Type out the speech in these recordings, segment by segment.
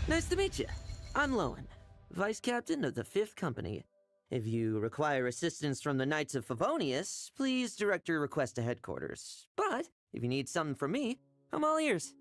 Nice to meet you. I'm Lohen, Vice Captain of the 5th Company. If you require assistance from the Knights of Favonius, please direct your request to headquarters. But if you need something from me, I'm all ears.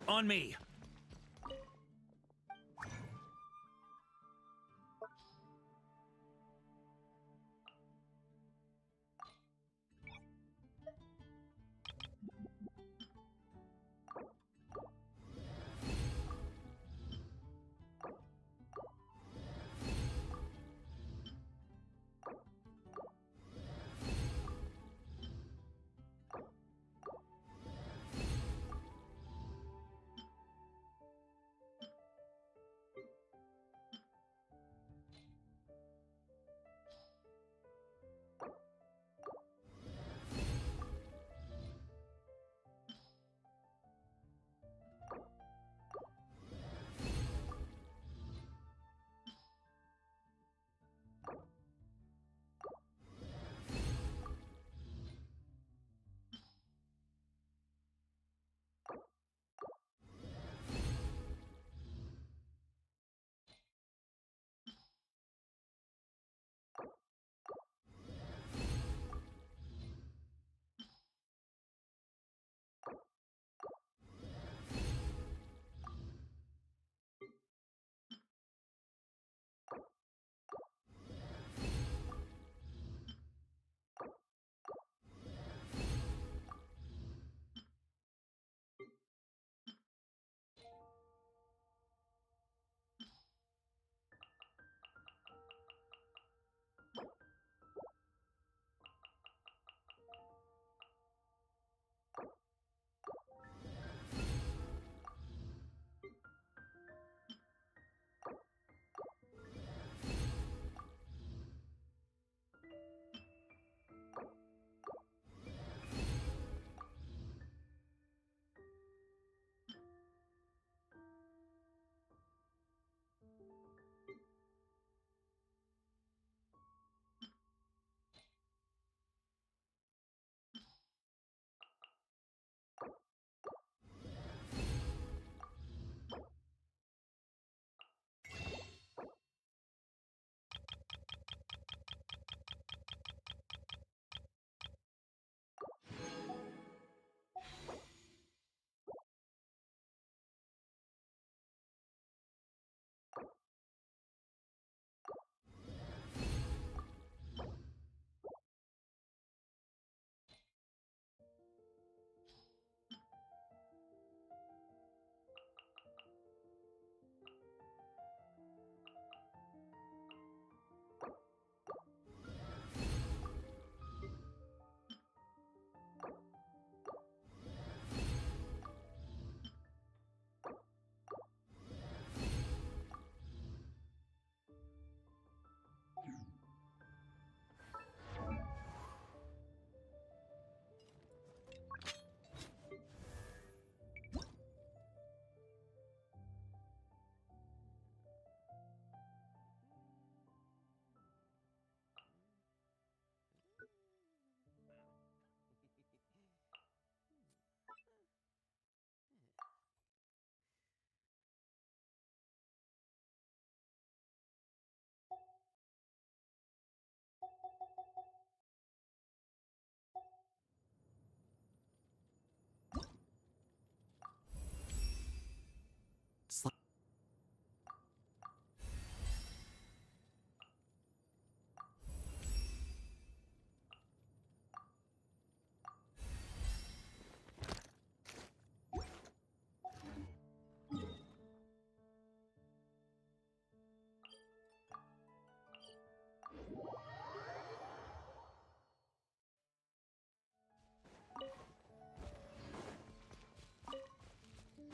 On me!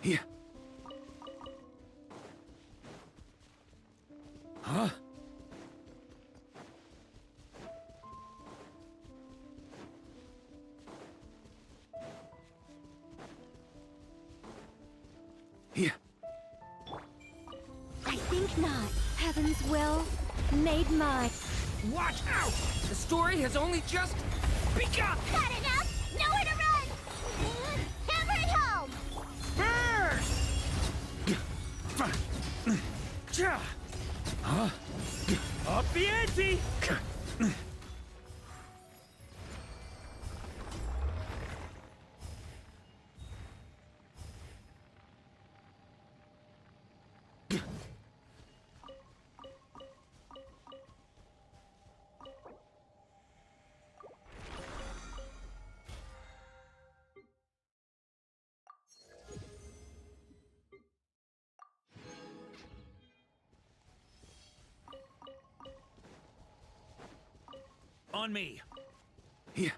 Yeah. Huh? Yeah. I think not. Heaven's will made mine. Watch out! The story has only just begun! Got enough? Nowhere to run! Hammer it home! Huh? Up the ante! On me. Yeah.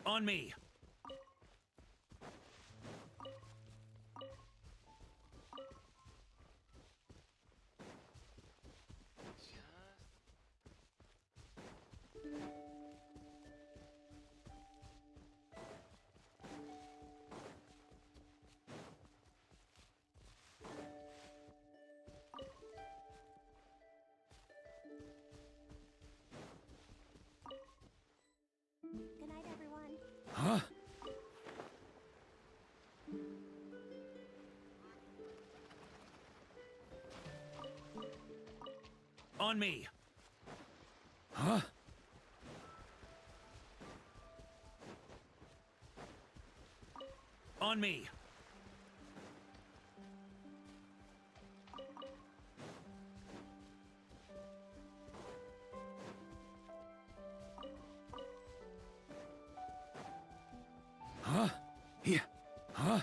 On me. Good night, everyone. Huh? On me. Huh? On me. Huh? Yeah. Huh?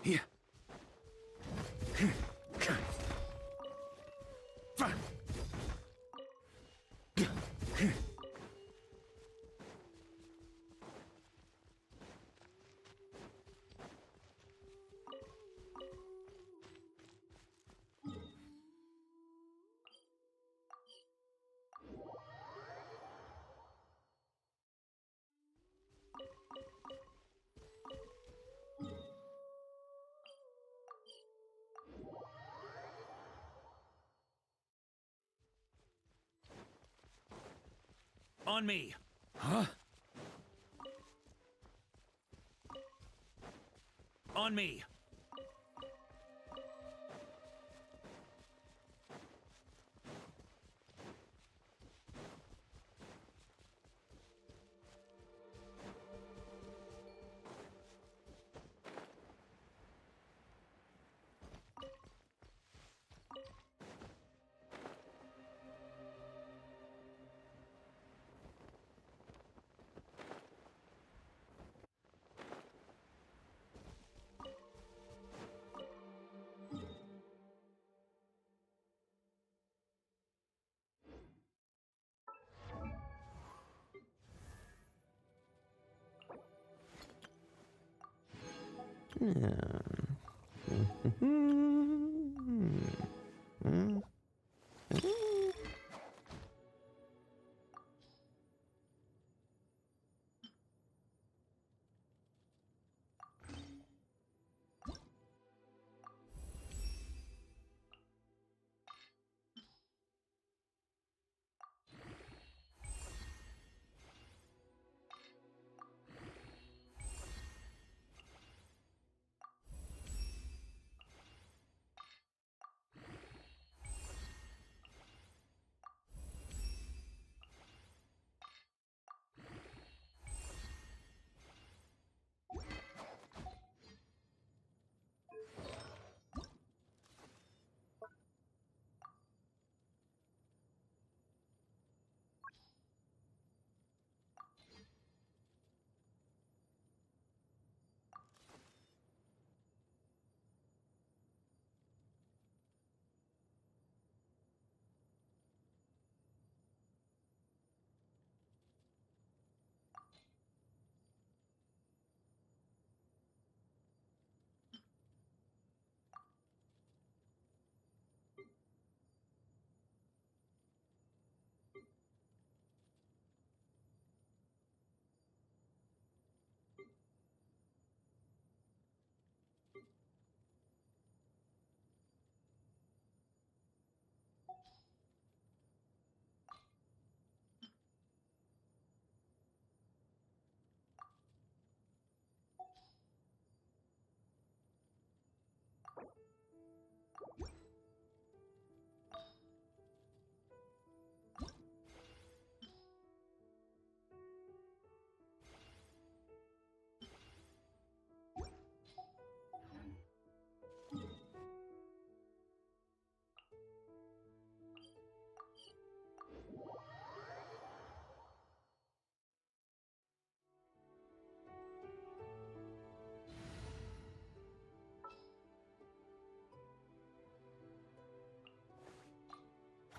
Yeah. On me. Huh? On me.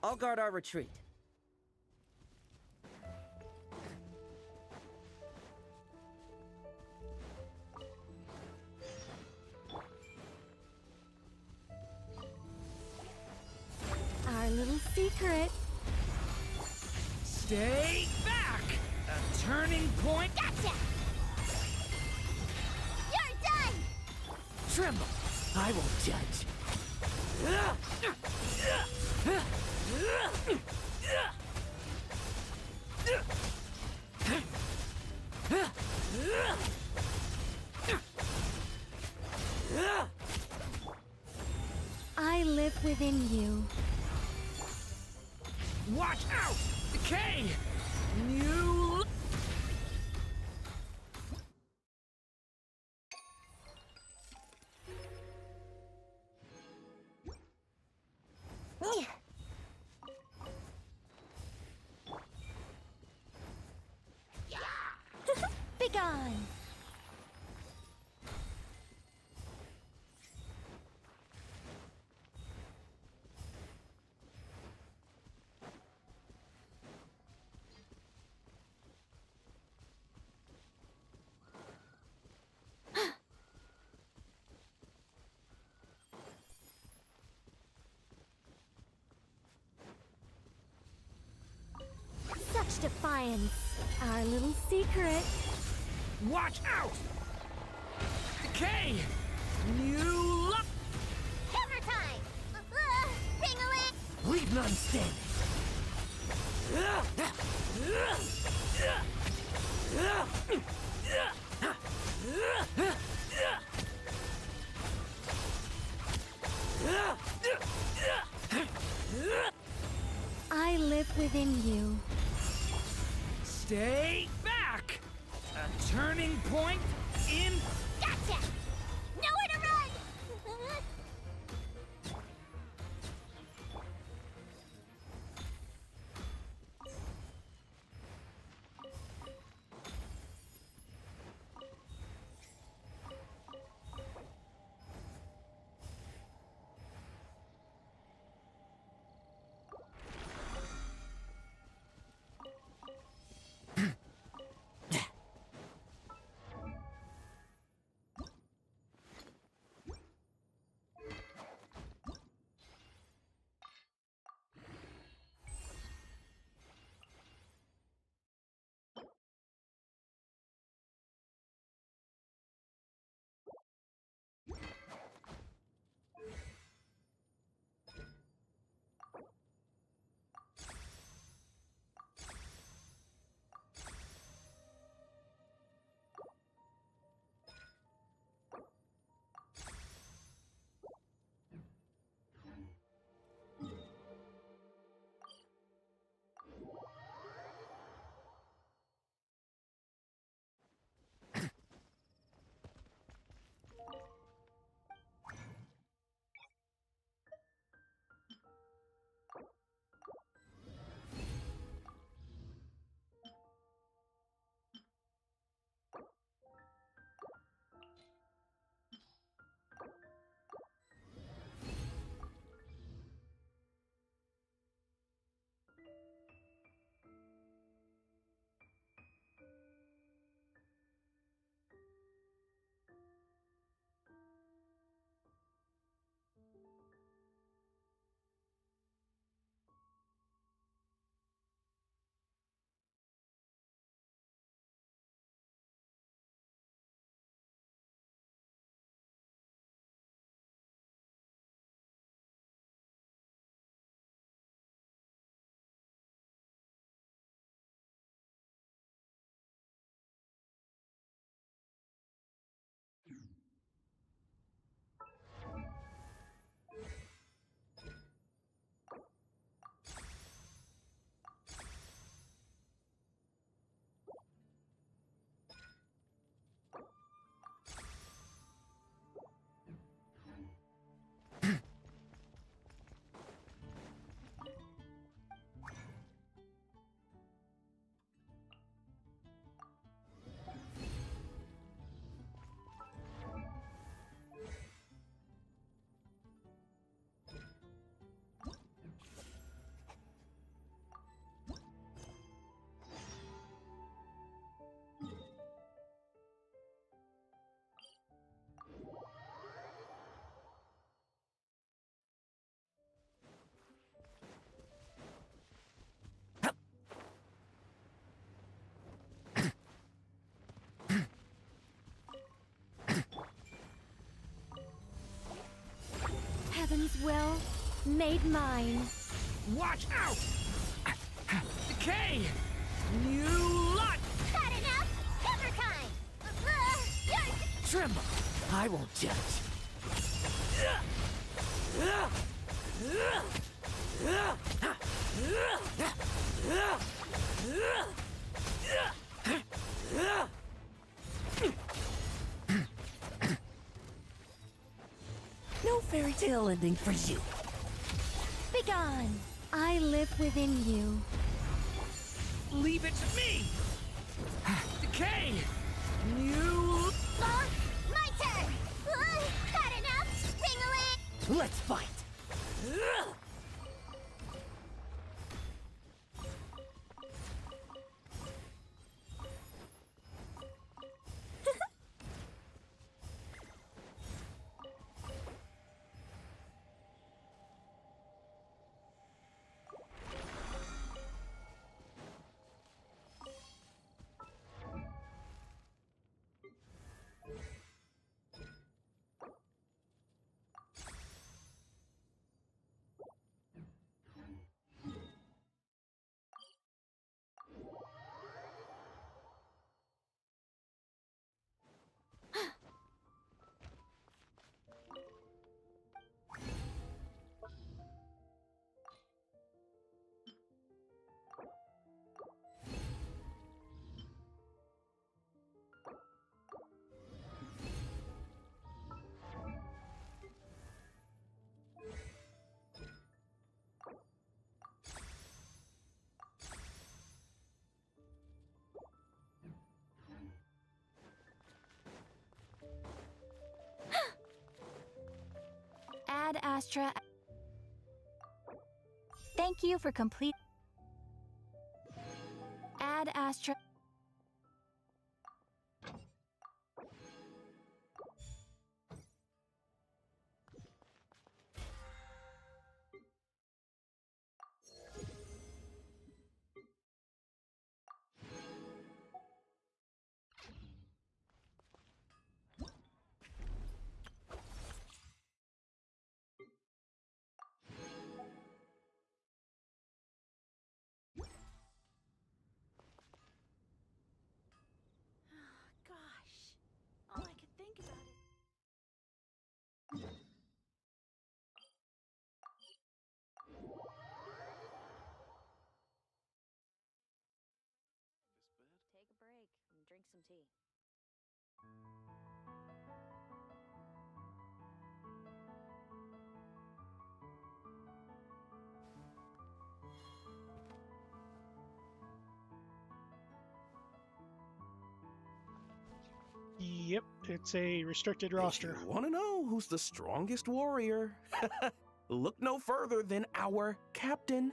I'll guard our retreat. Our little secret. Stay back! A turning point. Gotcha! You're done! Tremble! I won't judge. I live within you. Watch out! Decay! New... Begone! Such defiance. Our little secret. Watch out! Decay! New luck! Hammer time! Ring-a-ling! Leave none standing! I live within you. Stay back! A turning point in... Gotcha! Nowhere to run! Heaven's will made mine. Watch out! Decay! New lot! Got enough? Cover kind! Tremble! I won't judge. No fairy tale ending for you. Begone! I live within you. Leave it to me! Decay! New... My turn! Got enough? Ring-a-ling! Let's fight! Ad Astra. Thank you for complete. Ad Astra. Take a break and drink some tea. Yep, it's a restricted roster. You want to know who's the strongest warrior? Look no further than our captain.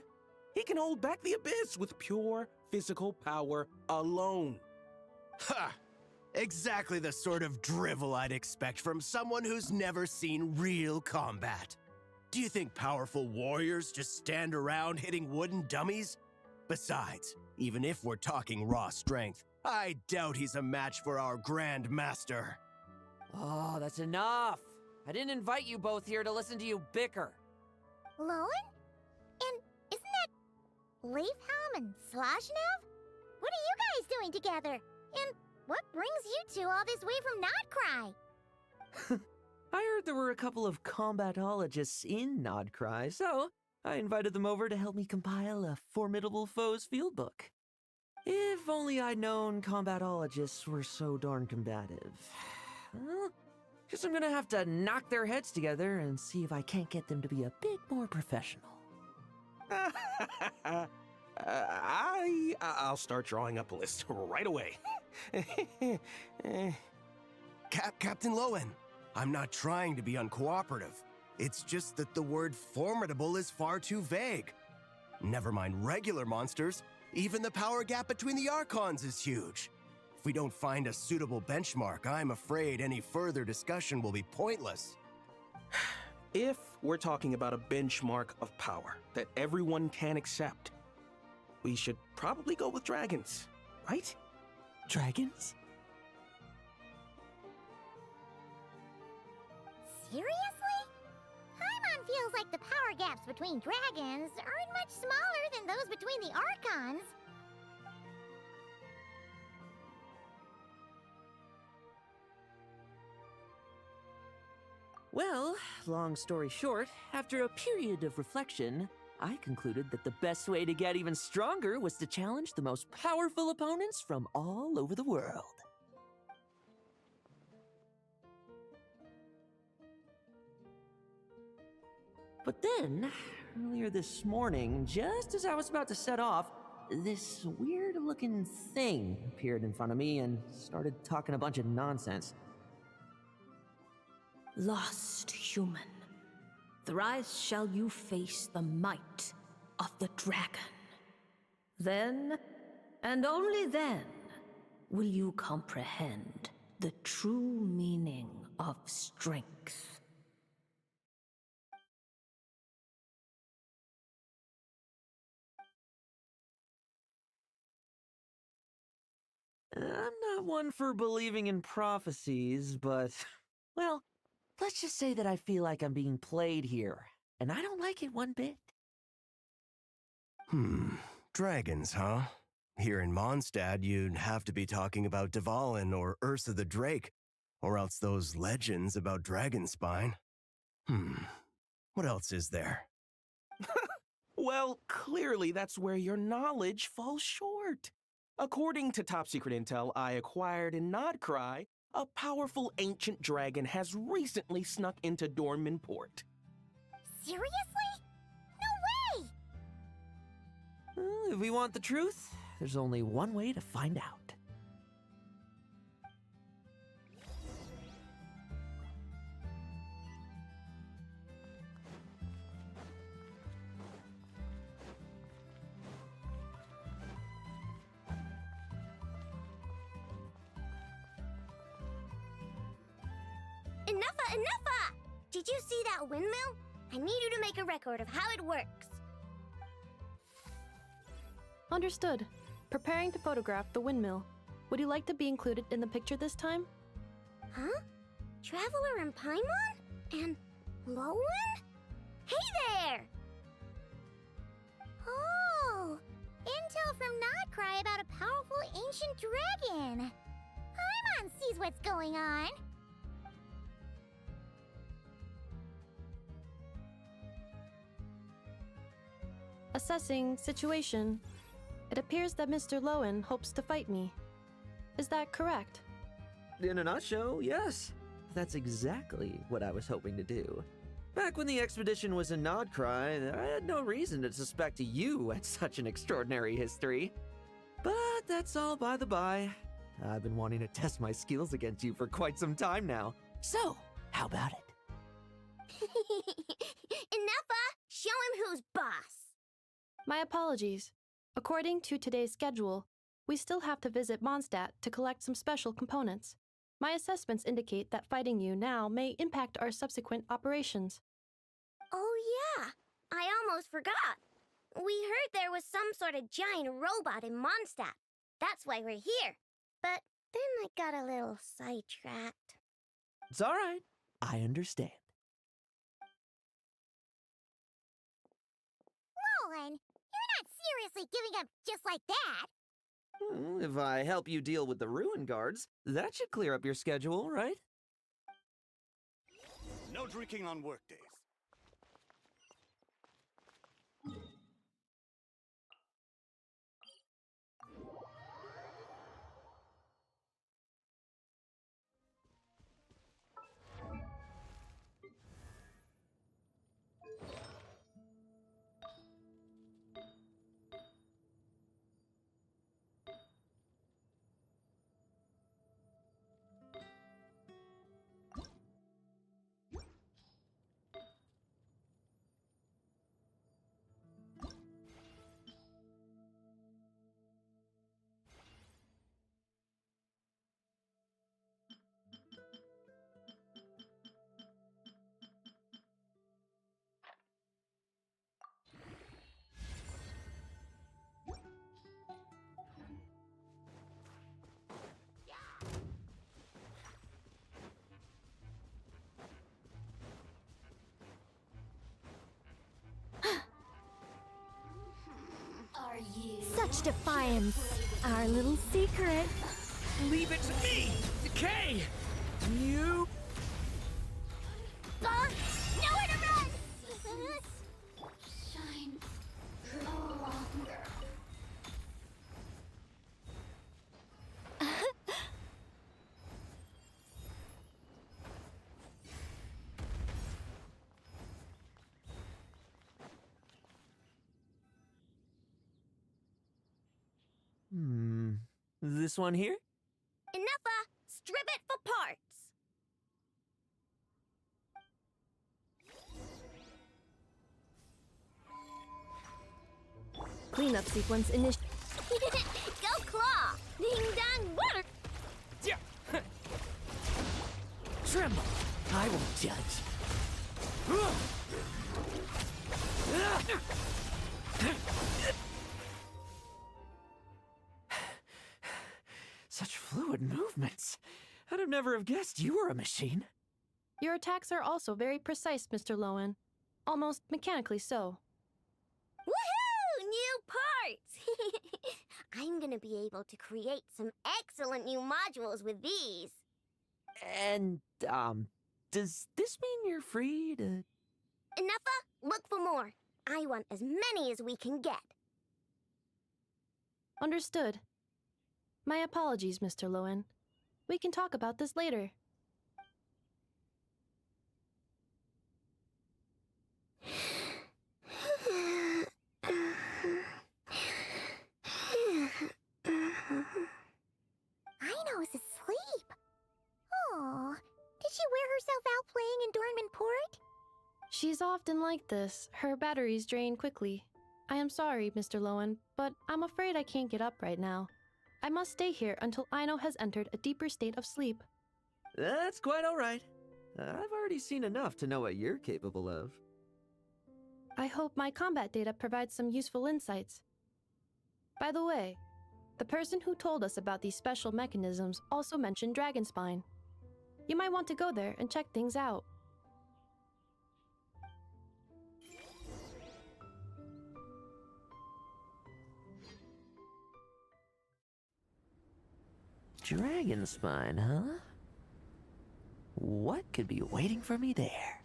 He can hold back the abyss with pure physical power alone. Ha! Exactly the sort of drivel I'd expect from someone who's never seen real combat. Do you think powerful warriors just stand around hitting wooden dummies? Besides, even if we're talking raw strength, I doubt he's a match for our Grand Master. Oh, that's enough! I didn't invite you both here to listen to you bicker. Lohen? And isn't that Leafhelm and Slashnev? What are you guys doing together? And what brings you two all this way from Nod-Krai? I heard there were a couple of combatologists in Nod-Krai, so I invited them over to help me compile a Formidable Foes field book. If only I'd known combatologists were so darn combative. Well, guess I'm gonna have to knock their heads together and see if I can't get them to be a bit more professional. I'll start drawing up a list right away. Captain Lohen, I'm not trying to be uncooperative. It's just that the word formidable is far too vague. Never mind regular monsters, even the power gap between the Archons is huge. If we don't find a suitable benchmark, I'm afraid any further discussion will be pointless. If we're talking about a benchmark of power that everyone can accept, we should probably go with dragons, right? Dragons? Seriously? Paimon feels like the power gaps between dragons aren't much smaller than those between the Archons. Well, long story short, after a period of reflection, I concluded that the best way to get even stronger was to challenge the most powerful opponents from all over the world. But then, earlier this morning, just as I was about to set off, this weird-looking thing appeared in front of me and started talking a bunch of nonsense. Lost human, thrice shall you face the might of the dragon. Then, and only then, will you comprehend the true meaning of strength. I'm not one for believing in prophecies, but, well, let's just say that I feel like I'm being played here, and I don't like it one bit. Dragons, huh? Here in Mondstadt, you'd have to be talking about Dvalin or Ursa the Drake, or else those legends about Dragonspine. What else is there? Well, clearly that's where your knowledge falls short. According to top secret intel I acquired in Nod-Krai, a powerful ancient dragon has recently snuck into Dorman Port. Seriously? No way! Well, if we want the truth, there's only one way to find out. Enough! Did you see that windmill? I need you to make a record of how it works. Understood. Preparing to photograph the windmill. Would you like to be included in the picture this time? Huh? Traveler and Paimon? And Lohen? Hey there! Oh, intel from Nod-Krai about a powerful ancient dragon. Paimon sees what's going on. Assessing situation. It appears that Mr. Lohen hopes to fight me. Is that correct? In a nutshell, yes. That's exactly what I was hoping to do. Back when the expedition was in Nod-Krai, I had no reason to suspect you had such an extraordinary history. But that's all by the by. I've been wanting to test my skills against you for quite some time now. So, how about it? Enough! Show him who's boss! My apologies. According to today's schedule, we still have to visit Mondstadt to collect some special components. My assessments indicate that fighting you now may impact our subsequent operations. Oh yeah, I almost forgot. We heard there was some sort of giant robot in Mondstadt. That's why we're here. But then I got a little sidetracked. It's all right. I understand. Lohen, you're not seriously giving up just like that. If I help you deal with the ruin guards, that should clear up your schedule, right? No drinking on workdays. such defiance. Our little secret. Leave it to me! Decay! You... Nowhere to run! Shine no longer. This one here? Enough, strip it for parts. Cleanup sequence initiated. Go claw! Ding dong water! Tremble! I won't judge. Such fluid movements. I'd have never have guessed you were a machine. Your attacks are also very precise, Mr. Lohen. Almost mechanically so. Woohoo! New parts! I'm gonna be able to create some excellent new modules with these. And, does this mean you're free to... Enough, look for more. I want as many as we can get. Understood. My apologies, Mr. Lohen. We can talk about this later. Aino's asleep. Oh, did she wear herself out playing in Dornman Port? She's often like this. Her batteries drain quickly. I am sorry, Mr. Lohen, but I'm afraid I can't get up right now. I must stay here until Aino has entered a deeper state of sleep. That's quite all right. I've already seen enough to know what you're capable of. I hope my combat data provides some useful insights. By the way, the person who told us about these special mechanisms also mentioned Dragon Spine. You might want to go there and check things out. Dragon Spine, huh? What could be waiting for me there?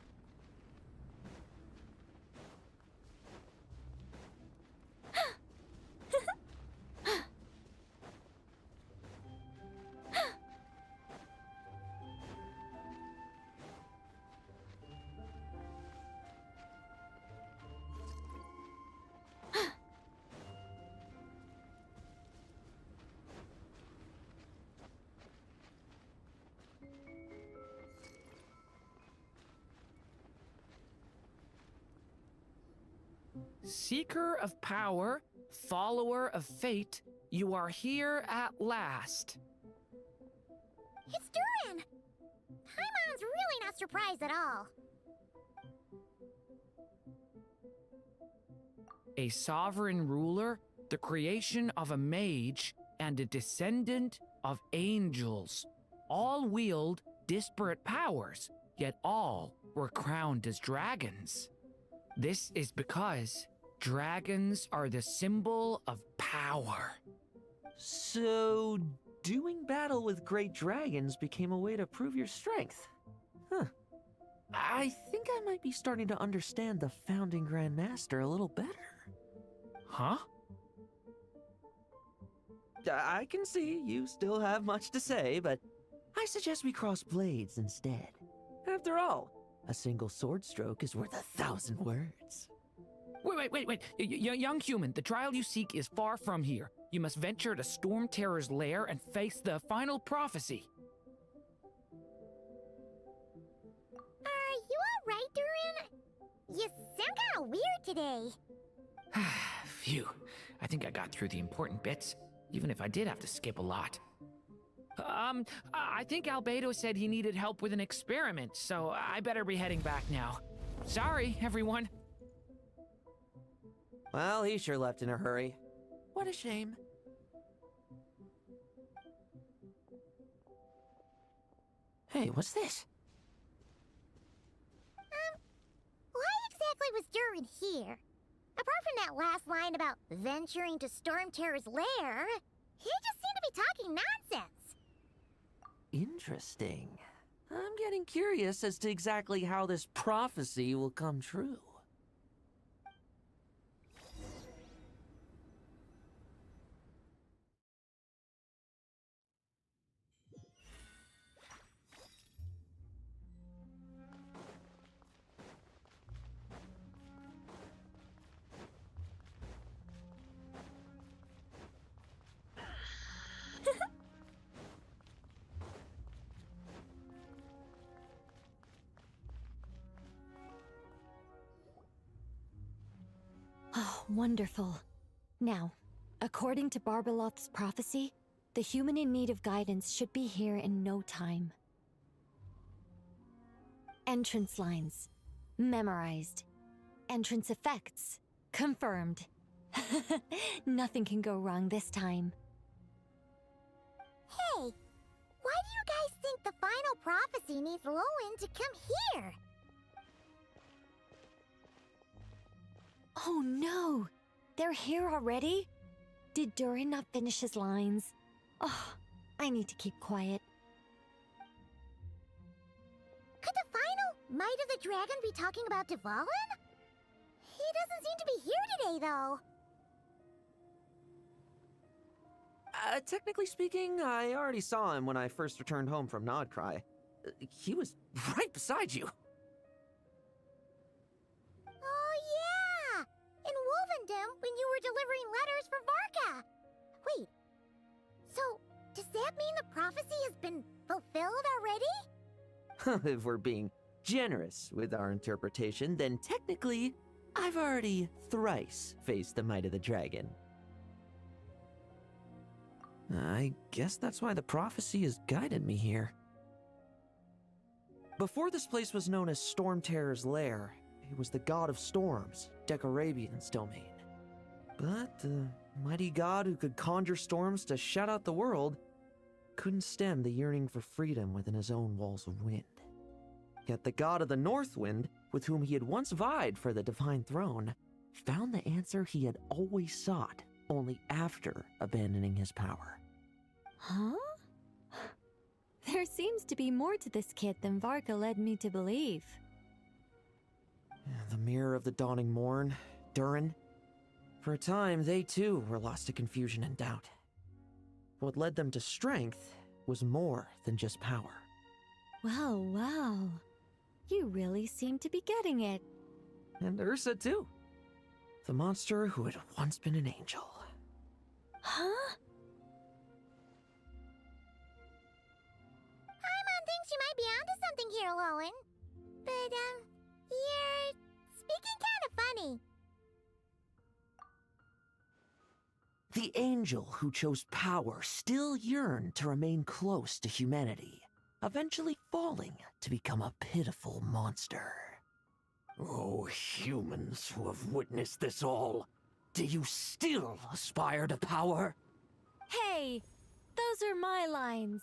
Seeker of power, follower of fate, you are here at last. It's Durin! Paimon's really not surprised at all. A sovereign ruler, the creation of a mage, and a descendant of angels. All wield disparate powers, yet all were crowned as dragons. This is because dragons are the symbol of power. So, doing battle with great dragons became a way to prove your strength. Huh. I think I might be starting to understand the founding Grand Master a little better. Huh? I can see you still have much to say, but I suggest we cross blades instead. After all, a single sword stroke is worth 1,000 words. Wait. Young human, the trial you seek is far from here. You must venture to Storm Terror's lair and face the final prophecy. Are you alright, Durin? You sound kinda weird today. Phew. I think I got through the important bits, even if I did have to skip a lot. I think Albedo said he needed help with an experiment, so I better be heading back now. Sorry, everyone. Well, he sure left in a hurry. What a shame. Hey, what's this? Why exactly was Durin here? Apart from that last line about venturing to Storm Terror's lair, he just seemed to be talking nonsense. Interesting. I'm getting curious as to exactly how this prophecy will come true. Oh, wonderful. Now, according to Barbeloth's prophecy, the human in need of guidance should be here in no time. Entrance lines. Memorized. Entrance effects. Confirmed. Nothing can go wrong this time. Hey, why do you guys think the final prophecy needs Lohen to come here? Oh no! They're here already? Did Durin not finish his lines? Oh, I need to keep quiet. Could the final Might of the Dragon be talking about Dvalin? He doesn't seem to be here today, though. Technically speaking, I already saw him when I first returned home from Nod-Krai. He was right beside you. Oh, yeah! In Wolvendom, when you were delivering letters for Varka. Wait, so does that mean the prophecy has been fulfilled already? If we're being generous with our interpretation, then technically, I've already thrice faced the might of the dragon. I guess that's why the prophecy has guided me here. Before this place was known as Storm Terror's lair, it was the god of storms, Decorabian's domain. But the mighty god who could conjure storms to shut out the world couldn't stem the yearning for freedom within his own walls of wind. Yet the god of the North Wind, with whom he had once vied for the divine throne, found the answer he had always sought only after abandoning his power. Huh? There seems to be more to this kid than Varka led me to believe. The mirror of the dawning morn, Durin. For a time, they too were lost to confusion and doubt. What led them to strength was more than just power. Wow, wow. You really seem to be getting it. And Ursa too. The monster who had once been an angel. Huh? Paimon thinks you might be onto something here, Lohen. But, you're speaking kind of funny. The angel who chose power still yearned to remain close to humanity, eventually falling to become a pitiful monster. Oh, humans who have witnessed this all, do you still aspire to power? Hey, those are my lines.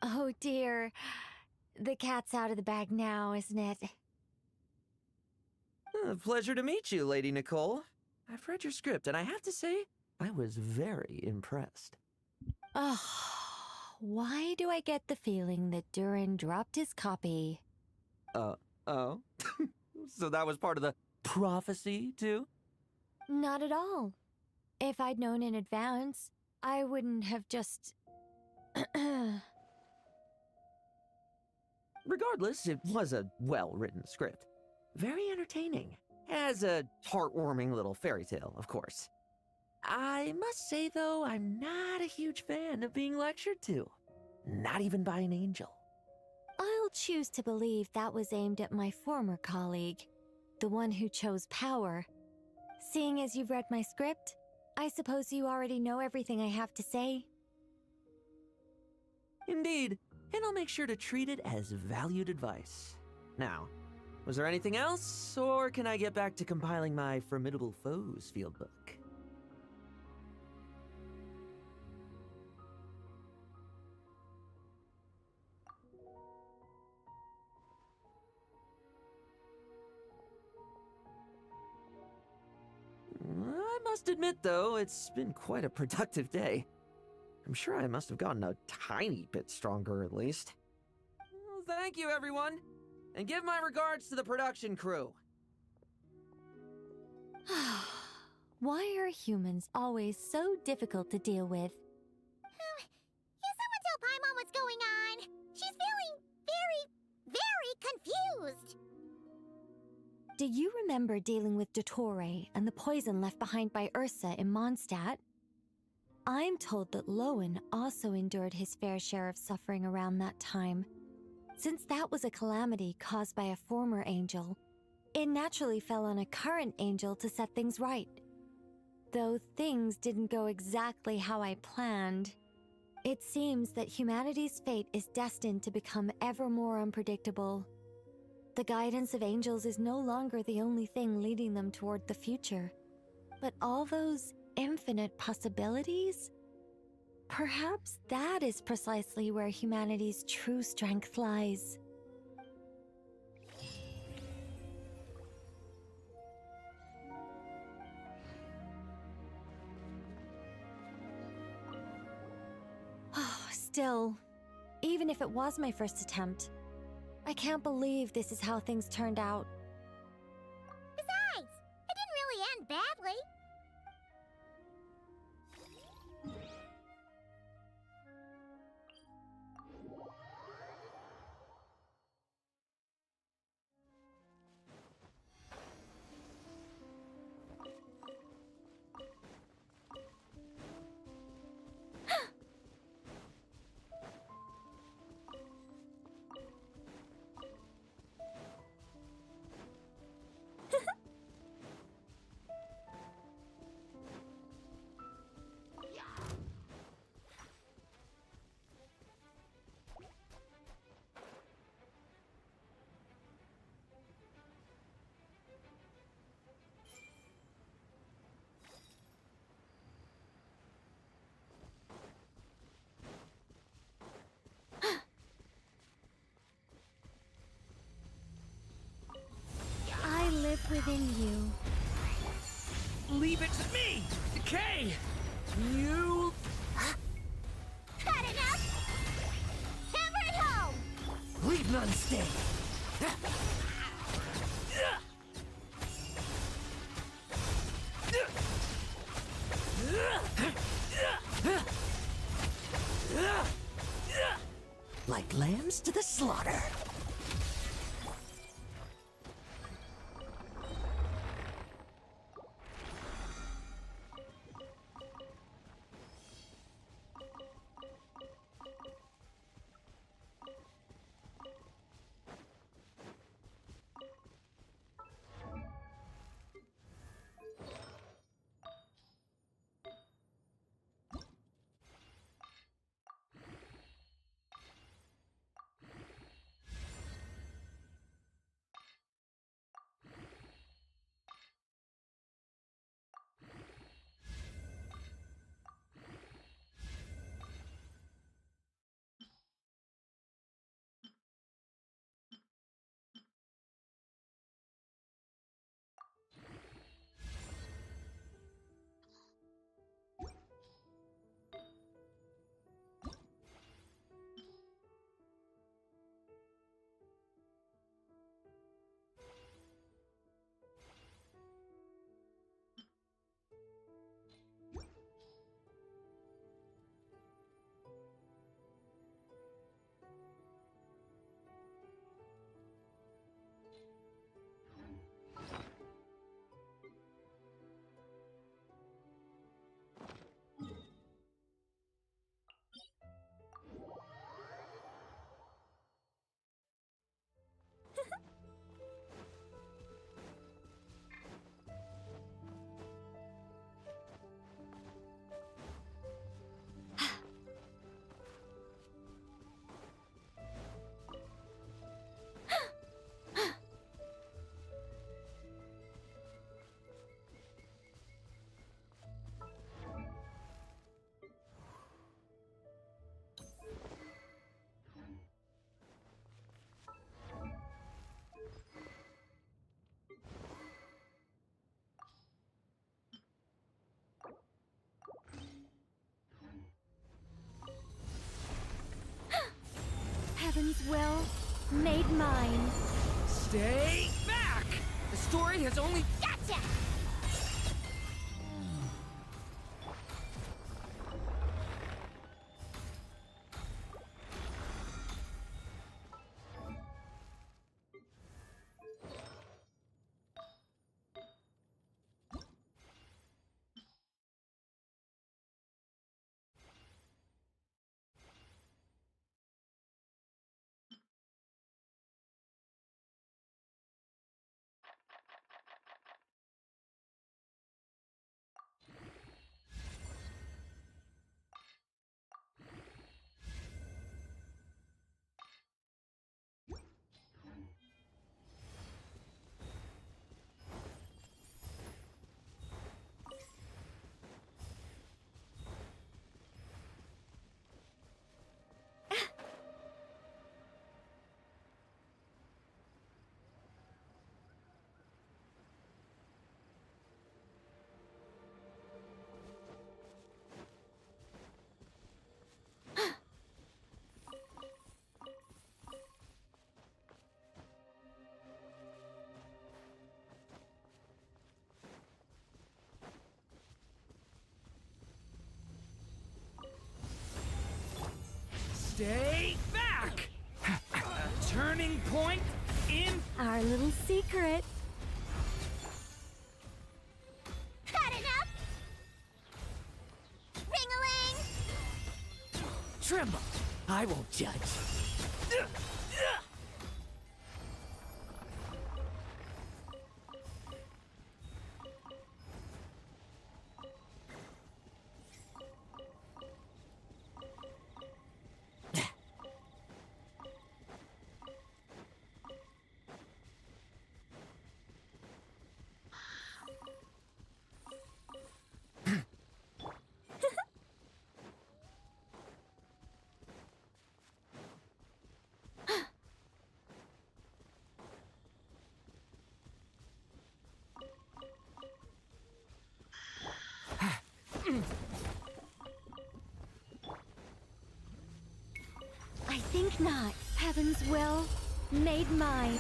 Oh dear. The cat's out of the bag now, isn't it? Pleasure to meet you, Lady Nicole. I've read your script, and I have to say, I was very impressed. Oh, why do I get the feeling that Durin dropped his copy? Oh? So that was part of the prophecy, too? Not at all. If I'd known in advance, I wouldn't have just... Regardless, it was a well-written script. Very entertaining. As a heartwarming little fairy tale, of course. I must say, though, I'm not a huge fan of being lectured to. Not even by an angel. I'll choose to believe that was aimed at my former colleague, the one who chose power. Seeing as you've read my script, I suppose you already know everything I have to say? Indeed, and I'll make sure to treat it as valued advice. Now, was there anything else, or can I get back to compiling my Formidable Foes fieldbook? Must admit, though, it's been quite a productive day. I'm sure I must have gotten a tiny bit stronger, at least. Well, thank you, everyone. And give my regards to the production crew. Why are humans always so difficult to deal with? Can someone tell Paimon what's going on? She's feeling very confused. Do you remember dealing with Dottore and the poison left behind by Ursa in Mondstadt? I'm told that Lohen also endured his fair share of suffering around that time. Since that was a calamity caused by a former angel, it naturally fell on a current angel to set things right. Though things didn't go exactly how I planned, it seems that humanity's fate is destined to become ever more unpredictable. The guidance of angels is no longer the only thing leading them toward the future, but all those infinite possibilities? Perhaps that is precisely where humanity's true strength lies. Still, even if it was my first attempt, I can't believe this is how things turned out. Besides, it didn't really end badly. I live within you. Leave it to me! Decay! You... Had enough? Hammer it home! Leave none stay! Like lambs to the slaughter. Heaven's will made mine. Stay back! The story has only... Gotcha! Stay back! Turning point in... Our little secret. Had enough? Ring-a-ling! Tremble! I won't judge. I think not. Heaven's will made mine.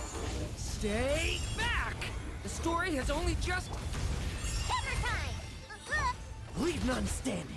Stay back! The story has only just... Hammer time! Leave none standing.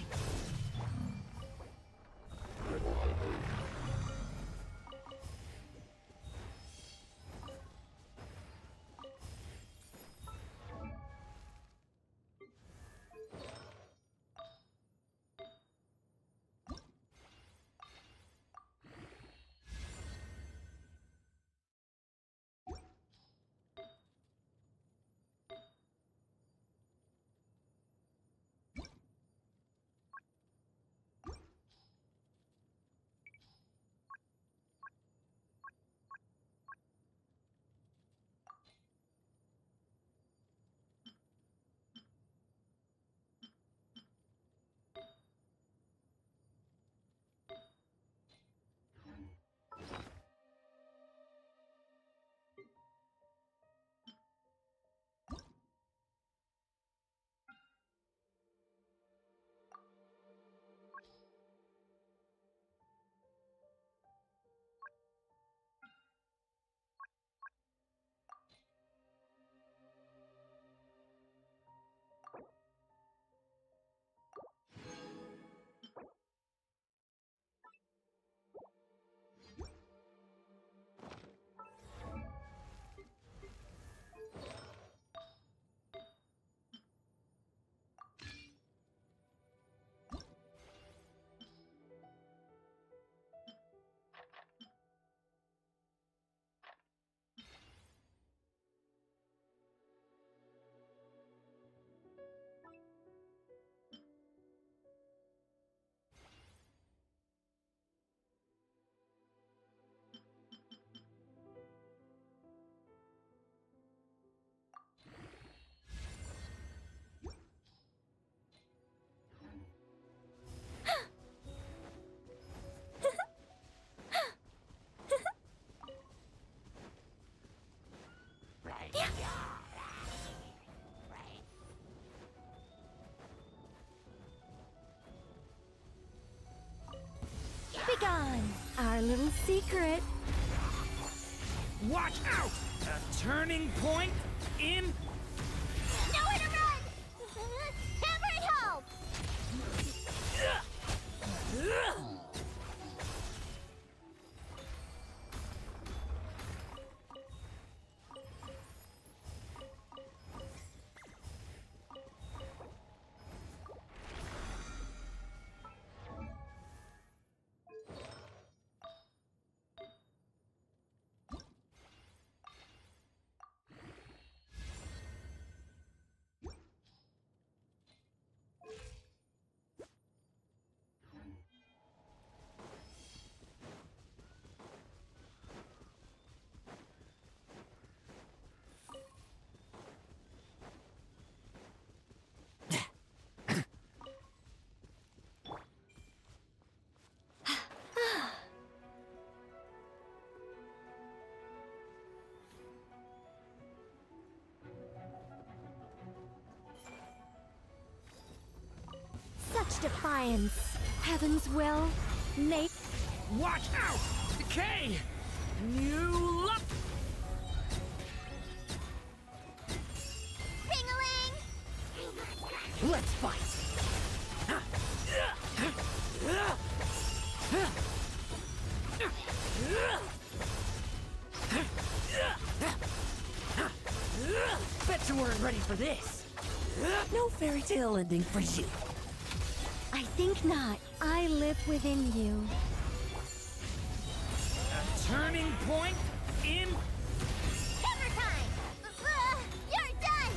little secret. Watch out! A turning point in... Nowhere to run! Hammer it home! Such defiance. Heaven's will. Make. Watch out! Decay! New luck! Ring-a-ling! Let's fight! Bet you weren't ready for this. No fairy tale ending for you. I think not. I live within you. A turning point in... Hammer time! You're done!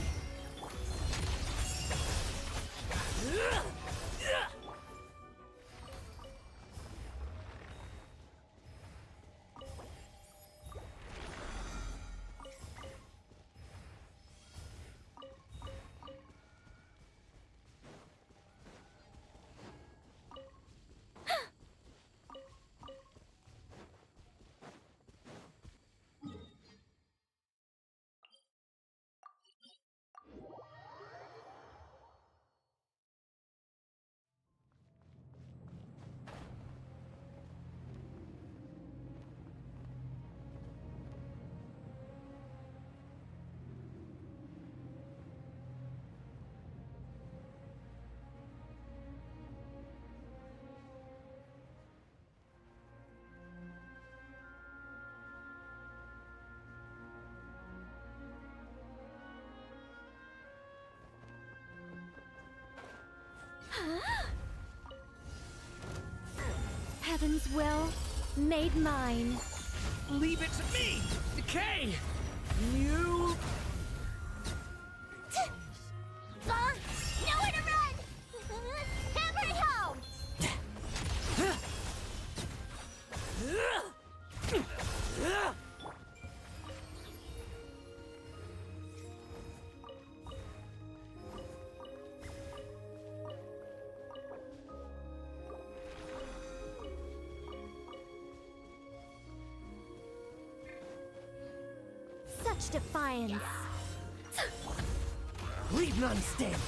Heaven's will. Made mine. Leave it to me! Decay! New... Nowhere to run! Hammer it home! Such defiance. Leave none standing.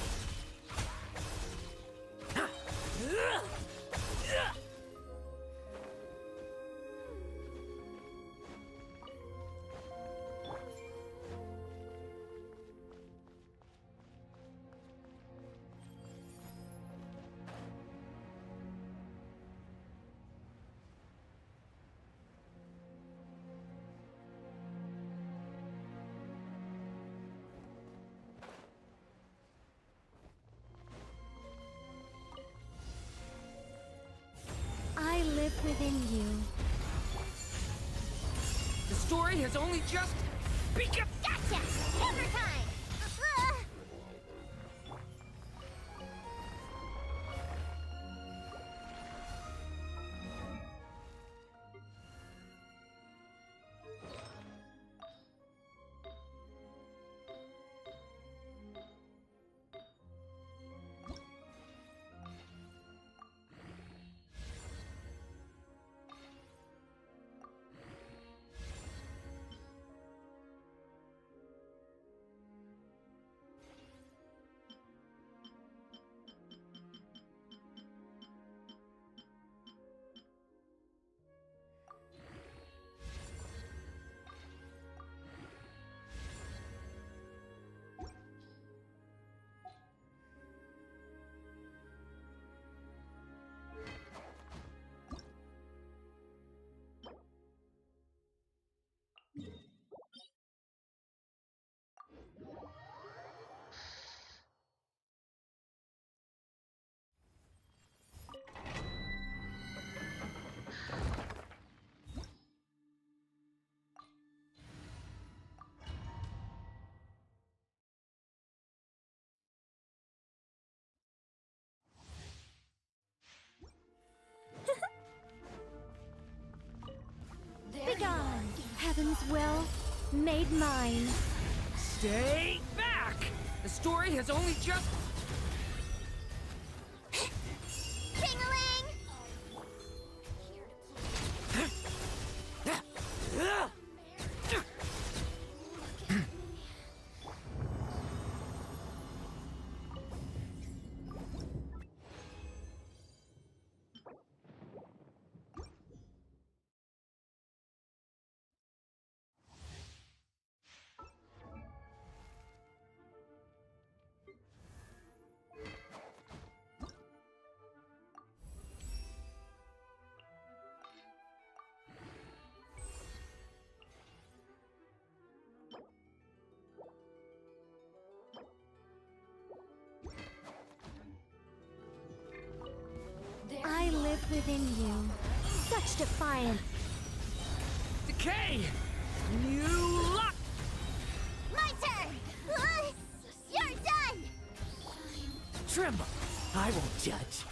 I live within you. The story has only just begun! Gotcha! Hammer time! Heaven's will made mine. Stay back! The story has only just... Xiangling! I live within you. Such defiance. Decay! New luck! My turn! You're done! Tremble! I won't judge.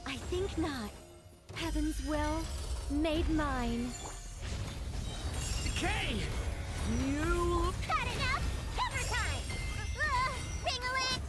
I think not. Heaven's will made mine. Decay! New... Had enough? Cover time! Xiangling!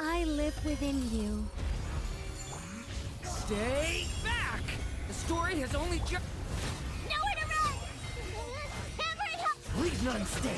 I live within you. Stay back! The story has only just... Nowhere to run! Every help! Please none stay!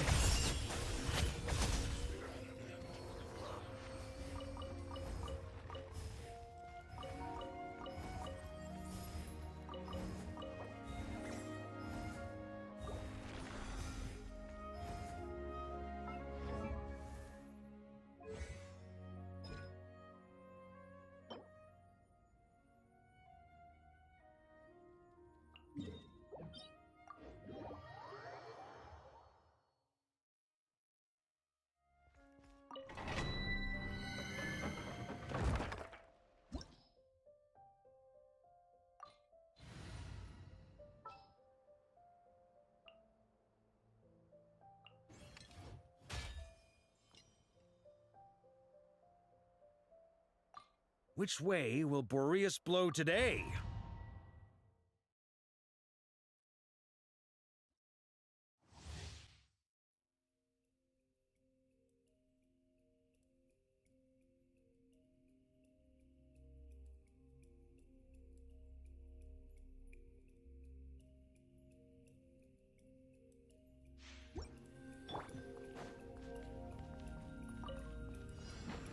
Which way will Boreas blow today?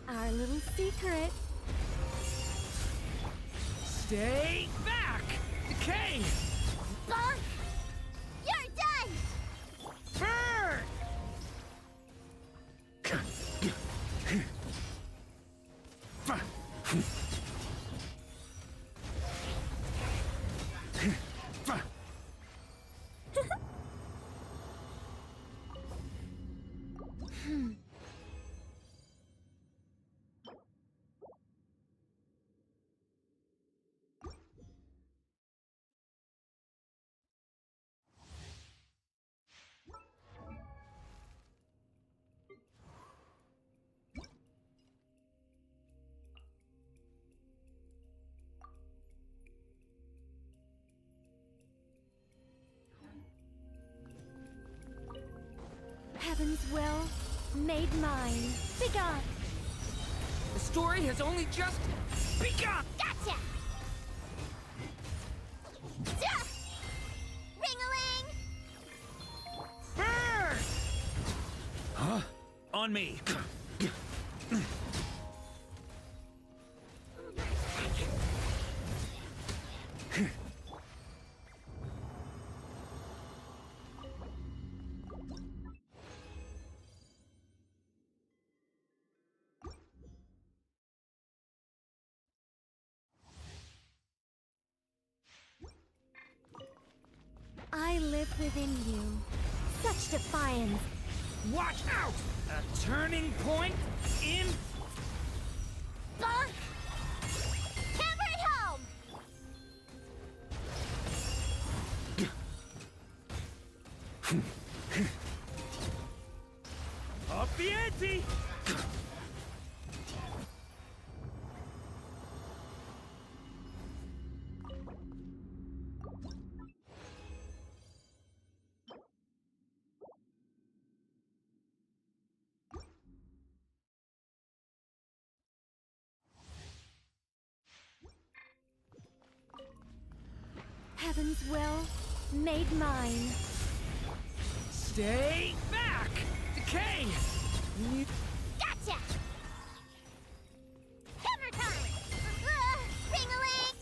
Our little secret. Stay back! Decay! Bonk! You're done! Burn! Heaven's will made mine. Begone! The story has only just begun! Gotcha! Duh! Ring-a-ling! Burn! Huh? On me. I live within you. Such defiance. Watch out! A turning point in... Bonk! Hammer it home! Up the ante! Heaven's will made mine. Stay back! Decay! Gotcha! Hammer time! Ring-a-ling!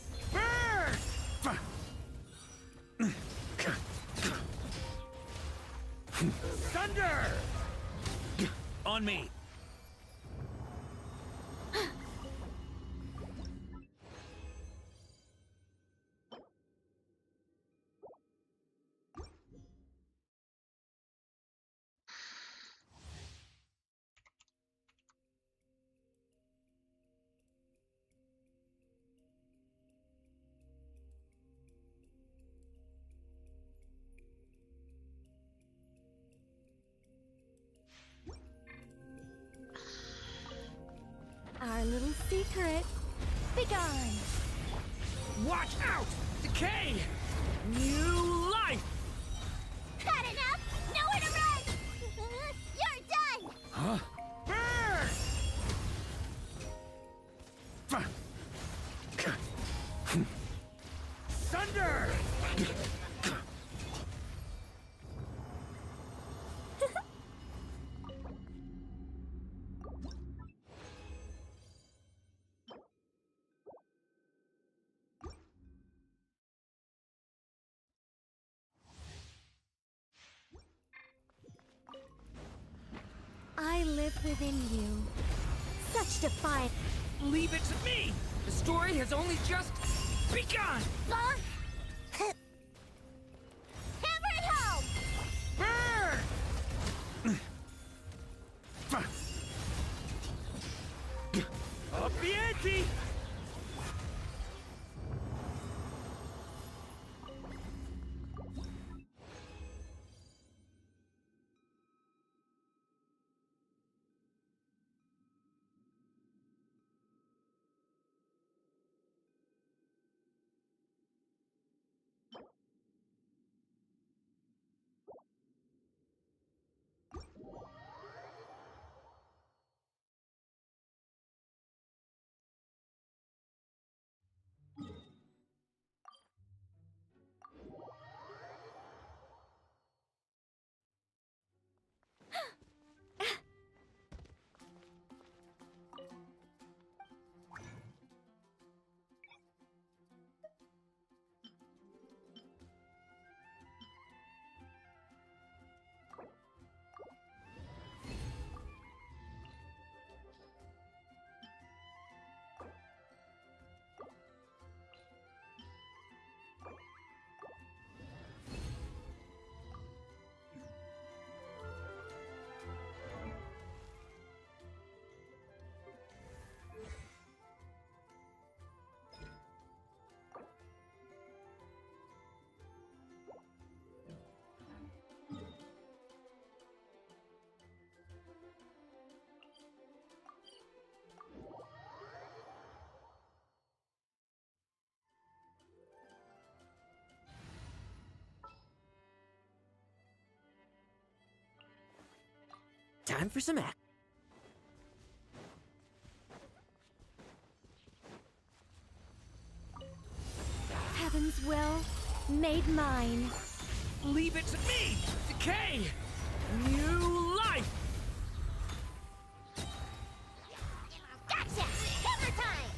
Burn! Thunder! On me. Our little secret. Begone! Watch out! Decay! New life! Had enough? Nowhere to run! You're done! Huh? Burn! live within you. Such defiance. Leave it to me! The story has only just begun! Hammer it home! Up the ante! Time for some act. Heaven's will made mine. Leave it to me! Decay! New life! Gotcha! Hammer time!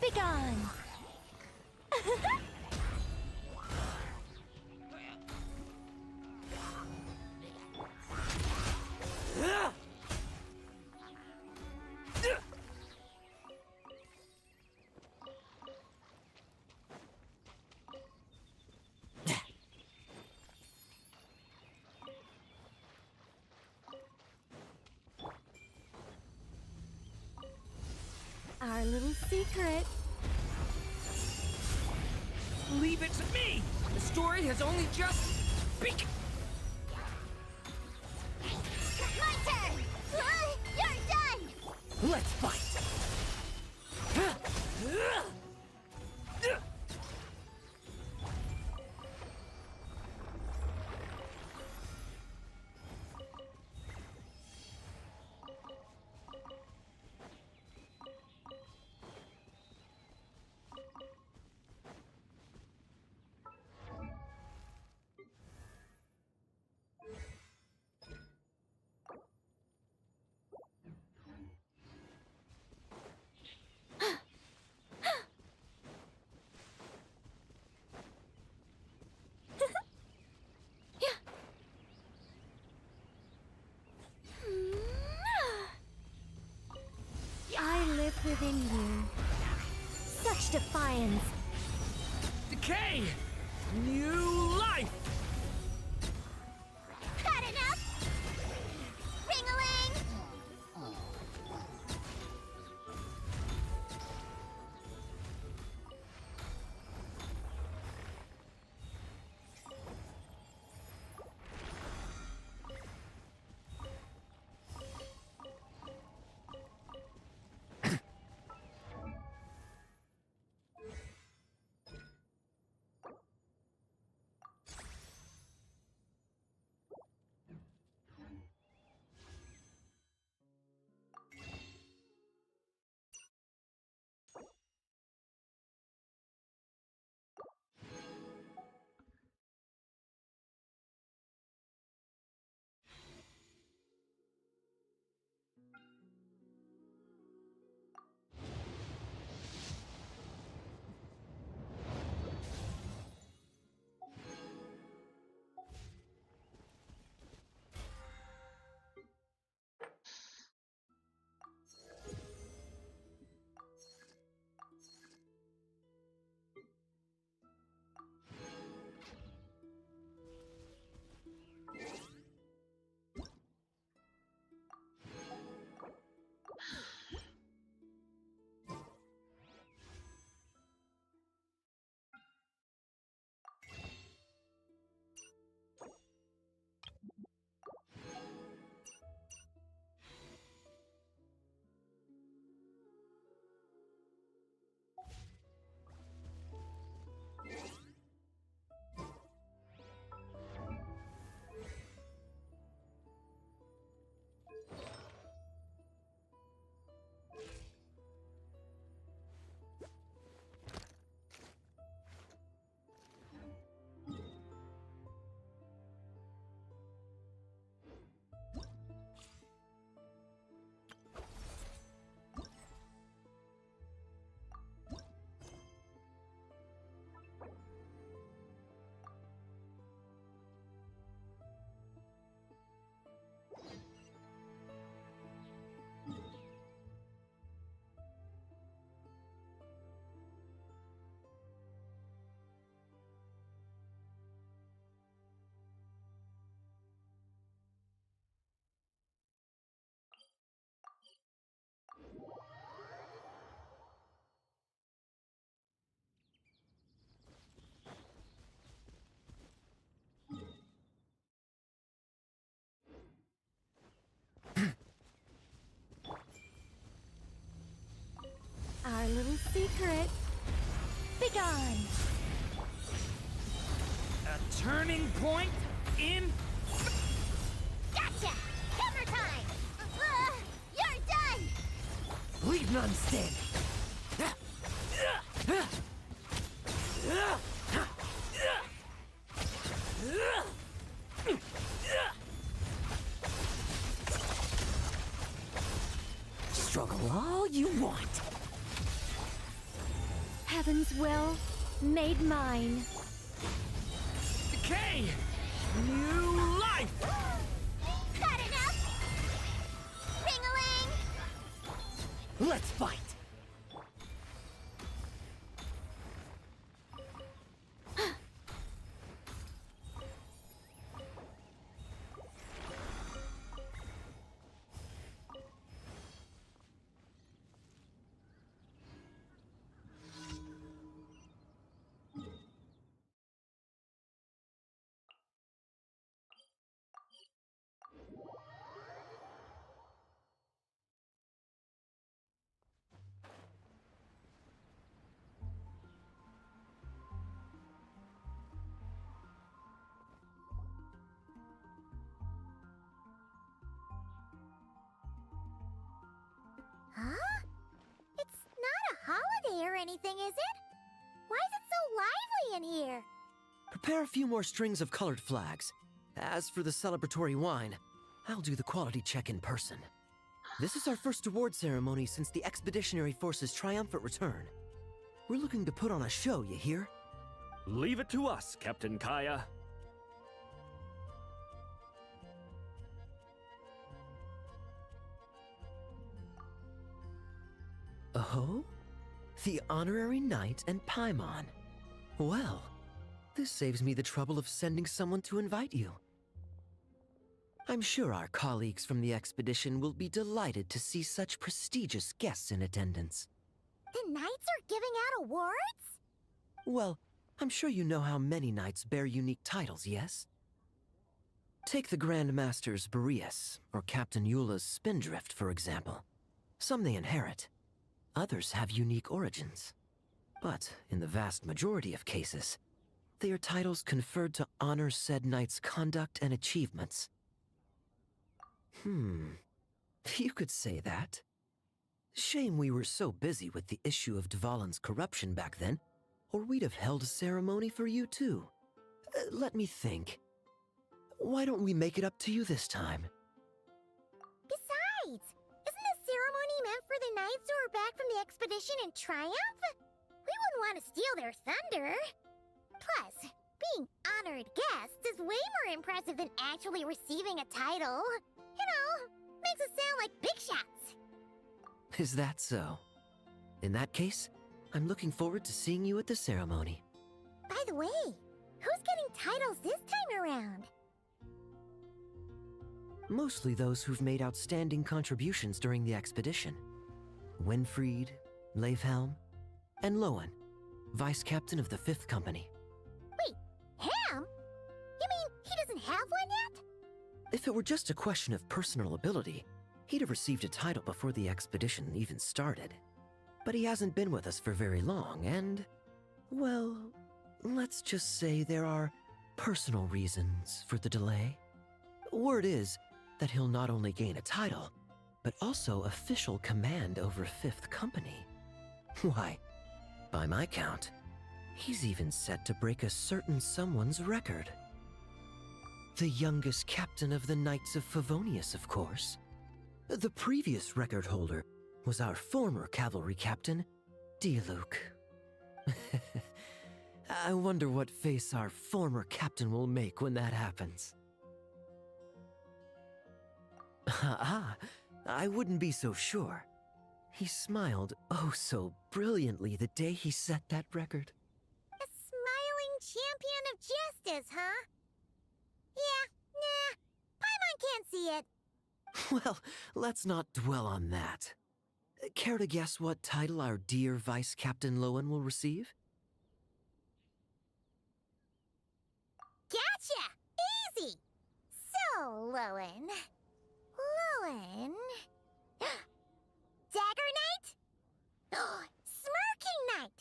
Begone! Our little secret. Leave it to me! The story has only just begun! My turn! You're done! Let's fight! defiance. Decay! New life! Had enough? Ring-a-ling! Our little secret. Begone! A turning point in... Gotcha! Cover time! You're done! Leave none standing. Struggle all you want. Heaven's will made mine. Decay! New life! Got enough? Ring-a-ling! Let's fight. Huh? It's not a holiday or anything, is it? Why is it so lively in here? Prepare a few more strings of colored flags. As for the celebratory wine, I'll do the quality check in person. This is our first award ceremony since the Expeditionary Force's triumphant return. We're looking to put on a show, you hear? Leave it to us, Captain Kaeya. Oh? The honorary knight and Paimon. Well, this saves me the trouble of sending someone to invite you. I'm sure our colleagues from the expedition will be delighted to see such prestigious guests in attendance. The knights are giving out awards? Well, I'm sure you know how many knights bear unique titles, yes? Take the Grand Master's Boreas, or Captain Eula's Spindrift, for example. Some they inherit. Others have unique origins. But in the vast majority of cases, they are titles conferred to honor said knight's conduct and achievements. You could say that. Shame we were so busy with the issue of Dvalin's corruption back then, or we'd have held a ceremony for you too. Let me think. Why don't we make it up to you this time? Besides, isn't the ceremony meant for the knights who are back from the expedition in triumph? We wouldn't want to steal their thunder. Plus, being honored guests is way more impressive than actually receiving a title. You know, makes us sound like big shots. Is that so? In that case, I'm looking forward to seeing you at the ceremony. By the way, who's getting titles this time around? Mostly those who've made outstanding contributions during the expedition. Winfried, Leifhelm, and Lohen, Vice Captain of the 5th Company. Wait, him? You mean he doesn't have one yet? If it were just a question of personal ability, he'd have received a title before the expedition even started. But he hasn't been with us for very long, and, well, let's just say there are personal reasons for the delay. Word is that he'll not only gain a title, but also official command over 5th Company. Why, by my count, he's even set to break a certain someone's record. The youngest captain of the Knights of Favonius, of course. The previous record holder was our former cavalry captain, Diluc. I wonder what face our former captain will make when that happens. I wouldn't be so sure. He smiled oh so brilliantly the day he set that record. A smiling champion of justice, huh? Yeah, nah, Paimon can't see it. Well, let's not dwell on that. Care to guess what title our dear Vice Captain Lohen will receive? Gotcha! Easy! So, Lohen... Dagger Knight? Smirking Knight!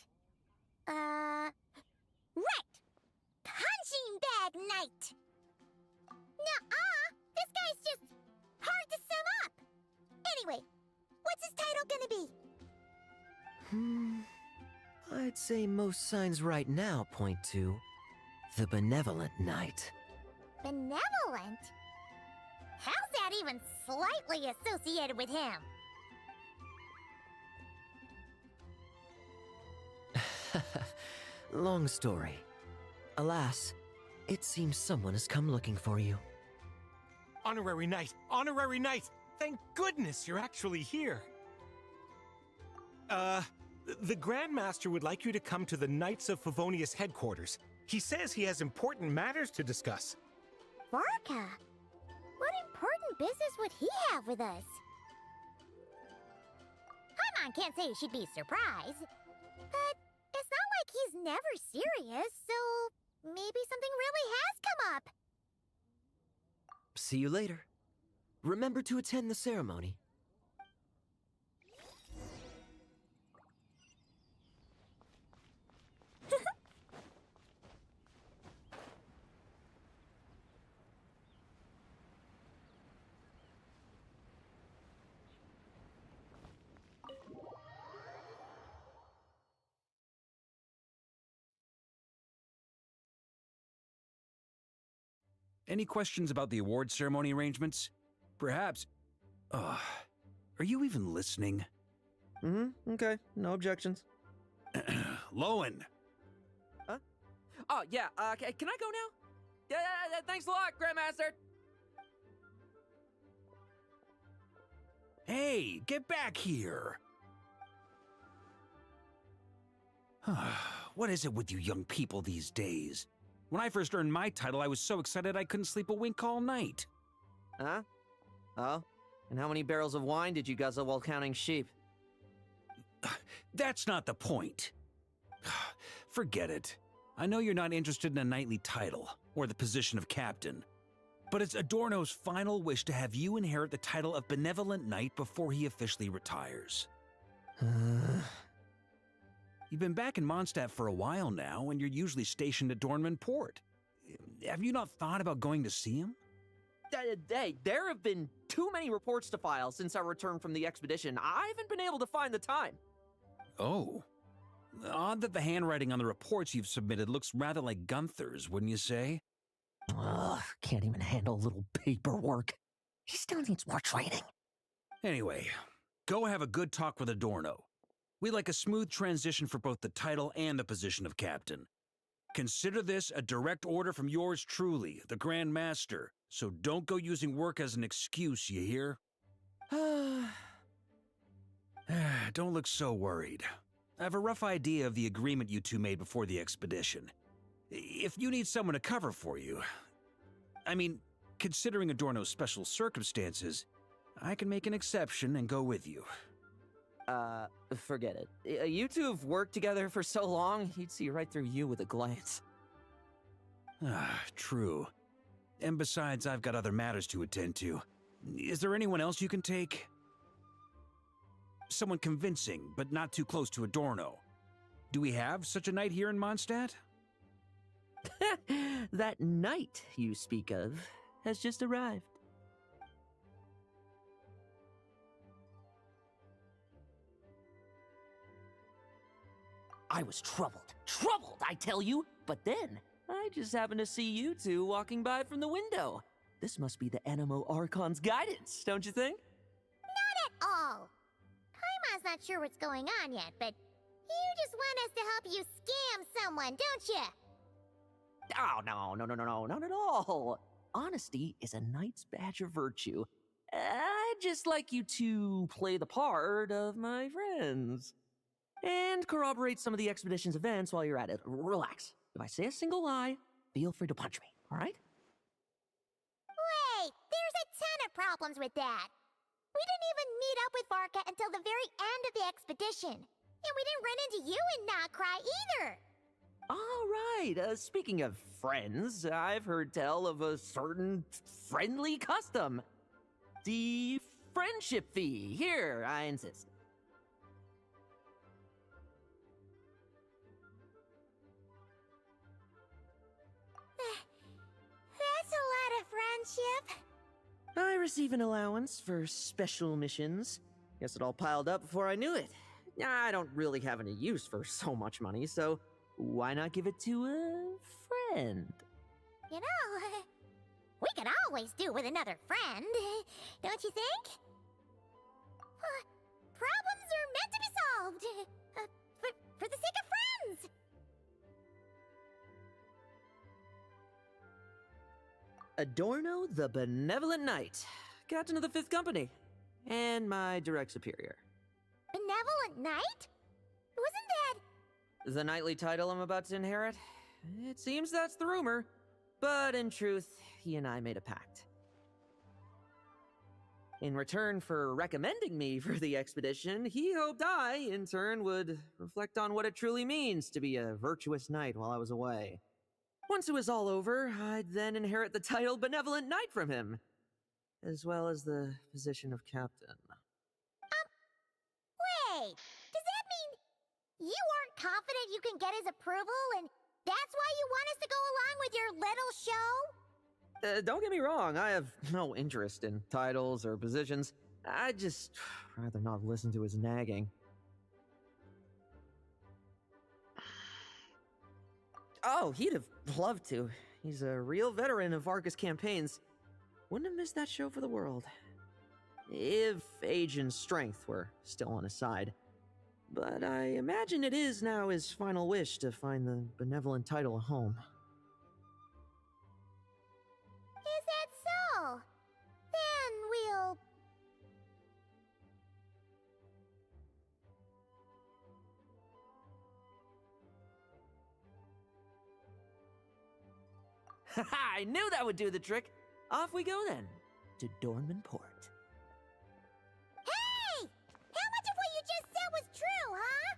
Right! Punching Bag Knight! Nuh-uh! This guy's just hard to sum up! Anyway, what's his title gonna be? I'd say most signs right now point to the Benevolent Knight. Benevolent? How's that even slightly associated with him? Long story. Alas, it seems someone has come looking for you. Honorary Knight! Honorary Knight! Thank goodness you're actually here! The Grand Master would like you to come to the Knights of Favonius headquarters. He says he has important matters to discuss. Varka? What important business would he have with us? Paimon can't say she'd be surprised. But it's not like he's never serious, so maybe something really has come up. See you later. Remember to attend the ceremony. Any questions about the award ceremony arrangements? Perhaps... are you even listening? Okay. No objections. Lohen! Huh? Oh, yeah, can I go now? Yeah, thanks a lot, Grandmaster! Hey, get back here! What is it with you young people these days? When I first earned my title, I was so excited I couldn't sleep a wink all night. Huh? Oh? And how many barrels of wine did you guzzle while counting sheep? That's not the point. Forget it. I know you're not interested in a knightly title, or the position of captain. But it's Adorno's final wish to have you inherit the title of Benevolent Knight before he officially retires. You've been back in Mondstadt for a while now, and you're usually stationed at Dornman Port. Have you not thought about going to see him? There have been too many reports to file since our return from the expedition. I haven't been able to find the time. Oh. Odd that the handwriting on the reports you've submitted looks rather like Gunther's, wouldn't you say? Ugh, can't even handle a little paperwork. He still needs more training. Anyway, go have a good talk with Adorno. We'd like a smooth transition for both the title and the position of captain. Consider this a direct order from yours truly, the Grand Master, so don't go using work as an excuse, you hear? Don't look so worried. I have a rough idea of the agreement you two made before the expedition. If you need someone to cover for you, I mean, considering Adorno's special circumstances, I can make an exception and go with you. Forget it. You two have worked together for so long, he'd see right through you with a glance. True. And besides, I've got other matters to attend to. Is there anyone else you can take? Someone convincing, but not too close to Adorno. Do we have such a knight here in Mondstadt? That knight you speak of has just arrived. I was troubled, I tell you, but then I just happened to see you two walking by from the window. This must be the Animo Archon's guidance, don't you think? Not at all. Kaima's not sure what's going on yet, but you just want us to help you scam someone, don't you? Oh, no, not at all. Honesty is a knight's badge of virtue. I'd just like you to play the part of my friends. And corroborate some of the expedition's events while you're at it. Relax. If I say a single lie, feel free to punch me, all right? Wait, there's a ton of problems with that. We didn't even meet up with Varka until the very end of the expedition. And we didn't run into you in Nod-Krai either. All right, speaking of friends, I've heard tell of a certain friendly custom. The friendship fee. Here, I insist. That's a lot of friendship. I receive an allowance for special missions. Guess it all piled up before I knew it. I don't really have any use for so much money, so why not give it to a friend? You know, we could always do with another friend, don't you think? Problems are meant to be solved, for the sake of friends. Adorno the Benevolent Knight, Captain of the 5th Company, and my direct superior. Benevolent Knight? Wasn't that... The knightly title I'm about to inherit? It seems that's the rumor, but in truth, he and I made a pact. In return for recommending me for the expedition, he hoped I, in turn, would reflect on what it truly means to be a virtuous knight while I was away. Once it was all over, I'd then inherit the title Benevolent Knight from him, as well as the position of captain. Wait, does that mean you aren't confident you can get his approval, and that's why you want us to go along with your little show? Don't get me wrong, I have no interest in titles or positions. I'd just rather not listen to his nagging. Oh, he'd have loved to. He's a real veteran of Varka's campaigns. Wouldn't have missed that show for the world. If age and strength were still on his side. But I imagine it is now his final wish to find the benevolent title a home. Is that so? Then we'll... I knew that would do the trick. Off we go then, to Dornman Port. Hey! How much of what you just said was true, huh?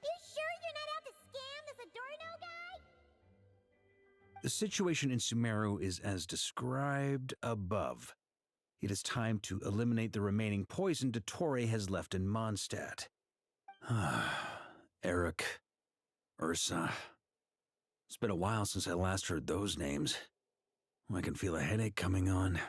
You sure you're not out to scam this Adorno guy? The situation in Sumeru is as described above. It is time to eliminate the remaining poison Dottore has left in Mondstadt. Eric, Ursa. It's been a while since I last heard those names. I can feel a headache coming on.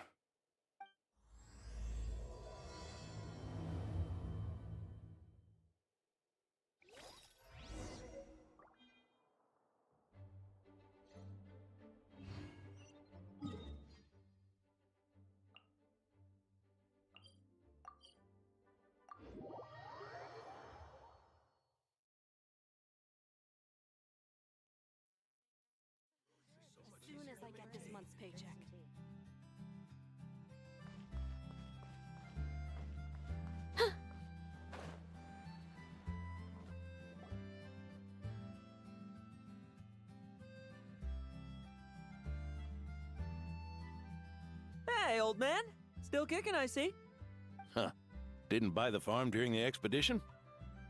As soon as I get this month's paycheck. Hey, old man. Still kicking, I see. Huh. Didn't buy the farm during the expedition?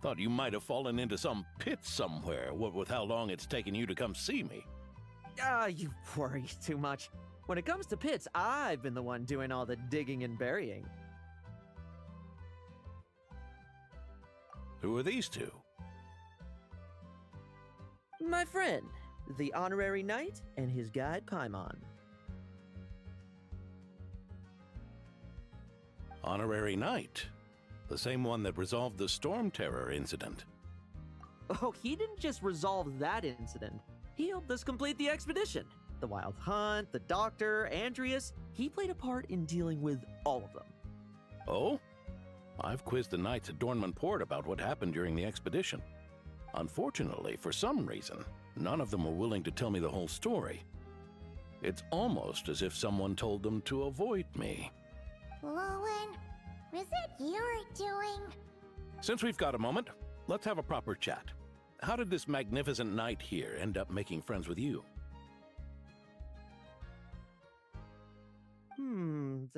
Thought you might have fallen into some pit somewhere, what with how long it's taken you to come see me. You worry too much. When it comes to pits, I've been the one doing all the digging and burying. Who are these two? My friend, the honorary knight, and his guide Paimon. Honorary Knight? The same one that resolved the Storm Terror incident. Oh, he didn't just resolve that incident. He helped us complete the expedition. The Wild Hunt, the Doctor, Andreas. He played a part in dealing with all of them. Oh? I've quizzed the knights at Dornman Port about what happened during the expedition. Unfortunately, for some reason, none of them were willing to tell me the whole story. It's almost as if someone told them to avoid me. Lohen, was it your doing? Since we've got a moment, let's have a proper chat. How did this magnificent knight here end up making friends with you?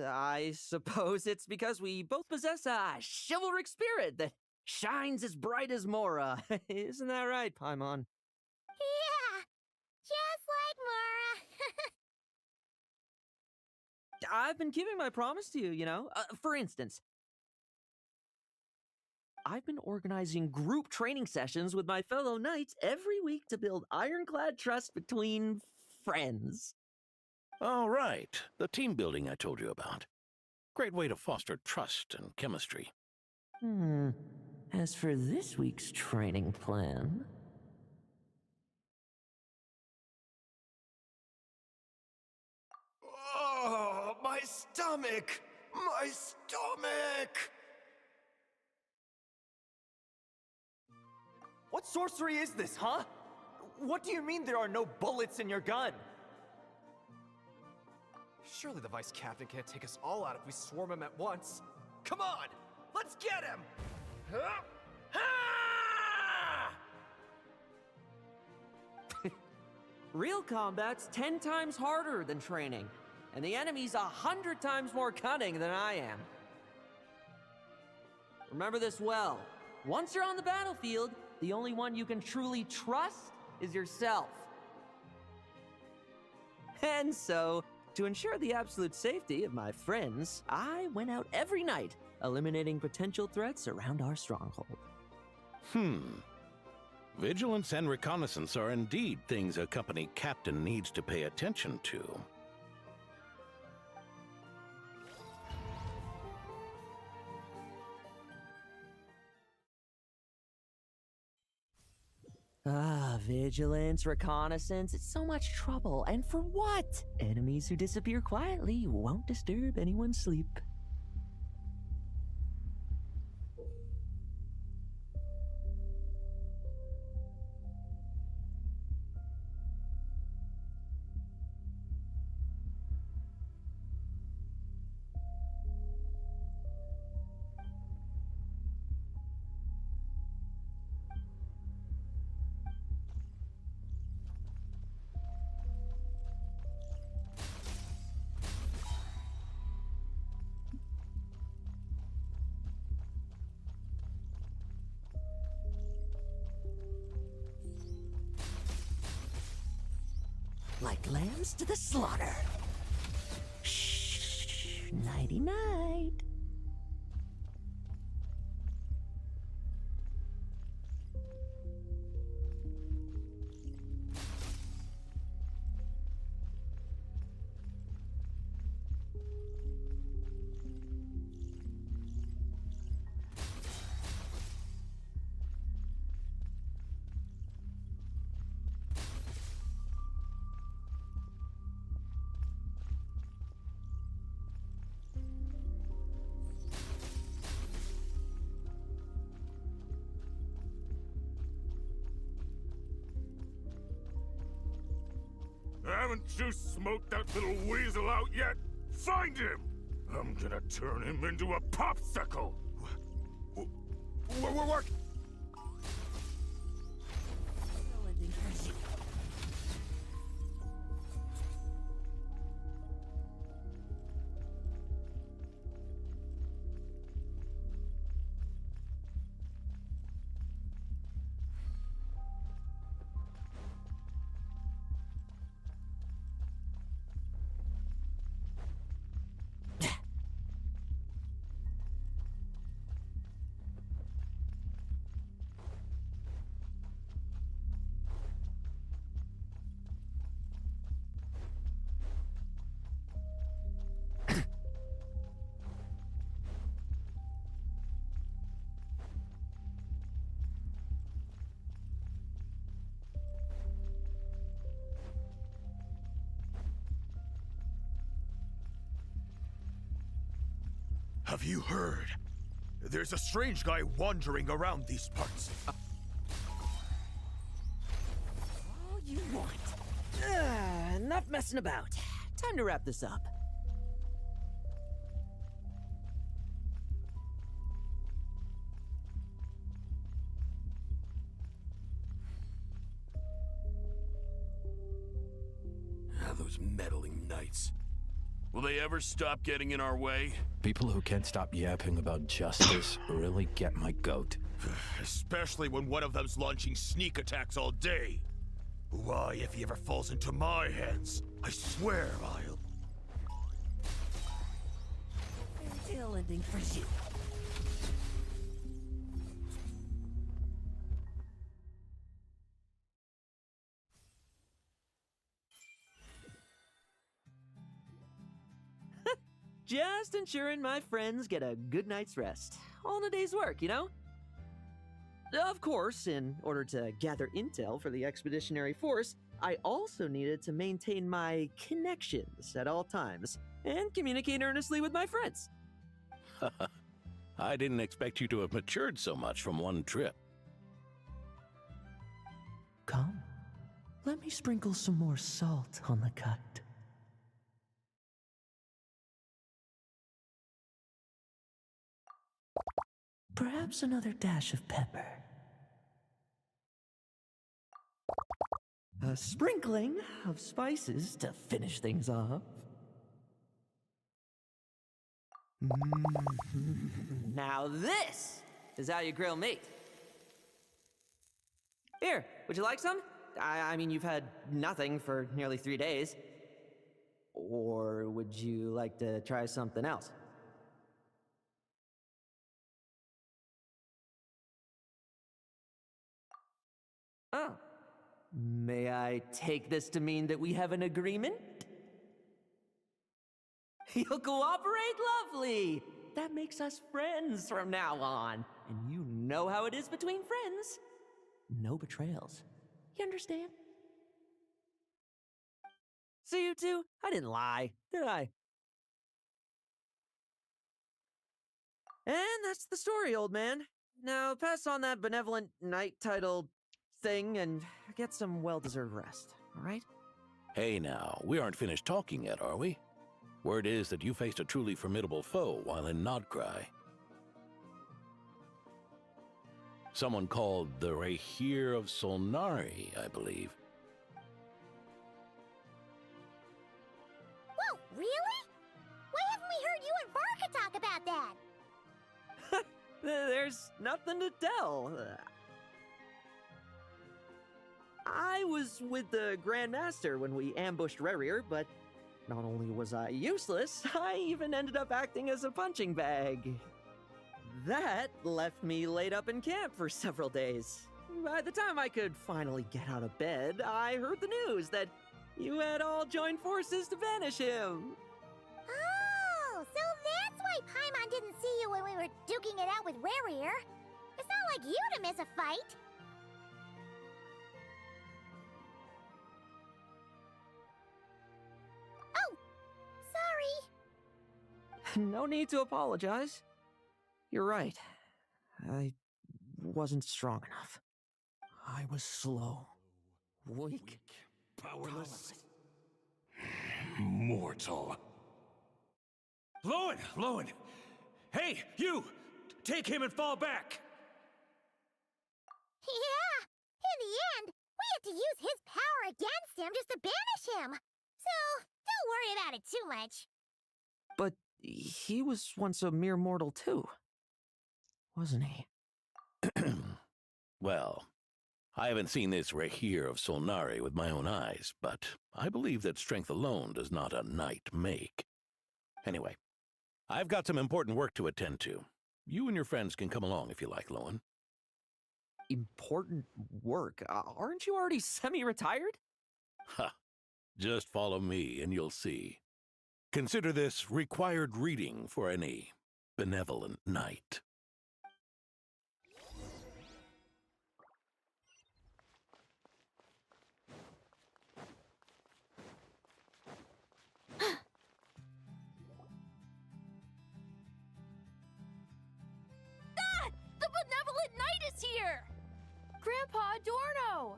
I suppose it's because we both possess a chivalric spirit that shines as bright as Mora. Isn't that right, Paimon? Yeah, just like Mora. I've been keeping my promise to you, you know. For instance, I've been organizing group training sessions with my fellow knights every week to build ironclad trust between friends. All right, the team building I told you about. Great way to foster trust and chemistry. As for this week's training plan... Oh, my stomach! My stomach! What sorcery is this, huh? What do you mean there are no bullets in your gun? Surely the Vice Captain can't take us all out if we swarm him at once. Come on! Let's get him! Real combat's 10 times harder than training, and the enemy's 100 times more cunning than I am. Remember this well. Once you're on the battlefield, the only one you can truly trust is yourself. And so, to ensure the absolute safety of my friends, I went out every night, eliminating potential threats around our stronghold. Vigilance and reconnaissance are indeed things a company captain needs to pay attention to. Vigilance, reconnaissance, it's so much trouble. And for what? Enemies who disappear quietly won't disturb anyone's sleep. like lambs to the slaughter. Shh, nighty-night. Haven't you smoked that little weasel out yet? Find him! I'm gonna turn him into a popsicle! What? Have you heard? There's a strange guy wandering around these parts. All you want. Enough messing about. Time to wrap this up. Those meddling knights. Will they ever stop getting in our way? People who can't stop yapping about justice really get my goat. Especially when one of them's launching sneak attacks all day. Why, if he ever falls into my hands, I swear I'll... Fairy tale ending for you. Just ensuring my friends get a good night's rest. All in a day's work, you know? Of course, in order to gather intel for the expeditionary force, I also needed to maintain my connections at all times and communicate earnestly with my friends. I didn't expect you to have matured so much from one trip. Come, let me sprinkle some more salt on the cut. Perhaps another dash of pepper. A sprinkling of spices to finish things off. Now this is how you grill meat. Here, would you like some? I mean, you've had nothing for nearly 3 days. Or would you like to try something else? Oh. May I take this to mean that we have an agreement? You'll cooperate? Lovely! That makes us friends from now on. And you know how it is between friends. No betrayals. You understand? See, you two? I didn't lie, did I? And that's the story, old man. Now pass on that benevolent knight title thing and get some well-deserved rest, all right? Hey now, we aren't finished talking yet, are we? Word is that you faced a truly formidable foe while in Nod-Krai. Someone called the Rahir of Tighnari, I believe. Whoa, really? Why haven't we heard you and Varka talk about that? There's nothing to tell. I was was with the Grand Master when we ambushed Rerier, but not only was I useless, I even ended up acting as a punching bag. That left me laid up in camp for several days. By the time I could finally get out of bed, I heard the news that you had all joined forces to banish him. Oh, so that's why Paimon didn't see you when we were duking it out with Rerier. It's not like you to miss a fight. Oh, sorry. No need to apologize. You're right. I wasn't strong enough. I was slow, weak, powerless. Mortal. Lohen! Hey, you! Take him and fall back! Yeah, in the end, we had to use his power against him just to banish him. So, don't worry about it too much. But he was once a mere mortal too, wasn't he? Well, I haven't seen this Rehir of Tighnari with my own eyes, but I believe that strength alone does not a knight make. Anyway, I've got some important work to attend to. You and your friends can come along if you like, Lohen. Important work? Aren't you already semi-retired? Ha! Just follow me and you'll see. Consider this required reading for any benevolent knight. The benevolent knight is here! Grandpa Adorno!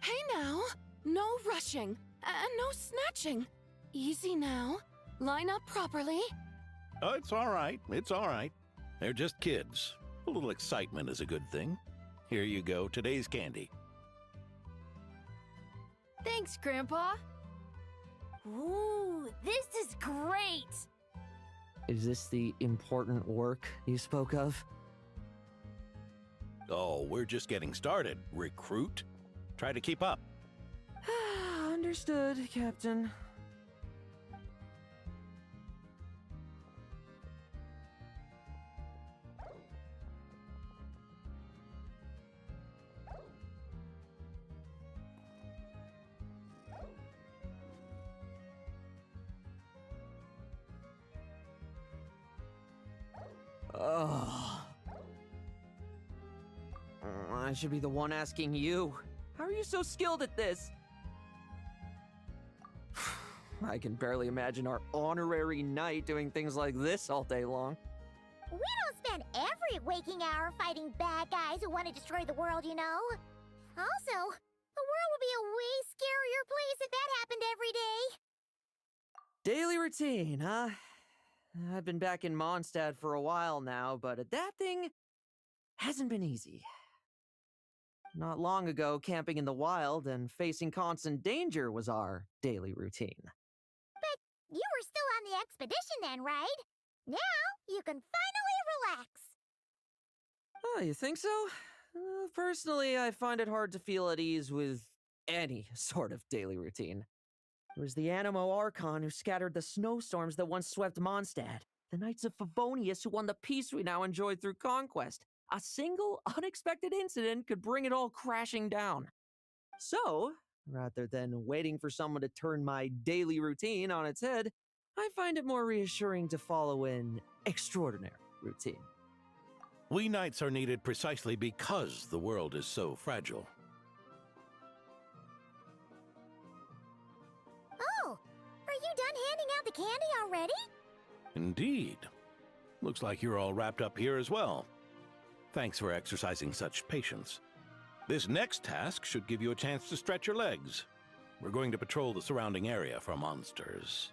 Hey now, no rushing, and no snatching. Easy now. Line up properly. Oh, it's all right. It's all right. They're just kids. A little excitement is a good thing. Here you go, today's candy. Thanks, Grandpa. Ooh, this is great! Is this the important work you spoke of? Oh, we're just getting started, recruit. Try to keep up. Understood, Captain. Oh. I should be the one asking you. How are you so skilled at this? I can barely imagine our honorary knight doing things like this all day long. We don't spend every waking hour fighting bad guys who want to destroy the world, you know. Also, the world would be a way scarier place if that happened every day. Daily routine, huh? I've been back in Mondstadt for a while now, but adapting hasn't been easy. Not long ago, camping in the wild and facing constant danger was our daily routine. But you were still on the expedition then, right? Now you can finally relax. Oh, you think so? Personally, I find it hard to feel at ease with any sort of daily routine. It was the Animo Archon who scattered the snowstorms that once swept Mondstadt, the Knights of Favonius who won the peace we now enjoy through conquest. A single, unexpected incident could bring it all crashing down. So, rather than waiting for someone to turn my daily routine on its head, I find it more reassuring to follow an extraordinary routine. We knights are needed precisely because the world is so fragile. Oh, are you done handing out the candy already? Indeed. Looks like you're all wrapped up here as well. Thanks for exercising such patience. This next task should give you a chance to stretch your legs. We're going to patrol the surrounding area for monsters.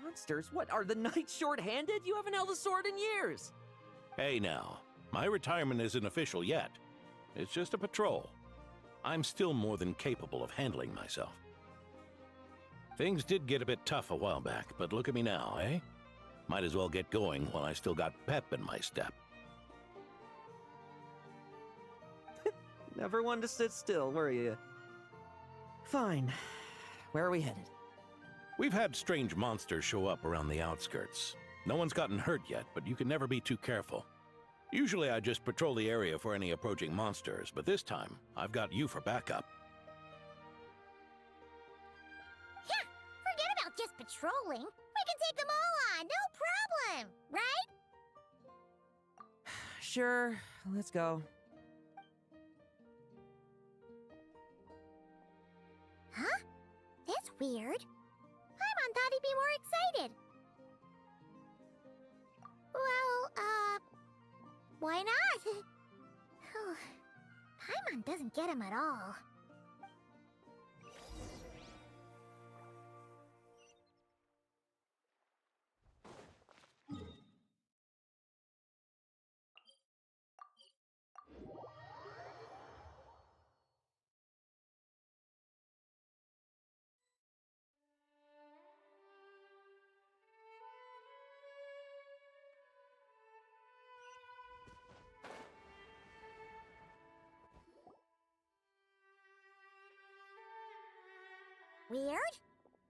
Monsters? What, are the knights short-handed? You haven't held a sword in years! Hey now, my retirement isn't official yet. It's just a patrol. I'm still more than capable of handling myself. Things did get a bit tough a while back, but look at me now, eh? Might as well get going while I still got pep in my step. Never one to sit still, were you? Fine. Where are we headed? We've had strange monsters show up around the outskirts. No one's gotten hurt yet, but you can never be too careful. Usually I just patrol the area for any approaching monsters, but this time, I've got you for backup. Yeah, forget about just patrolling. We can take them all on, no problem, right? Sure, let's go. Huh? That's weird. Paimon thought he'd be more excited. Well, why not? Paimon doesn't get him at all. Weird?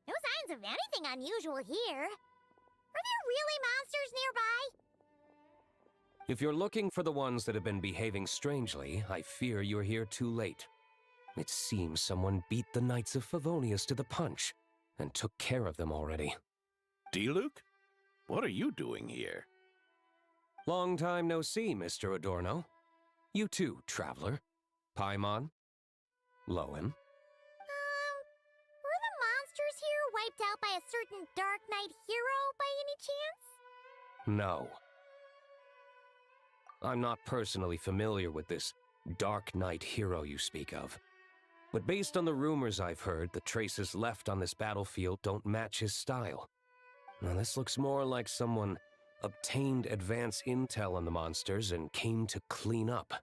No signs of anything unusual here. Are there really monsters nearby? If you're looking for the ones that have been behaving strangely, I fear you're here too late. It seems someone beat the Knights of Favonius to the punch, and took care of them already. D-Luke? What are you doing here? Long time no see, Mr. Adorno. You too, traveler. Paimon? Lohen? Were the monsters here wiped out by a certain Dark Knight hero by any chance? No. I'm not personally familiar with this Dark Knight hero you speak of. But based on the rumors I've heard, the traces left on this battlefield don't match his style. Now this looks more like someone obtained advance intel on the monsters and came to clean up.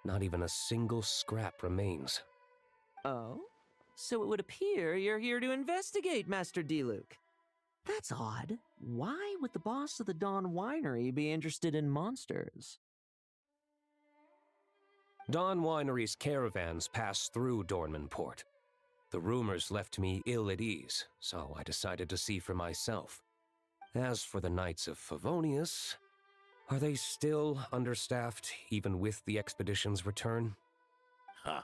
Not even a single scrap remains. Oh? So it would appear you're here to investigate, Master D-Luke. That's odd. Why would the boss of the Dawn Winery be interested in monsters? Dawn Winery's caravans pass through Dornman Port. The rumors left me ill at ease, so I decided to see for myself. As for the Knights of Favonius, are they still understaffed, even with the expedition's return? Ha!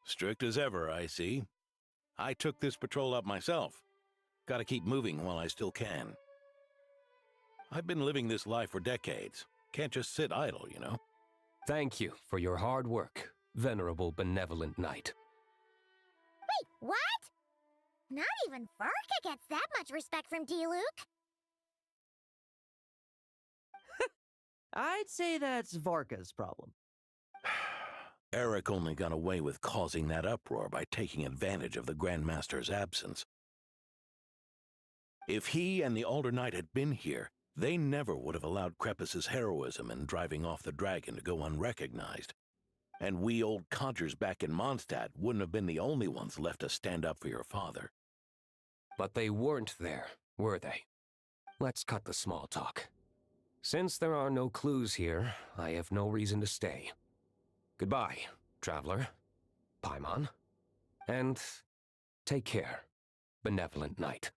Strict as ever, I see. I took this patrol up myself. Gotta keep moving while I still can. I've been living this life for decades. Can't just sit idle, you know? Thank you for your hard work, venerable benevolent knight. Wait, what? Not even Varka gets that much respect from D-Luke. I'd say that's Varka's problem. Eric only got away with causing that uproar by taking advantage of the Grandmaster's absence. If he and the Alder Knight had been here, they never would have allowed Krepus's heroism in driving off the dragon to go unrecognized. And we old codgers back in Mondstadt wouldn't have been the only ones left to stand up for your father. But they weren't there, were they? Let's cut the small talk. Since there are no clues here, I have no reason to stay. Goodbye, traveler, Paimon, and take care, benevolent knight.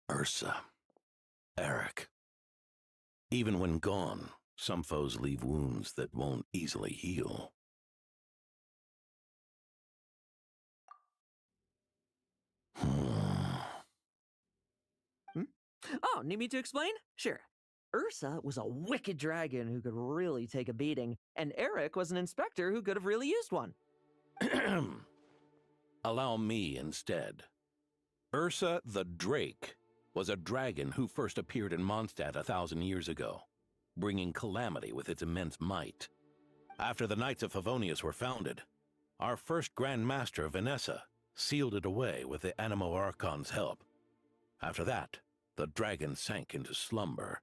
Ursa. Eric. Even when gone, some foes leave wounds that won't easily heal. Oh, need me to explain? Sure. Ursa was a wicked dragon who could really take a beating, and Eric was an inspector who could have really used one. Allow me instead. Ursa the Drake was a dragon who first appeared in Mondstadt 1,000 years ago, bringing calamity with its immense might. After the Knights of Favonius were founded, our first Grand Master, Vanessa, sealed it away with the Animo Archon's help. After that, the dragon sank into slumber.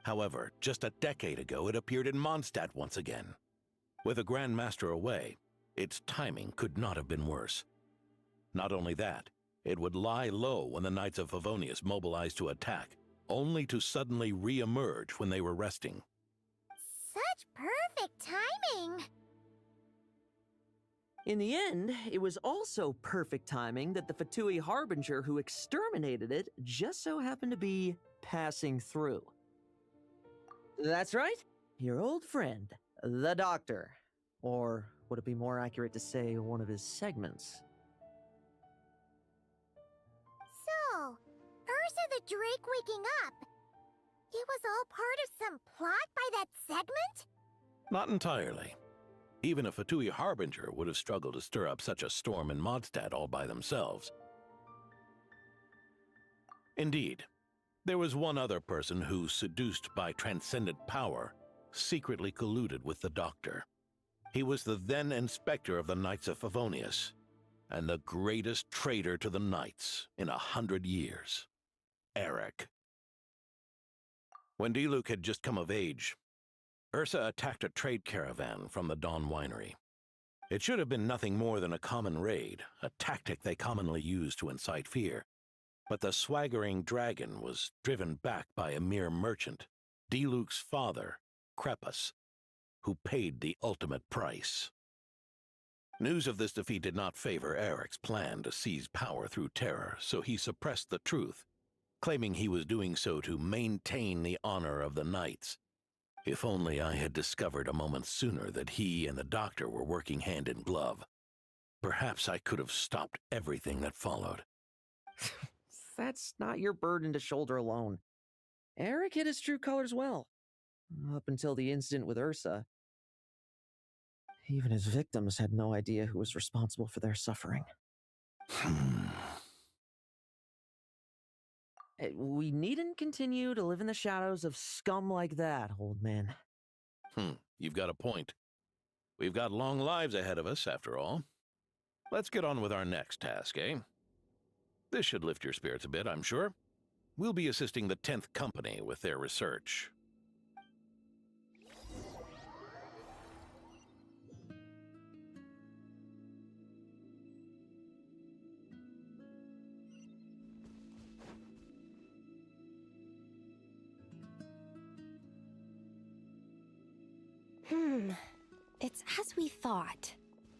However, just a decade ago, it appeared in Mondstadt once again. With the Grand Master away, Its timing could not have been worse. Not only that, it would lie low when the Knights of Favonius mobilized to attack, only to suddenly re-emerge when they were resting. Such perfect timing! In the end, it was also perfect timing that the Fatui Harbinger who exterminated it just so happened to be passing through. That's right, your old friend, the Doctor. Or would it be more accurate to say one of his segments? So, Ursa the Drake waking up. It was all part of some plot by that segment? Not entirely. Even a Fatui Harbinger would have struggled to stir up such a storm in Mondstadt all by themselves. Indeed, there was one other person who, seduced by transcendent power, secretly colluded with the Doctor. He was the then Inspector of the Knights of Favonius, and the greatest traitor to the Knights in 100 years, Eric. When Diluc had just come of age, Ursa attacked a trade caravan from the Dawn Winery. It should have been nothing more than a common raid, a tactic they commonly use to incite fear. But the swaggering dragon was driven back by a mere merchant, Diluc's father, Crepus, who paid the ultimate price. News of this defeat did not favor Eric's plan to seize power through terror, so he suppressed the truth, claiming he was doing so to maintain the honor of the Knights. If only I had discovered a moment sooner that he and the Doctor were working hand in glove. Perhaps I could have stopped everything that followed. That's not your burden to shoulder alone. Eric hid his true colors well. Up until the incident with Ursa. Even his victims had no idea who was responsible for their suffering. We needn't continue to live in the shadows of scum like that, old man. You've got a point. We've got long lives ahead of us, after all. Let's get on with our next task, eh? This should lift your spirits a bit, I'm sure. We'll be assisting the 10th Company with their research. It's as we thought.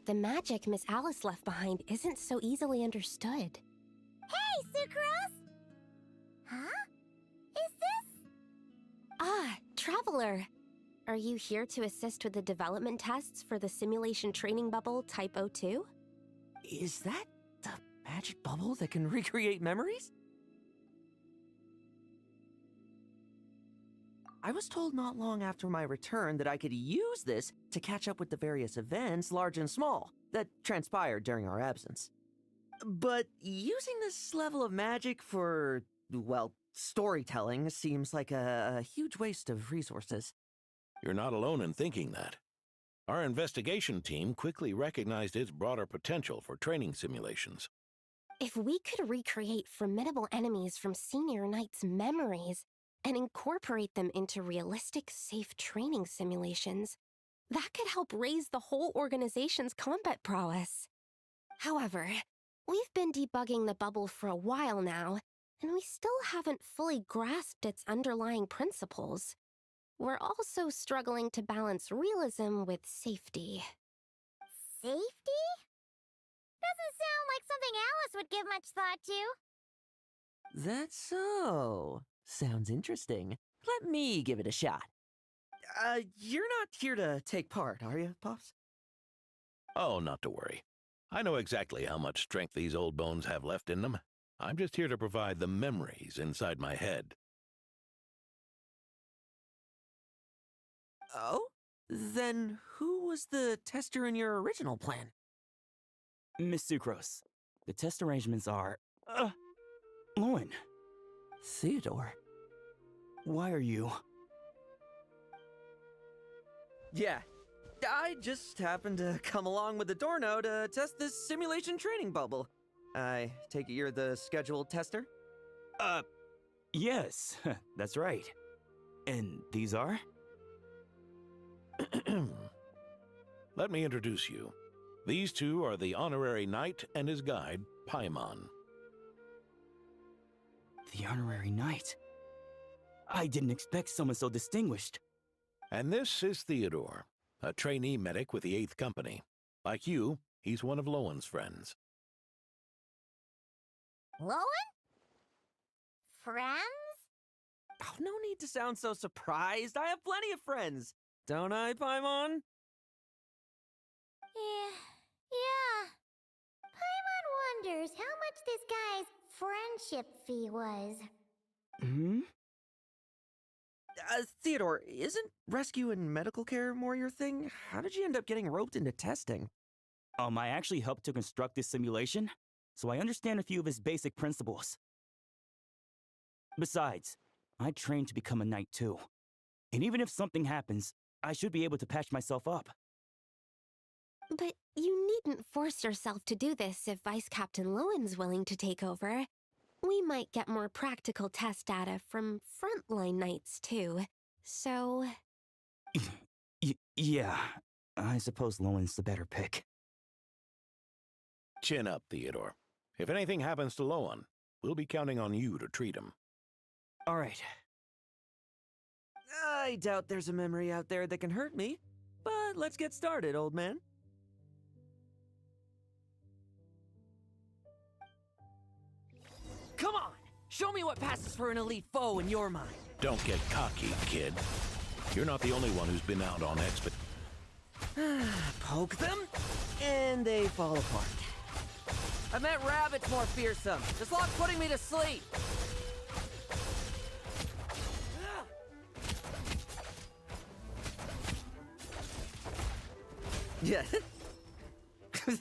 The magic Miss Alice left behind isn't so easily understood. Hey, Sucrose! Huh? Is this? Ah, Traveler. Are you here to assist with the development tests for the simulation training bubble Type 02? Is that the magic bubble that can recreate memories? I was told not long after my return that I could use this to catch up with the various events, large and small, that transpired during our absence. But using this level of magic for, well, storytelling seems like a huge waste of resources. You're not alone in thinking that. Our investigation team quickly recognized its broader potential for training simulations. If we could recreate formidable enemies from Senior Knight's memories and incorporate them into realistic, safe training simulations, that could help raise the whole organization's combat prowess. However, we've been debugging the bubble for a while now, and we still haven't fully grasped its underlying principles. We're also struggling to balance realism with safety. Safety? Doesn't sound like something Alice would give much thought to. That's so. Sounds interesting. Let me give it a shot. You're not here to take part, are you, Pops? Oh, not to worry. I know exactly how much strength these old bones have left in them. I'm just here to provide the memories inside my head. Oh? Then who was the tester in your original plan? Miss Sucrose, the test arrangements are... Lohen. Theodore. Why are you... Yeah, I just happened to come along with the Dorno to test this simulation training bubble. I take it you're the scheduled tester? Yes, that's right. And these are? Let me introduce you. These two are the honorary knight and his guide, Paimon. The honorary knight? I didn't expect someone so distinguished. And this is Theodore, a trainee medic with the 8th Company. Like you, he's one of Lohen's friends. Lohen? Friends? Oh, no need to sound so surprised. I have plenty of friends. Don't I, Paimon? Yeah. Paimon wonders how much this guy's friendship fee was. Hmm? Theodore, isn't rescue and medical care more your thing? How did you end up getting roped into testing? I actually helped to construct this simulation, so I understand a few of its basic principles. Besides, I trained to become a knight too. And even if something happens, I should be able to patch myself up. But you needn't force yourself to do this if Vice Captain Lohen's willing to take over. We might get more practical test data from frontline knights too, so... Yeah, I suppose Lohen's the better pick. Chin up, Theodore. If anything happens to Lohen, we'll be counting on you to treat him. All right. I doubt there's a memory out there that can hurt me, but let's get started, old man. Come on! Show me what passes for an elite foe in your mind. Don't get cocky, kid. You're not the only one who's been out on Poke them, and they fall apart. I met rabbits more fearsome. This log's putting me to sleep. Yeah.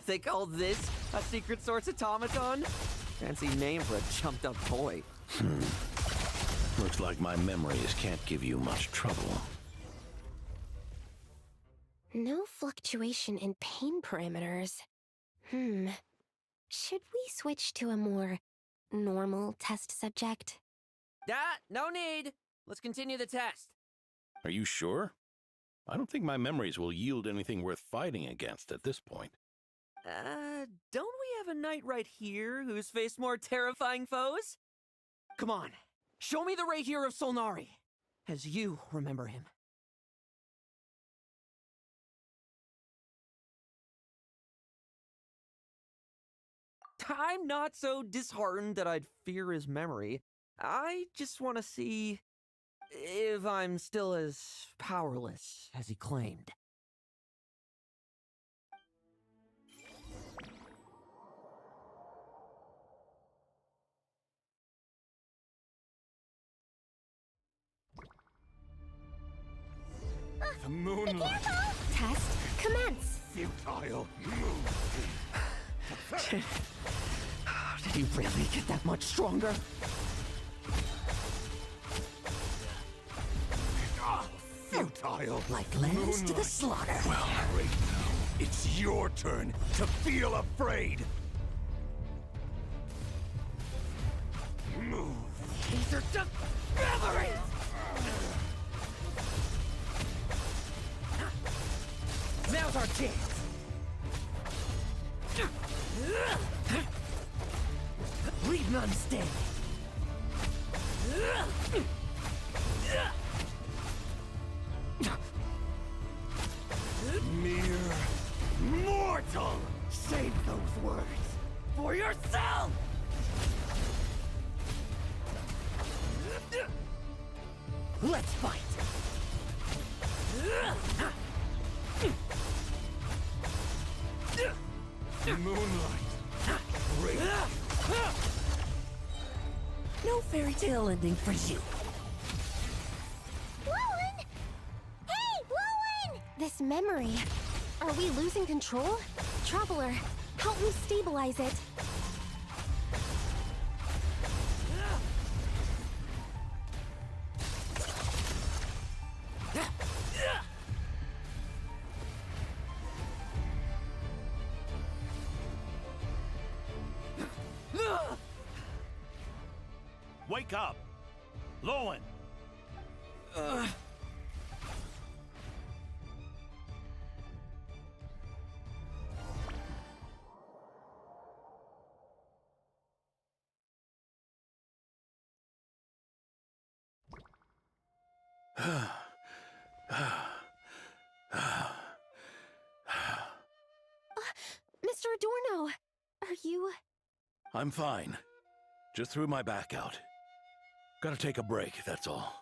They call this a secret source automaton? Fancy name for a chumped up toy. Looks like my memories can't give you much trouble. No fluctuation in pain parameters. Should we switch to a more normal test subject? No need. Let's continue the test. Are you sure? I don't think my memories will yield anything worth fighting against at this point. Don't we have a knight right here who's faced more terrifying foes? Come on, show me the Rapier of Tighnari, as you remember him. I'm not so disheartened that I'd fear his memory. I just want to see if I'm still as powerless as he claimed. The moonlight. Test commence. Futile move. Did he really get that much stronger? Futile. Like lambs to the slaughter. Well, right now, it's your turn to feel afraid. Move. These are just memories! Now's our chance! Leave none standing! Mere mortal! Save those words for yourself! Let's fight! Moonlight. Great. No fairy tale ending for you. Lohen! Hey, Lohen! This memory. Are we losing control? Traveler, help me stabilize it. Wake up! Lohen! Adorno, are you... I'm fine. Just threw my back out. Gotta take a break, that's all.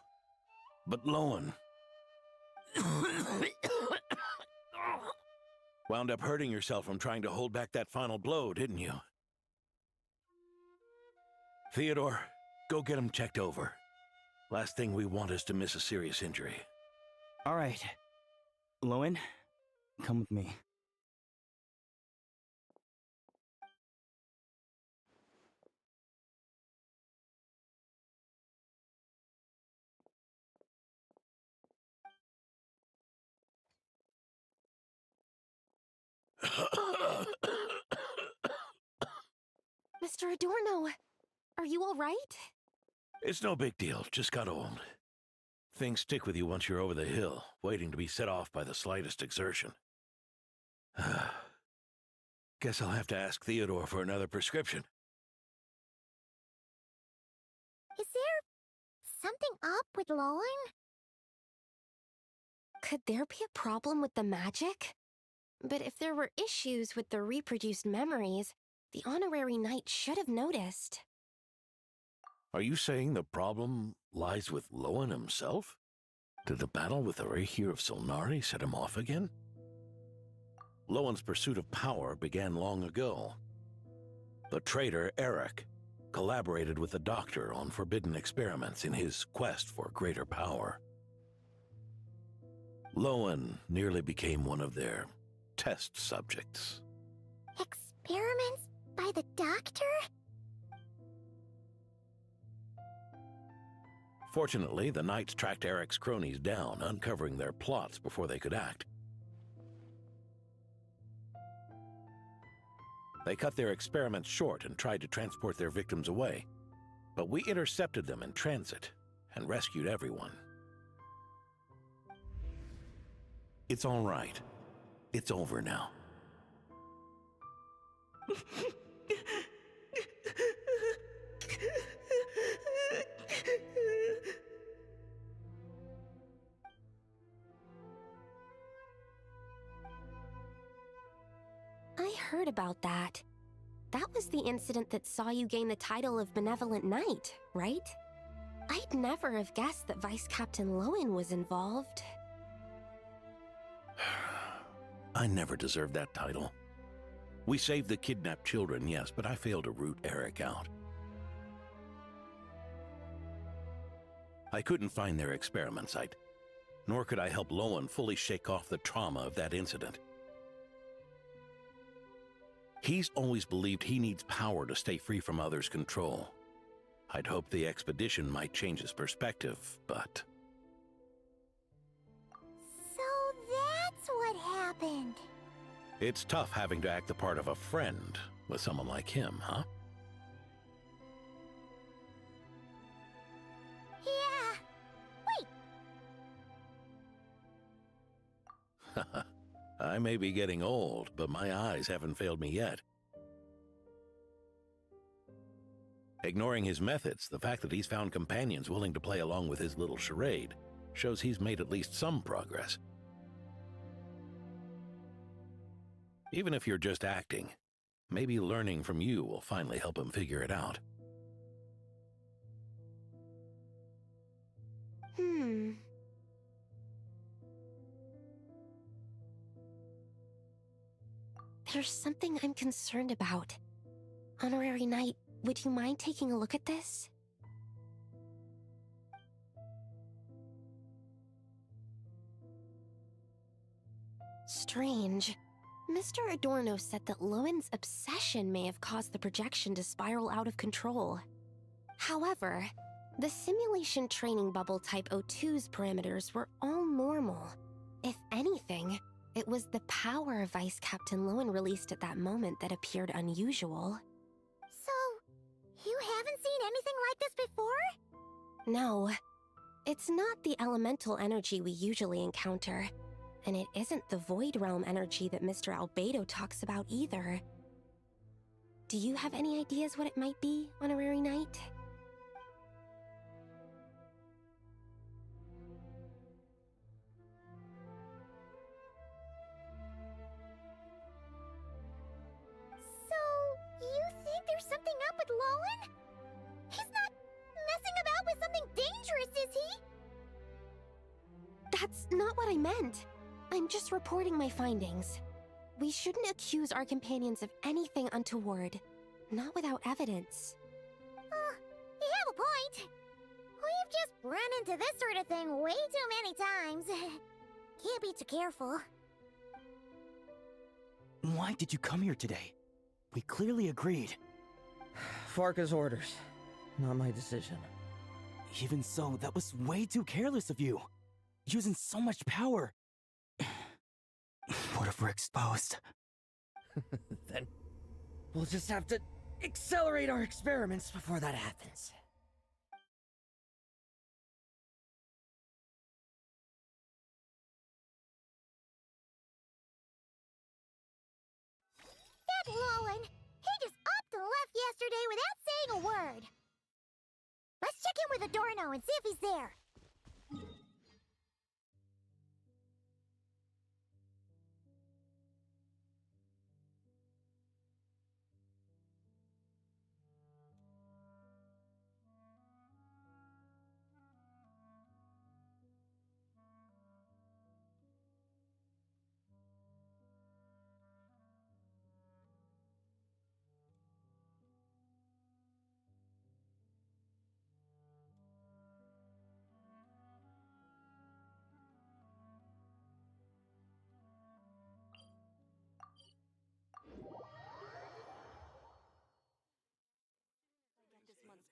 But Lohen... Wound up hurting yourself from trying to hold back that final blow, didn't you? Theodore, go get him checked over. Last thing we want is to miss a serious injury. All right. Lohen, come with me. Mr. Adorno, are you all right? It's no big deal, just got old. Things stick with you once you're over the hill, waiting to be set off by the slightest exertion. Guess I'll have to ask Theodore for another prescription. Is there something up with Lohen? Could there be a problem with the magic? But if there were issues with the reproduced memories, the honorary knight should have noticed. Are you saying the problem lies with Lohen himself? Did the battle with the Rehir of Tighnari set him off again? Lohen's pursuit of power began long ago. The traitor Eric collaborated with the Doctor on forbidden experiments in his quest for greater power. Lohen nearly became one of their test subjects. Experiments by the Doctor? Fortunately, the Knights tracked Eric's cronies down, uncovering their plots before they could act. They cut their experiments short and tried to transport their victims away, but we intercepted them in transit and rescued everyone. It's all right. It's over now. I heard about that. That was the incident that saw you gain the title of Benevolent Knight, right? I'd never have guessed that Vice Captain Lohen was involved. I never deserved that title. We saved the kidnapped children, yes, but I failed to root Eric out. I couldn't find their experiment site, nor could I help Lohen fully shake off the trauma of that incident. He's always believed he needs power to stay free from others' control. I'd hoped the expedition might change his perspective, but... So that's what happened. It's tough having to act the part of a friend with someone like him, huh? Yeah. Wait. I may be getting old, but my eyes haven't failed me yet. Ignoring his methods, the fact that he's found companions willing to play along with his little charade shows he's made at least some progress. Even if you're just acting, maybe learning from you will finally help him figure it out. There's something I'm concerned about. Honorary Knight, would you mind taking a look at this? Strange. Mr. Adorno said that Lohen's obsession may have caused the projection to spiral out of control. However, the simulation training bubble type O2's parameters were all normal. If anything, it was the power Vice Captain Lohen released at that moment that appeared unusual. So, you haven't seen anything like this before? No. It's not the elemental energy we usually encounter, and it isn't the Void Realm energy that Mr. Albedo talks about either. Do you have any ideas what it might be, Honorary Knight? That's not what I meant. I'm just reporting my findings. We shouldn't accuse our companions of anything untoward. Not without evidence. You have a point. We've just run into this sort of thing way too many times. Can't be too careful. Why did you come here today? We clearly agreed. Farka's orders, not my decision. Even so, that was way too careless of you. Using so much power. What if we're exposed? Then we'll just have to accelerate our experiments before that happens. That Lohen, he just upped and left yesterday without saying a word. Let's check in with Adorno and see if he's there.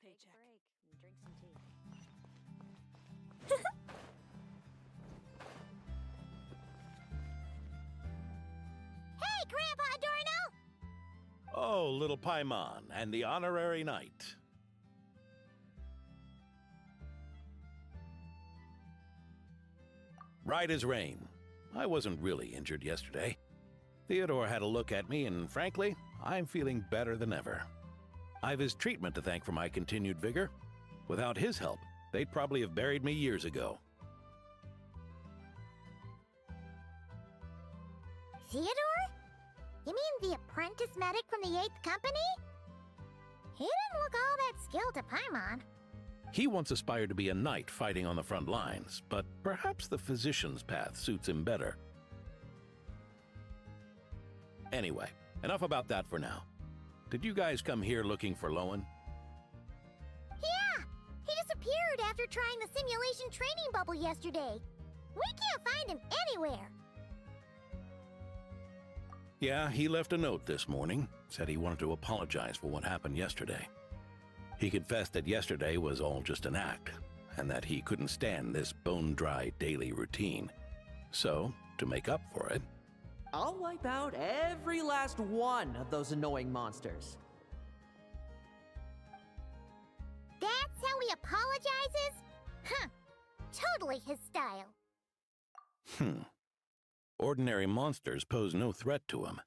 Paycheck. Break and drink some tea. Hey, Grandpa Adorno! Oh, little Paimon and the honorary knight. Right as rain. I wasn't really injured yesterday. Theodore had a look at me, and frankly, I'm feeling better than ever. I've his treatment to thank for my continued vigor. Without his help, they'd probably have buried me years ago. Theodore? You mean the apprentice medic from the 8th Company? He didn't look all that skilled to Paimon. He once aspired to be a knight fighting on the front lines, but perhaps the physician's path suits him better. Anyway, enough about that for now. Did you guys come here looking for Lohen? Yeah! He disappeared after trying the simulation training bubble yesterday. We can't find him anywhere. Yeah, he left a note this morning. Said he wanted to apologize for what happened yesterday. He confessed that yesterday was all just an act, and that he couldn't stand this bone-dry daily routine. So, to make up for it, I'll wipe out every last one of those annoying monsters. That's how he apologizes? Huh. Totally his style. Ordinary monsters pose no threat to him.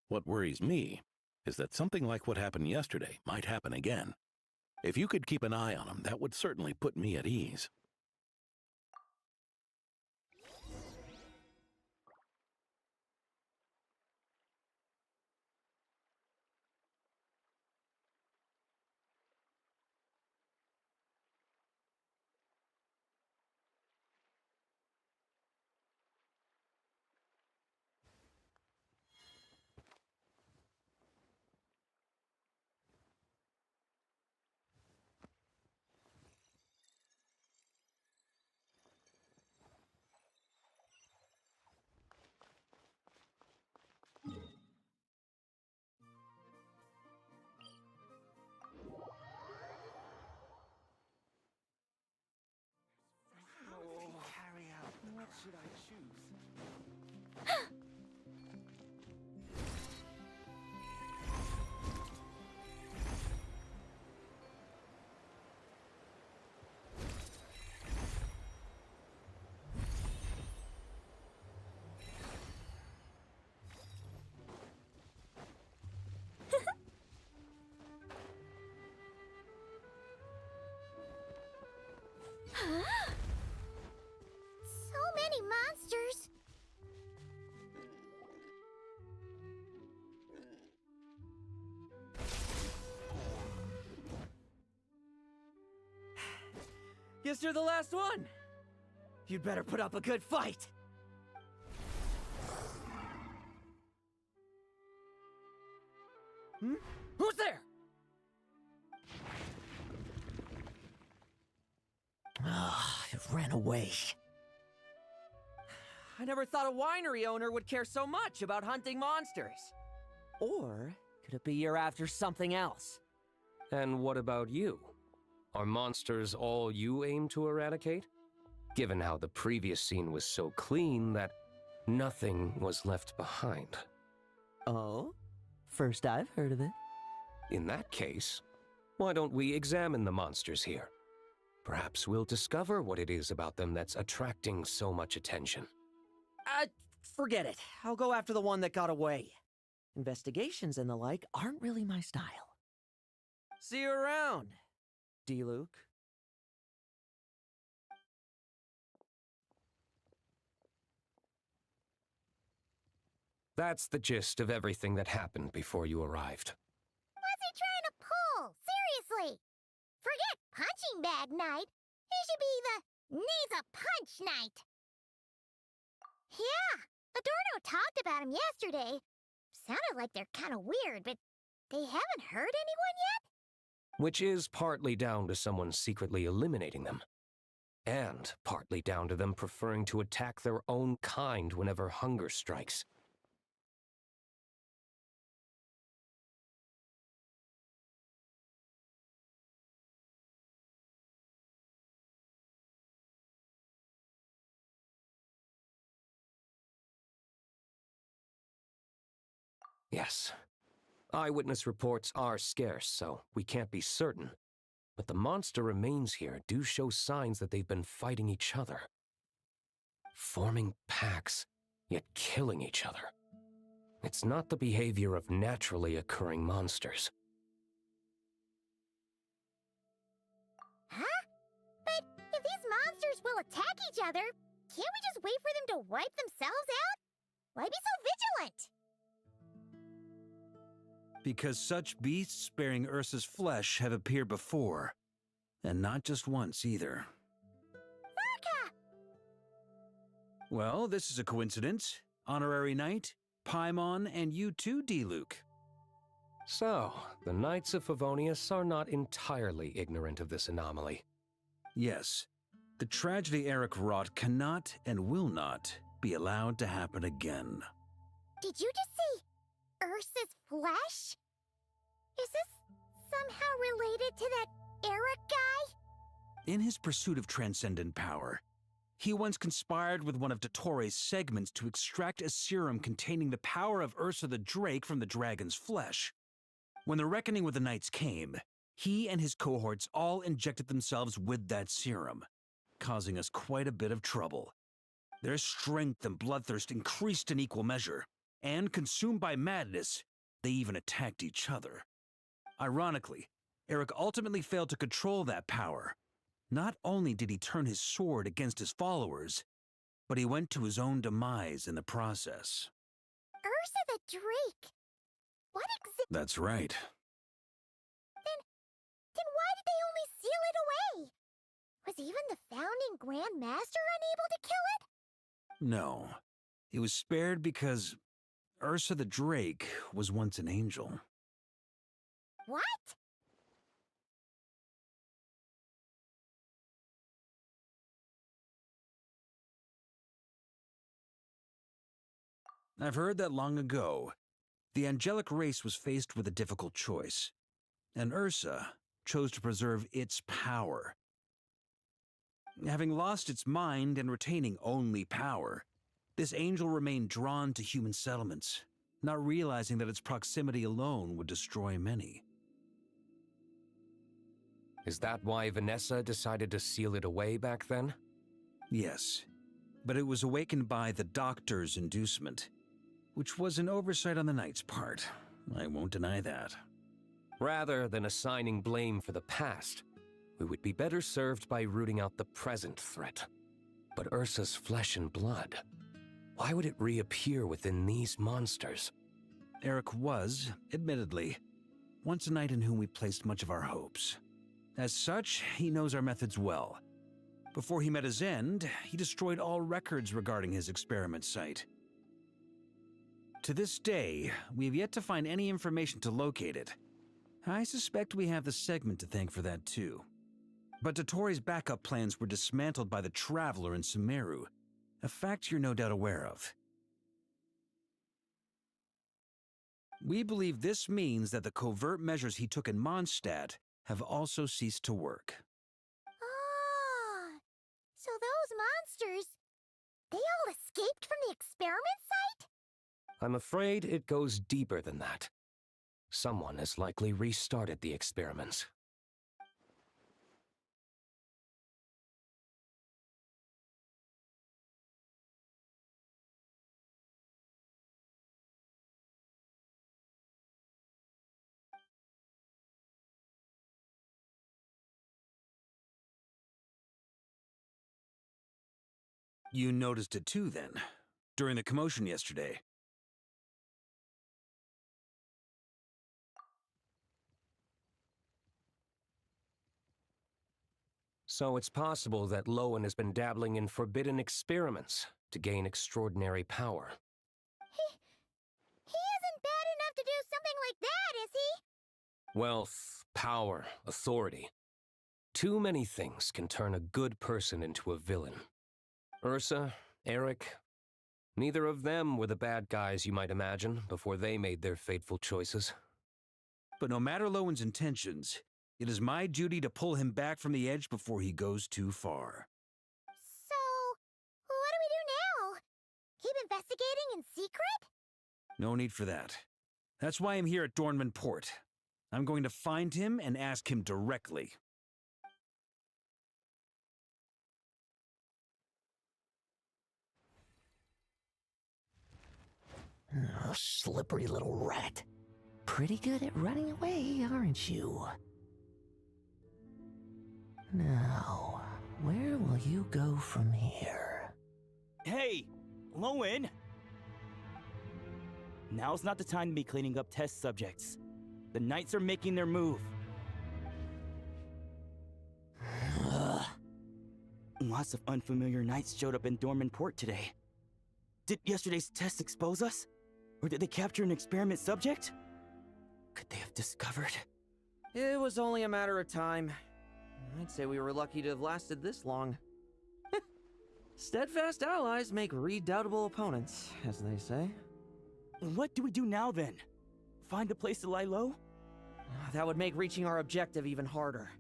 What worries me is that something like what happened yesterday might happen again. If you could keep an eye on him, that would certainly put me at ease. What should I choose? So many monsters. Guess you're the last one. You'd better put up a good fight! Hmm? Who's there? Ah, it ran away. I never thought a winery owner would care so much about hunting monsters. Or could it be you're after something else? And what about you? Are monsters all you aim to eradicate? Given how the previous scene was so clean that nothing was left behind. Oh? First I've heard of it. In that case, why don't we examine the monsters here? Perhaps we'll discover what it is about them that's attracting so much attention. Forget it. I'll go after the one that got away. Investigations and the like aren't really my style. See you around, D-Luke. That's the gist of everything that happened before you arrived. What's he trying to pull? Seriously! Forget punching bag night. It should be the needs a punch night. Yeah, Adorno talked about him yesterday. Sounded like they're kind of weird, but they haven't hurt anyone yet? Which is partly down to someone secretly eliminating them. And partly down to them preferring to attack their own kind whenever hunger strikes. Yes. Eyewitness reports are scarce, so we can't be certain. But the monster remains here do show signs that they've been fighting each other. Forming packs, yet killing each other. It's not the behavior of naturally occurring monsters. Huh? But if these monsters will attack each other, can't we just wait for them to wipe themselves out? Why be so vigilant? Because such beasts bearing Ursa's flesh have appeared before. And not just once, either. Varka! Well, this is a coincidence. Honorary Knight, Paimon, and you too, D-Luke. So, the Knights of Favonius are not entirely ignorant of this anomaly. Yes. The tragedy Eric wrought cannot and will not be allowed to happen again. Did you just say Ursa's flesh? Is this somehow related to that Eric guy? In his pursuit of transcendent power, he once conspired with one of Dottoro's segments to extract a serum containing the power of Ursa the Drake from the dragon's flesh. When the reckoning with the Knights came, he and his cohorts all injected themselves with that serum, causing us quite a bit of trouble. Their strength and bloodthirst increased in equal measure, and consumed by madness, they even attacked each other. Ironically, Eric ultimately failed to control that power. Not only did he turn his sword against his followers, but he went to his own demise in the process. Ursa the Drake? What That's right. Then why did they only seal it away? Was even the founding Grand Master unable to kill it? No. It was spared because Ursa the Drake was once an angel. What? I've heard that long ago, the angelic race was faced with a difficult choice, and Ursa chose to preserve its power. Having lost its mind and retaining only power, this angel remained drawn to human settlements, not realizing that its proximity alone would destroy many. Is that why Vanessa decided to seal it away back then? Yes, but it was awakened by the Doctor's inducement, which was an oversight on the Knight's part. I won't deny that. Rather than assigning blame for the past, we would be better served by rooting out the present threat. But Ursa's flesh and blood, why would it reappear within these monsters? Eric was, admittedly, once a knight in whom we placed much of our hopes. As such, he knows our methods well. Before he met his end, he destroyed all records regarding his experiment site. To this day, we have yet to find any information to locate it. I suspect we have the segment to thank for that too. But Dotori's backup plans were dismantled by the Traveler in Sumeru, a fact you're no doubt aware of. We believe this means that the covert measures he took in Mondstadt have also ceased to work. Ah, so those monsters, they all escaped from the experiment site? I'm afraid it goes deeper than that. Someone has likely restarted the experiments. You noticed it too, then, during the commotion yesterday. So it's possible that Lohen has been dabbling in forbidden experiments to gain extraordinary power. He isn't bad enough to do something like that, is he? Wealth, power, authority. Too many things can turn a good person into a villain. Ursa, Eric, neither of them were the bad guys you might imagine before they made their fateful choices. But no matter Lowen's intentions, it is my duty to pull him back from the edge before he goes too far. So, what do we do now? Keep investigating in secret? No need for that. That's why I'm here at Dornman Port. I'm going to find him and ask him directly. Oh, slippery little rat. Pretty good at running away, aren't you? Now, where will you go from here? Hey, Lohen! Now's not the time to be cleaning up test subjects. The Knights are making their move. Lots of unfamiliar Knights showed up in Dornman Port today. Did yesterday's test expose us? Or did they capture an experiment subject? Could they have discovered? It was only a matter of time. I'd say we were lucky to have lasted this long. Steadfast allies make redoubtable opponents, as they say. What do we do now, then? Find a place to lie low? That would make reaching our objective even harder.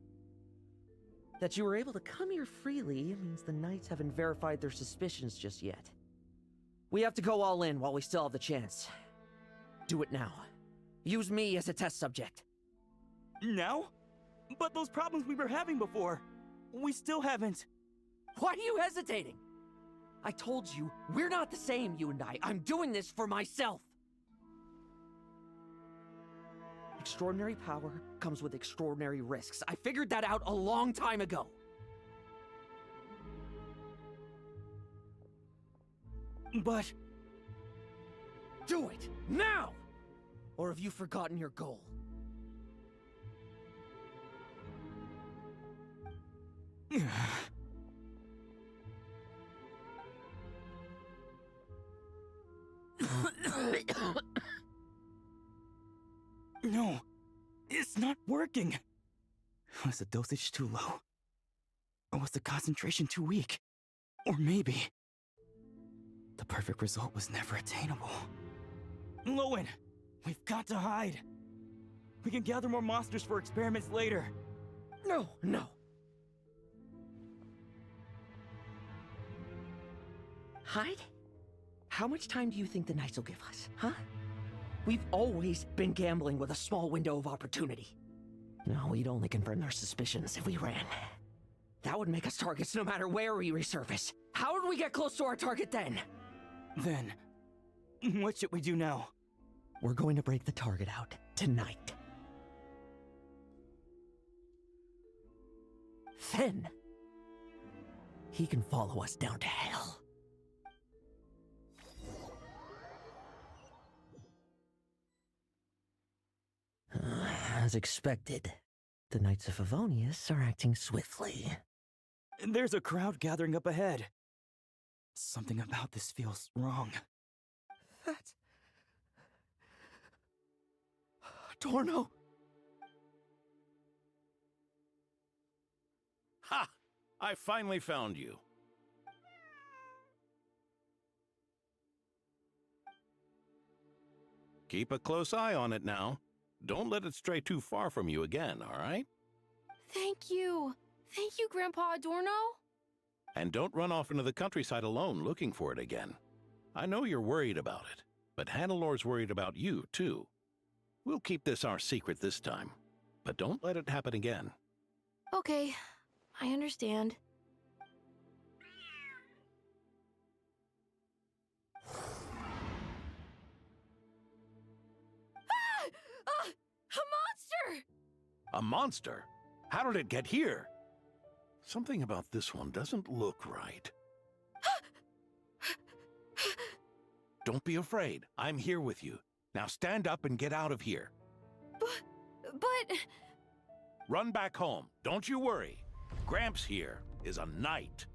That you were able to come here freely means the Knights haven't verified their suspicions just yet. We have to go all in while we still have the chance. Do it now. Use me as a test subject. Now? But those problems we were having before, we still haven't. Why are you hesitating? I told you, we're not the same, you and I. I'm doing this for myself. Extraordinary power comes with extraordinary risks. I figured that out a long time ago. But... do it, now! Or have you forgotten your goal? No, it's not working. Was the dosage too low? Or was the concentration too weak? Or maybe... the perfect result was never attainable. Lohen, we've got to hide. We can gather more monsters for experiments later. No, no. Hide? How much time do you think the Knights will give us, huh? We've always been gambling with a small window of opportunity. No, we'd only confirm their suspicions if we ran. That would make us targets no matter where we resurface. How would we get close to our target then? Then, what should we do now? We're going to break the target out tonight. Then, he can follow us down to hell. As expected, the Knights of Favonius are acting swiftly. There's a crowd gathering up ahead. Something about this feels wrong. That's... Adorno! Ha! I finally found you. Keep a close eye on it now. Don't let it stray too far from you again, all right? Thank you. Thank you, Grandpa Adorno. And don't run off into the countryside alone looking for it again. I know you're worried about it, but Hannelor's worried about you, too. We'll keep this our secret this time, but don't let it happen again. Okay, I understand. A monster! A monster? How did it get here? Something about this one doesn't look right. Don't be afraid. I'm here with you. Now stand up and get out of here. But... Run back home. Don't you worry. Gramps here is a knight.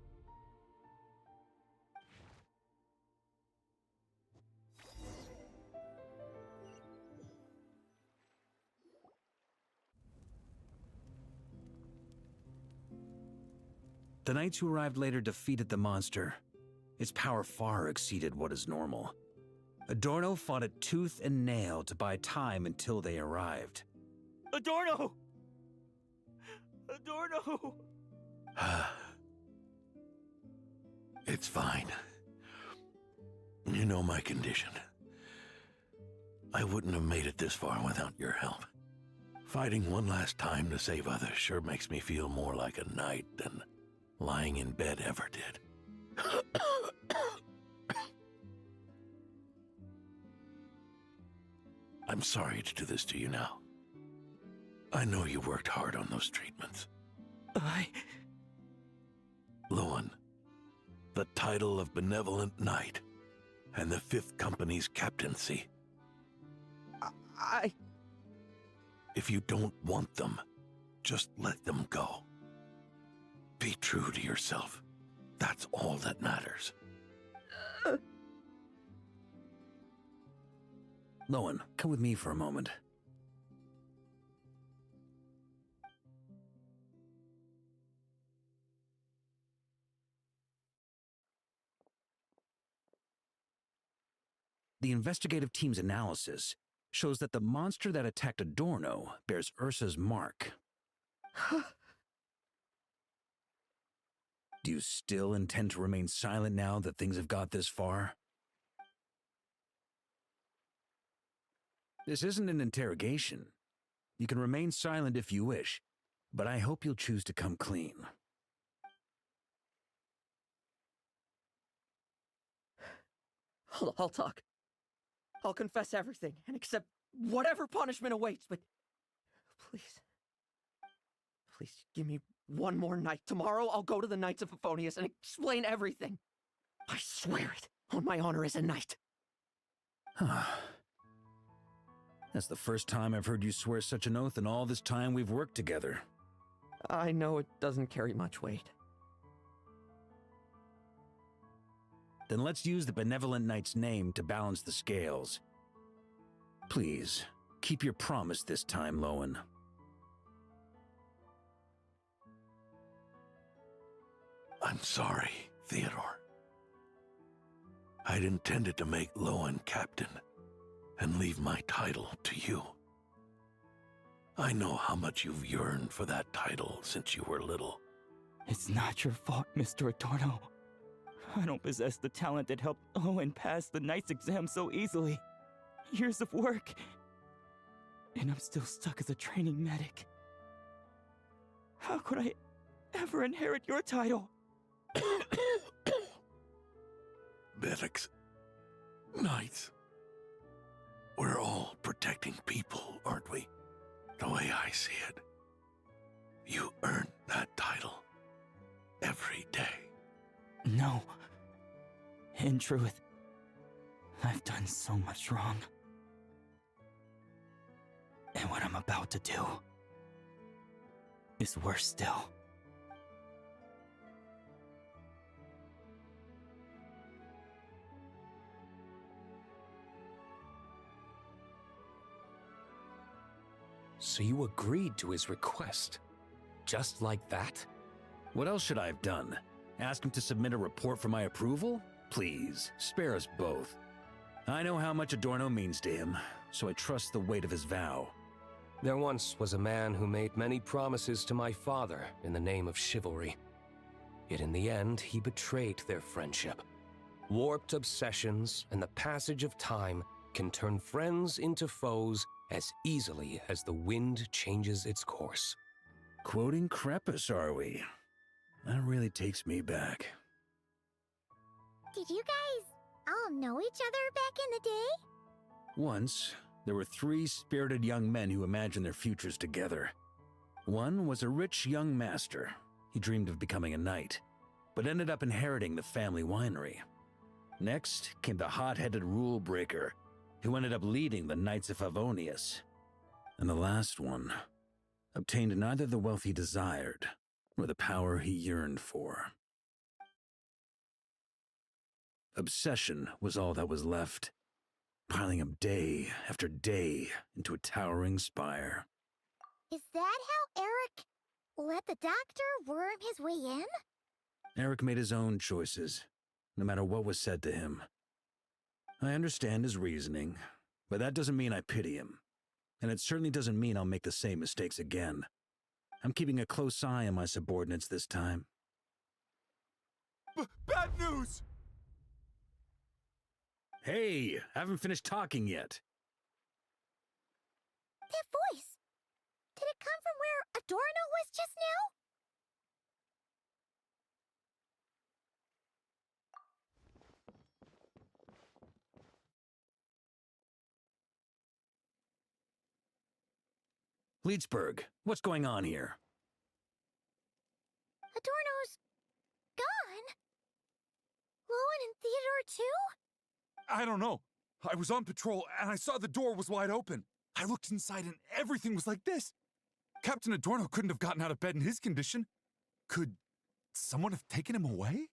The knights who arrived later defeated the monster. Its power far exceeded what is normal. Adorno fought it tooth and nail to buy time until they arrived. Adorno! Adorno! It's fine. You know my condition. I wouldn't have made it this far without your help. Fighting one last time to save others sure makes me feel more like a knight than lying in bed ever did. I'm sorry to do this to you now. I know you worked hard on those treatments. Lohen, the title of Benevolent Knight and the 5th Company's captaincy. If you don't want them, just let them go. Be true to yourself. That's all that matters. Lohen, come with me for a moment. The investigative team's analysis shows that the monster that attacked Adorno bears Ursa's mark. Do you still intend to remain silent now that things have got this far? This isn't an interrogation. You can remain silent if you wish, but I hope you'll choose to come clean. I'll talk. I'll confess everything and accept whatever punishment awaits, but please, please give me one more night. Tomorrow I'll go to the Knights of Favonius and explain everything. I swear it on my honor as a knight. That's the first time I've heard you swear such an oath in all this time we've worked together. I know it doesn't carry much weight. Then let's use the Benevolent Knight's name to balance the scales. Please, keep your promise this time, Lohen. I'm sorry, Theodore. I'd intended to make Lohen captain and leave my title to you. I know how much you've yearned for that title since you were little. It's not your fault, Mr. Adorno. I don't possess the talent that helped Lohen pass the Knight's exam so easily. Years of work, and I'm still stuck as a training medic. How could I ever inherit your title? Medics, Knights, we're all protecting people, aren't we? The way I see it, you earned that title every day. No. In truth, I've done so much wrong. And what I'm about to do is worse still. So you agreed to his request? Just like that? What else should I have done? Ask him to submit a report for my approval? Please, spare us both. I know how much Adorno means to him, so I trust the weight of his vow. There once was a man who made many promises to my father in the name of chivalry. Yet in the end, he betrayed their friendship. Warped obsessions and the passage of time can turn friends into foes as easily as the wind changes its course. Quoting Crepus, are we? That really takes me back. Did you guys all know each other back in the day? Once, there were 3 spirited young men who imagined their futures together. One was a rich young master. He dreamed of becoming a knight, but ended up inheriting the family winery. Next came the hot-headed rule breaker, who ended up leading the Knights of Favonius. And the last one obtained neither the wealth he desired, nor the power he yearned for. Obsession was all that was left, piling up day after day into a towering spire. Is that how Eric let the doctor worm his way in? Eric made his own choices, no matter what was said to him. I understand his reasoning, but that doesn't mean I pity him. And it certainly doesn't mean I'll make the same mistakes again. I'm keeping a close eye on my subordinates this time. Bad news! Hey, haven't finished talking yet. That voice! Did it come from where Adorno was just now? Leedsburg, what's going on here? Adorno's gone? Lohen and Theodore too? I don't know. I was on patrol and I saw the door was wide open. I looked inside and everything was like this. Captain Adorno couldn't have gotten out of bed in his condition. Could someone have taken him away?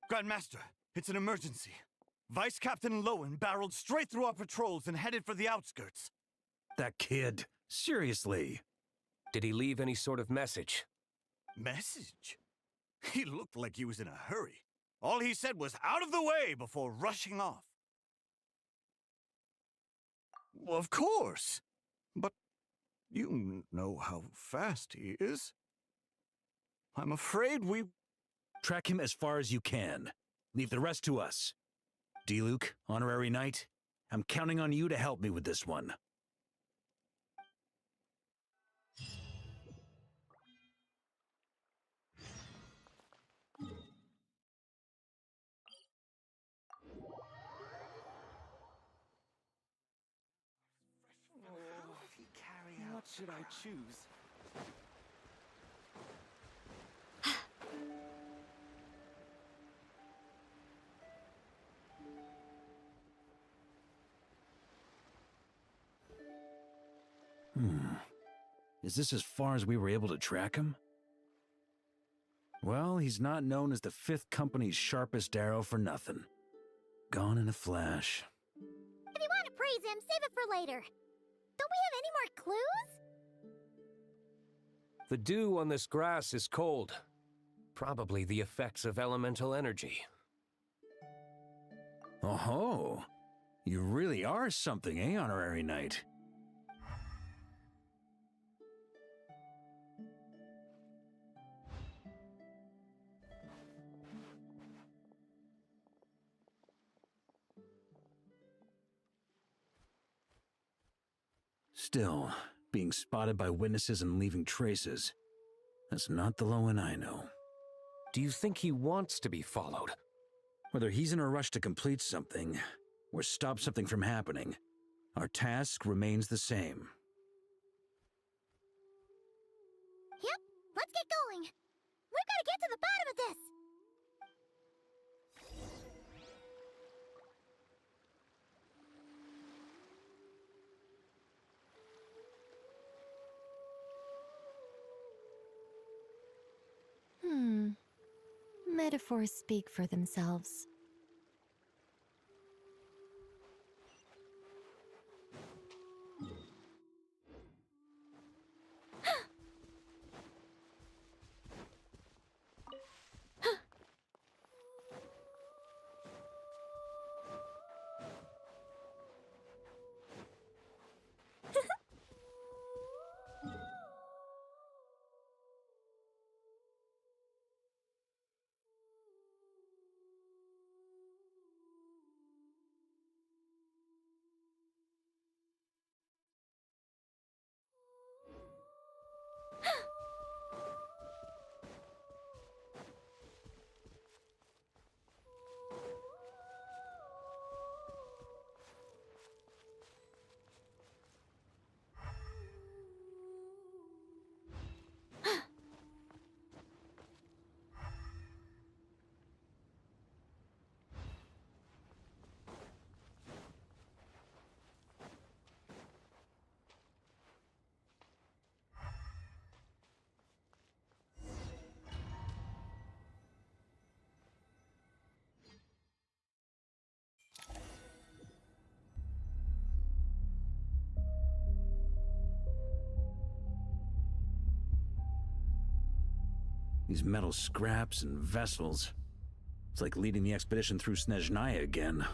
Grandmaster, it's an emergency. Vice Captain Lohen barreled straight through our patrols and headed for the outskirts. That kid, seriously. Did he leave any sort of message? Message? He looked like he was in a hurry. All he said was out of the way before rushing off. Well, of course. But you know how fast he is. I'm afraid we... Track him as far as you can. Leave the rest to us. D-Luke, Honorary Knight, I'm counting on you to help me with this one. What should I choose? Is this as far as we were able to track him? Well, he's not known as the 5th Company's sharpest arrow for nothing. Gone in a flash. If you want to praise him, save it for later. Don't we have any more clues? The dew on this grass is cold. Probably the effects of elemental energy. Oh-ho! You really are something, eh, Honorary Knight? Still, being spotted by witnesses and leaving traces, that's not the Lohen I know. Do you think he wants to be followed? Whether he's in a rush to complete something, or stop something from happening, our task remains the same. Yep, let's get going. We've got to get to the bottom of this. Metaphors speak for themselves. These metal scraps and vessels. It's like leading the expedition through Tighnari again.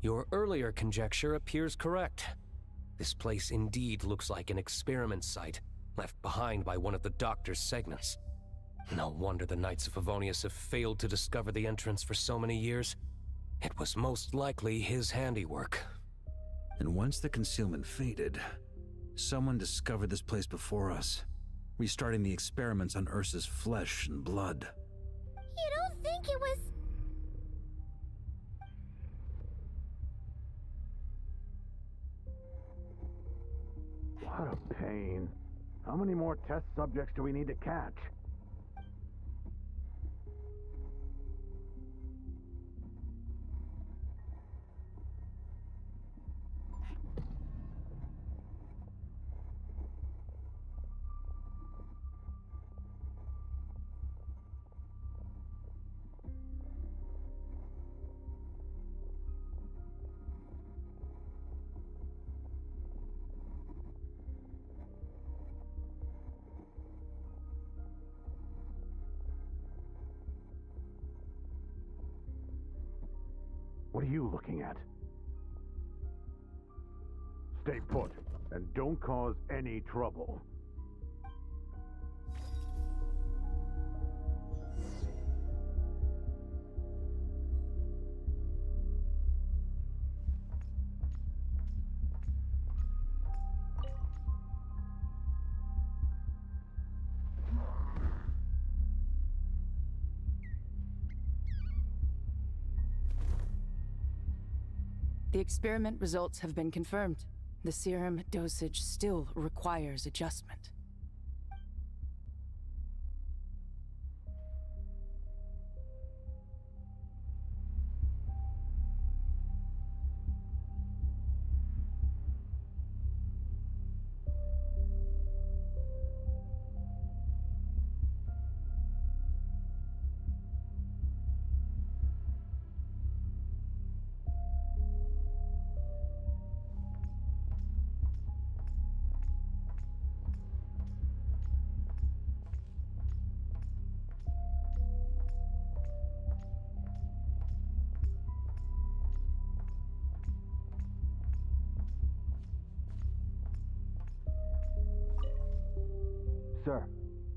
Your earlier conjecture appears correct. This place indeed looks like an experiment site, left behind by one of the Doctor's segments. No wonder the Knights of Favonius have failed to discover the entrance for so many years. It was most likely his handiwork. And once the concealment faded, someone discovered this place before us, restarting the experiments on Ursa's flesh and blood. You don't think it was... What a pain. How many more test subjects do we need to catch? What are you looking at? Stay put, and don't cause any trouble. The experiment results have been confirmed. The serum dosage still requires adjustment. Sir,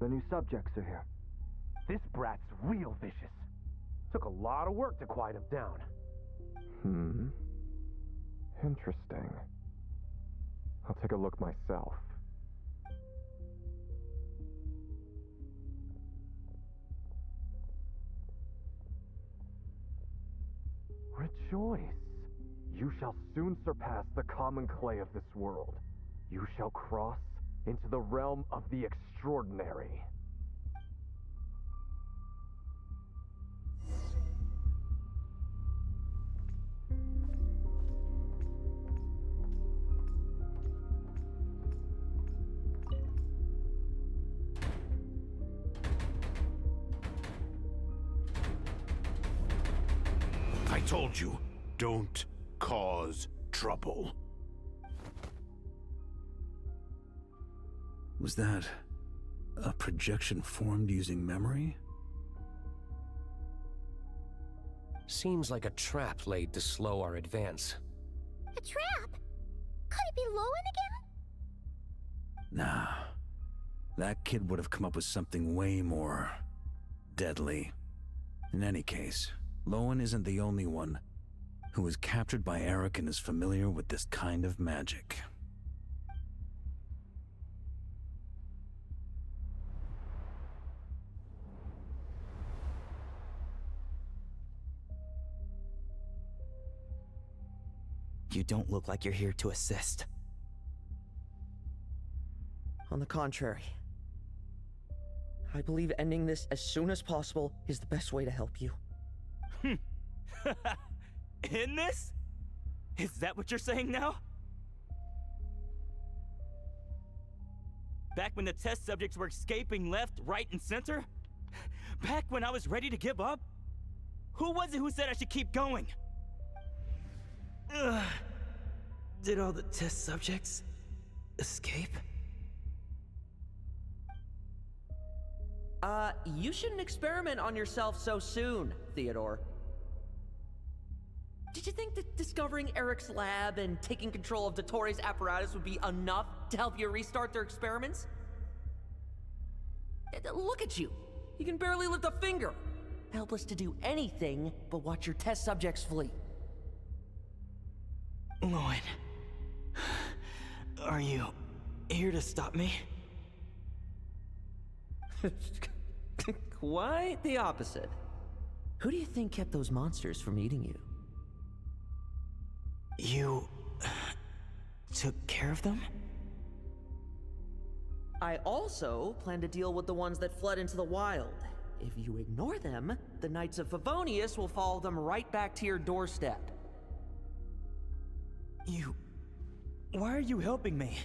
the new subjects are here. This brat's real vicious. Took a lot of work to quiet him down. Interesting. I'll take a look myself. Rejoice! You shall soon surpass the common clay of this world. You shall cross into the realm of the extraordinary. I told you, don't cause trouble. Was that a projection formed using memory? Seems like a trap laid to slow our advance. A trap? Could it be Lohen again? Nah. That kid would have come up with something way more deadly. In any case, Lohen isn't the only one who was captured by Eric and is familiar with this kind of magic. You don't look like you're here to assist. On the contrary, I believe ending this as soon as possible is the best way to help you. In this? Is that what you're saying now? Back when the test subjects were escaping left, right, and center? Back when I was ready to give up? Who was it who said I should keep going? Ugh. Did all the test subjects escape? You shouldn't experiment on yourself so soon, Theodore. Did you think that discovering Eric's lab and taking control of Dottores' apparatus would be enough to help you restart their experiments? Look at you. You can barely lift a finger. Helpless to do anything but watch your test subjects flee. Lohen, are you here to stop me? Quite the opposite. Who do you think kept those monsters from eating you? You took care of them? I also plan to deal with the ones that fled into the wild. If you ignore them, the Knights of Favonius will follow them right back to your doorstep. Why are you helping me?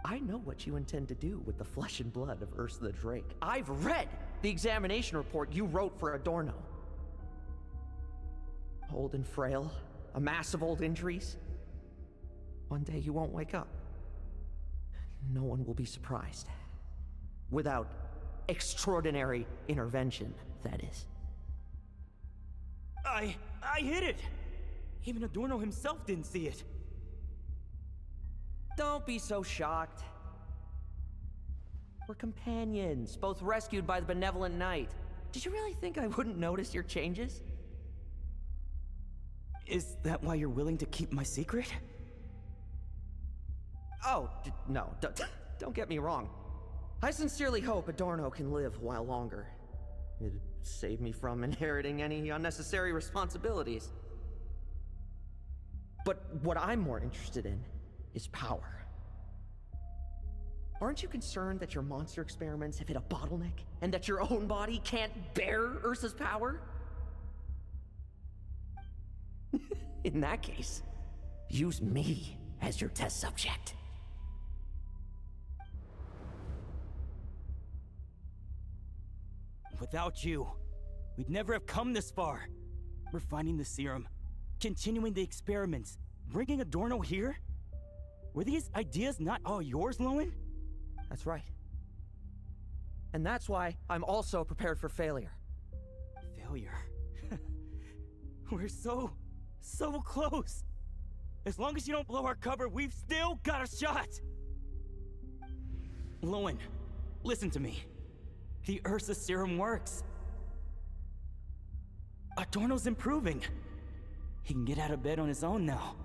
I know what you intend to do with the flesh and blood of Ursa the Drake. I've read the examination report you wrote for Adorno. Old and frail, a mass of old injuries. One day you won't wake up. No one will be surprised. Without extraordinary intervention, that is. I hit it! Even Adorno himself didn't see it. Don't be so shocked. We're companions, both rescued by the benevolent knight. Did you really think I wouldn't notice your changes? Is that why you're willing to keep my secret? Oh, no, don't get me wrong. I sincerely hope Adorno can live a while longer. It'd save me from inheriting any unnecessary responsibilities. But what I'm more interested in is power. Aren't you concerned that your monster experiments have hit a bottleneck, and that your own body can't bear Ursa's power? In that case, use me as your test subject. Without you, we'd never have come this far. Refining the serum, continuing the experiments, bringing Adorno here? Were these ideas not all yours, Lohen? That's right. And that's why I'm also prepared for failure. Failure? We're so close. As long as you don't blow our cover, we've still got a shot. Lohen, listen to me. The Ursa serum works. Adorno's improving. He can get out of bed on his own now.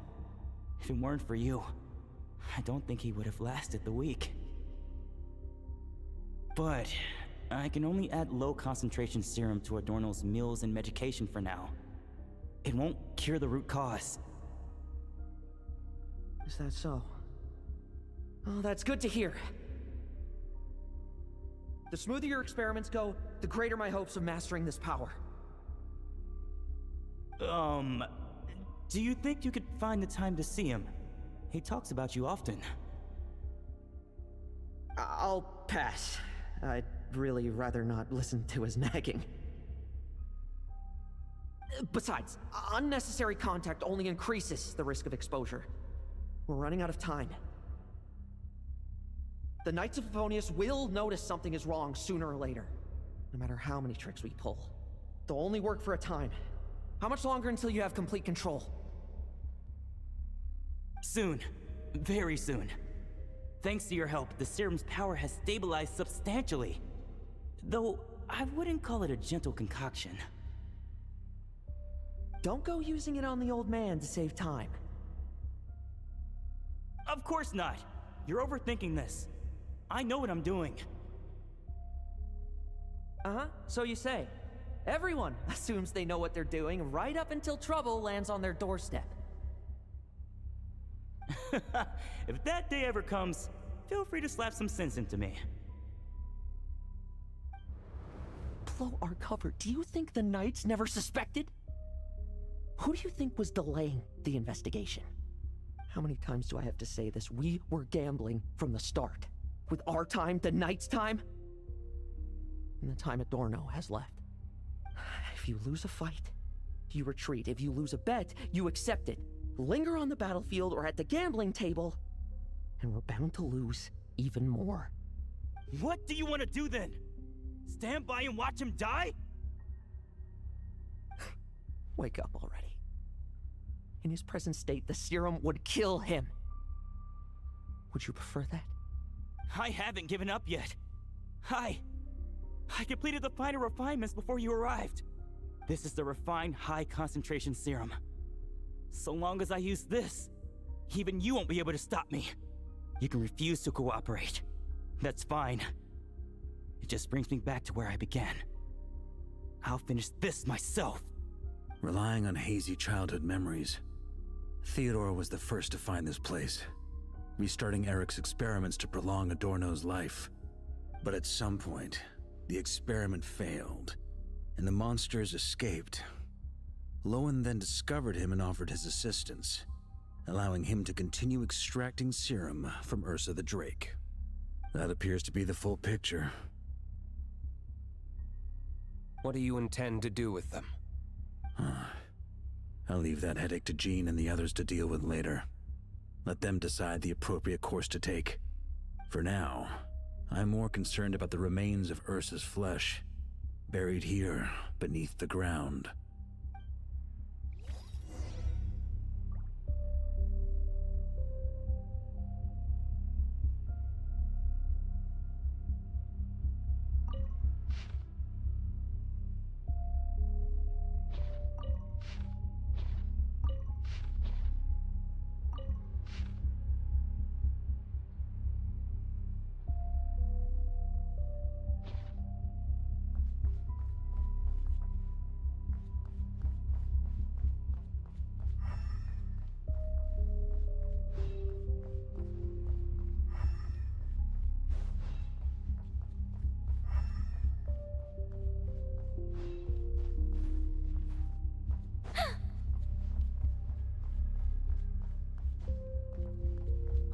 If it weren't for you, I don't think he would have lasted the week. But I can only add low concentration serum to Adorno's meals and medication for now. It won't cure the root cause. Is that so? Oh, that's good to hear. The smoother your experiments go, the greater my hopes of mastering this power. Do you think you could find the time to see him? He talks about you often. I'll pass. I'd really rather not listen to his nagging. Besides, unnecessary contact only increases the risk of exposure. We're running out of time. The Knights of Favonius will notice something is wrong sooner or later, no matter how many tricks we pull. They'll only work for a time. How much longer until you have complete control? Soon. Very soon. Thanks to your help, the serum's power has stabilized substantially. Though, I wouldn't call it a gentle concoction. Don't go using it on the old man to save time. Of course not! You're overthinking this. I know what I'm doing. Uh-huh, so you say. Everyone assumes they know what they're doing right up until trouble lands on their doorstep. If that day ever comes, feel free to slap some sense into me. Blow our cover. Do you think the Knights never suspected? Who do you think was delaying the investigation? How many times do I have to say this? We were gambling from the start. With our time, the Knights' time, and the time Adorno has left. If you lose a fight, you retreat. If you lose a bet, you accept it. Linger on the battlefield or at the gambling table, and we're bound to lose even more. What do you want to do then? Stand by and watch him die? Wake up already. In his present state, the serum would kill him. Would you prefer that? I haven't given up yet. I completed the final refinements before you arrived. This is the refined high-concentration serum. So long as I use this, even you won't be able to stop me. You can refuse to cooperate. That's fine. It just brings me back to where I began. I'll finish this myself. Relying on hazy childhood memories, Theodore was the first to find this place, restarting Eric's experiments to prolong Adorno's life. But at some point, the experiment failed, and the monsters escaped. Lohen then discovered him and offered his assistance, allowing him to continue extracting serum from Ursa the Drake. That appears to be the full picture. What do you intend to do with them? I'll leave that headache to Jean and the others to deal with later. Let them decide the appropriate course to take. For now, I'm more concerned about the remains of Ursa's flesh, buried here beneath the ground.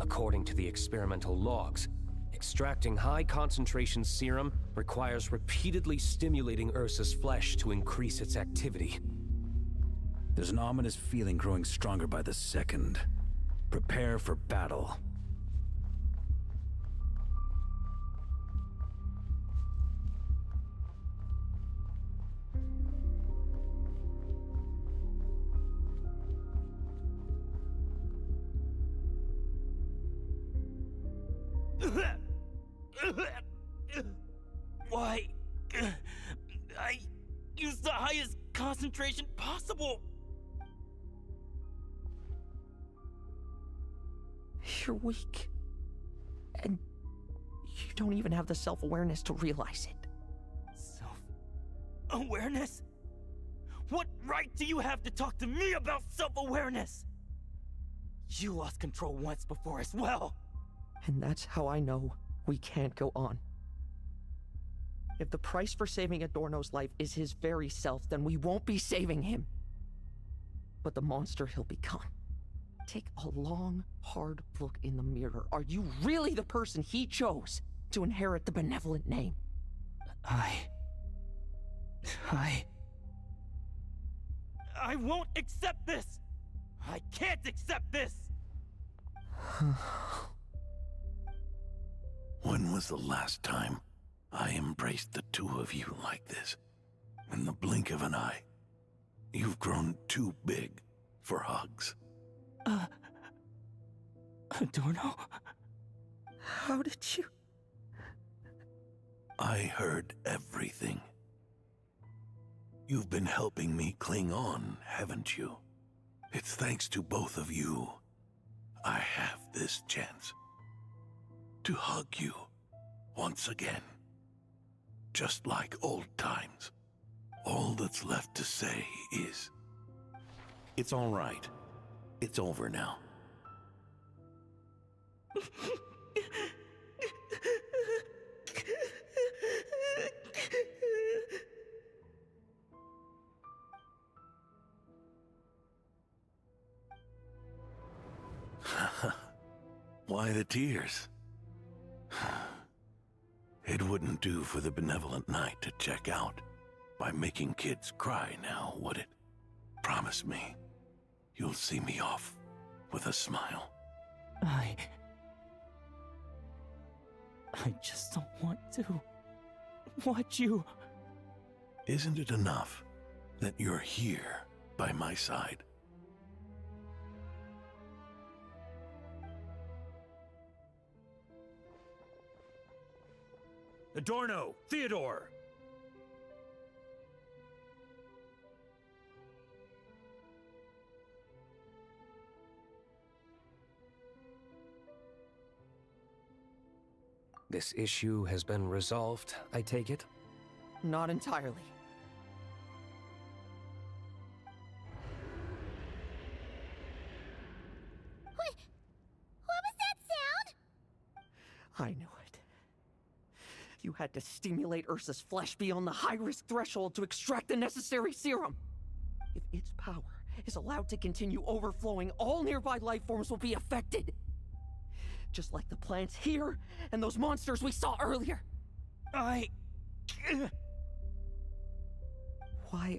According to the experimental logs, extracting high-concentration serum requires repeatedly stimulating Ursa's flesh to increase its activity. There's an ominous feeling growing stronger by the second. Prepare for battle. Why? I used the highest concentration possible. You're weak. And you don't even have the self-awareness to realize it. Self-awareness? What right do you have to talk to me about self-awareness? You lost control once before as well. And that's how I know we can't go on. If the price for saving Adorno's life is his very self, then we won't be saving him, but the monster he'll become. Take a long, hard look in the mirror. Are you really the person he chose to inherit the benevolent name? I won't accept this! I can't accept this! When was the last time I embraced the two of you like this? In the blink of an eye. You've grown too big for hugs. Adorno? How did you... I heard everything. You've been helping me cling on, haven't you? It's thanks to both of you I have this chance to hug you once again. Just like old times. All that's left to say is, it's all right. It's over now. Why the tears? It wouldn't do for the benevolent knight to check out. by making kids cry now, would it? Promise me, you'll see me off with a smile. I just don't want to watch you. Isn't it enough that you're here by my side? Adorno! Theodore! This issue has been resolved, I take it? Not entirely. What was that sound? I knew it. You had to stimulate Ursa's flesh beyond the high-risk threshold to extract the necessary serum. If its power is allowed to continue overflowing, all nearby life forms will be affected. Just like the plants here and those monsters we saw earlier. Why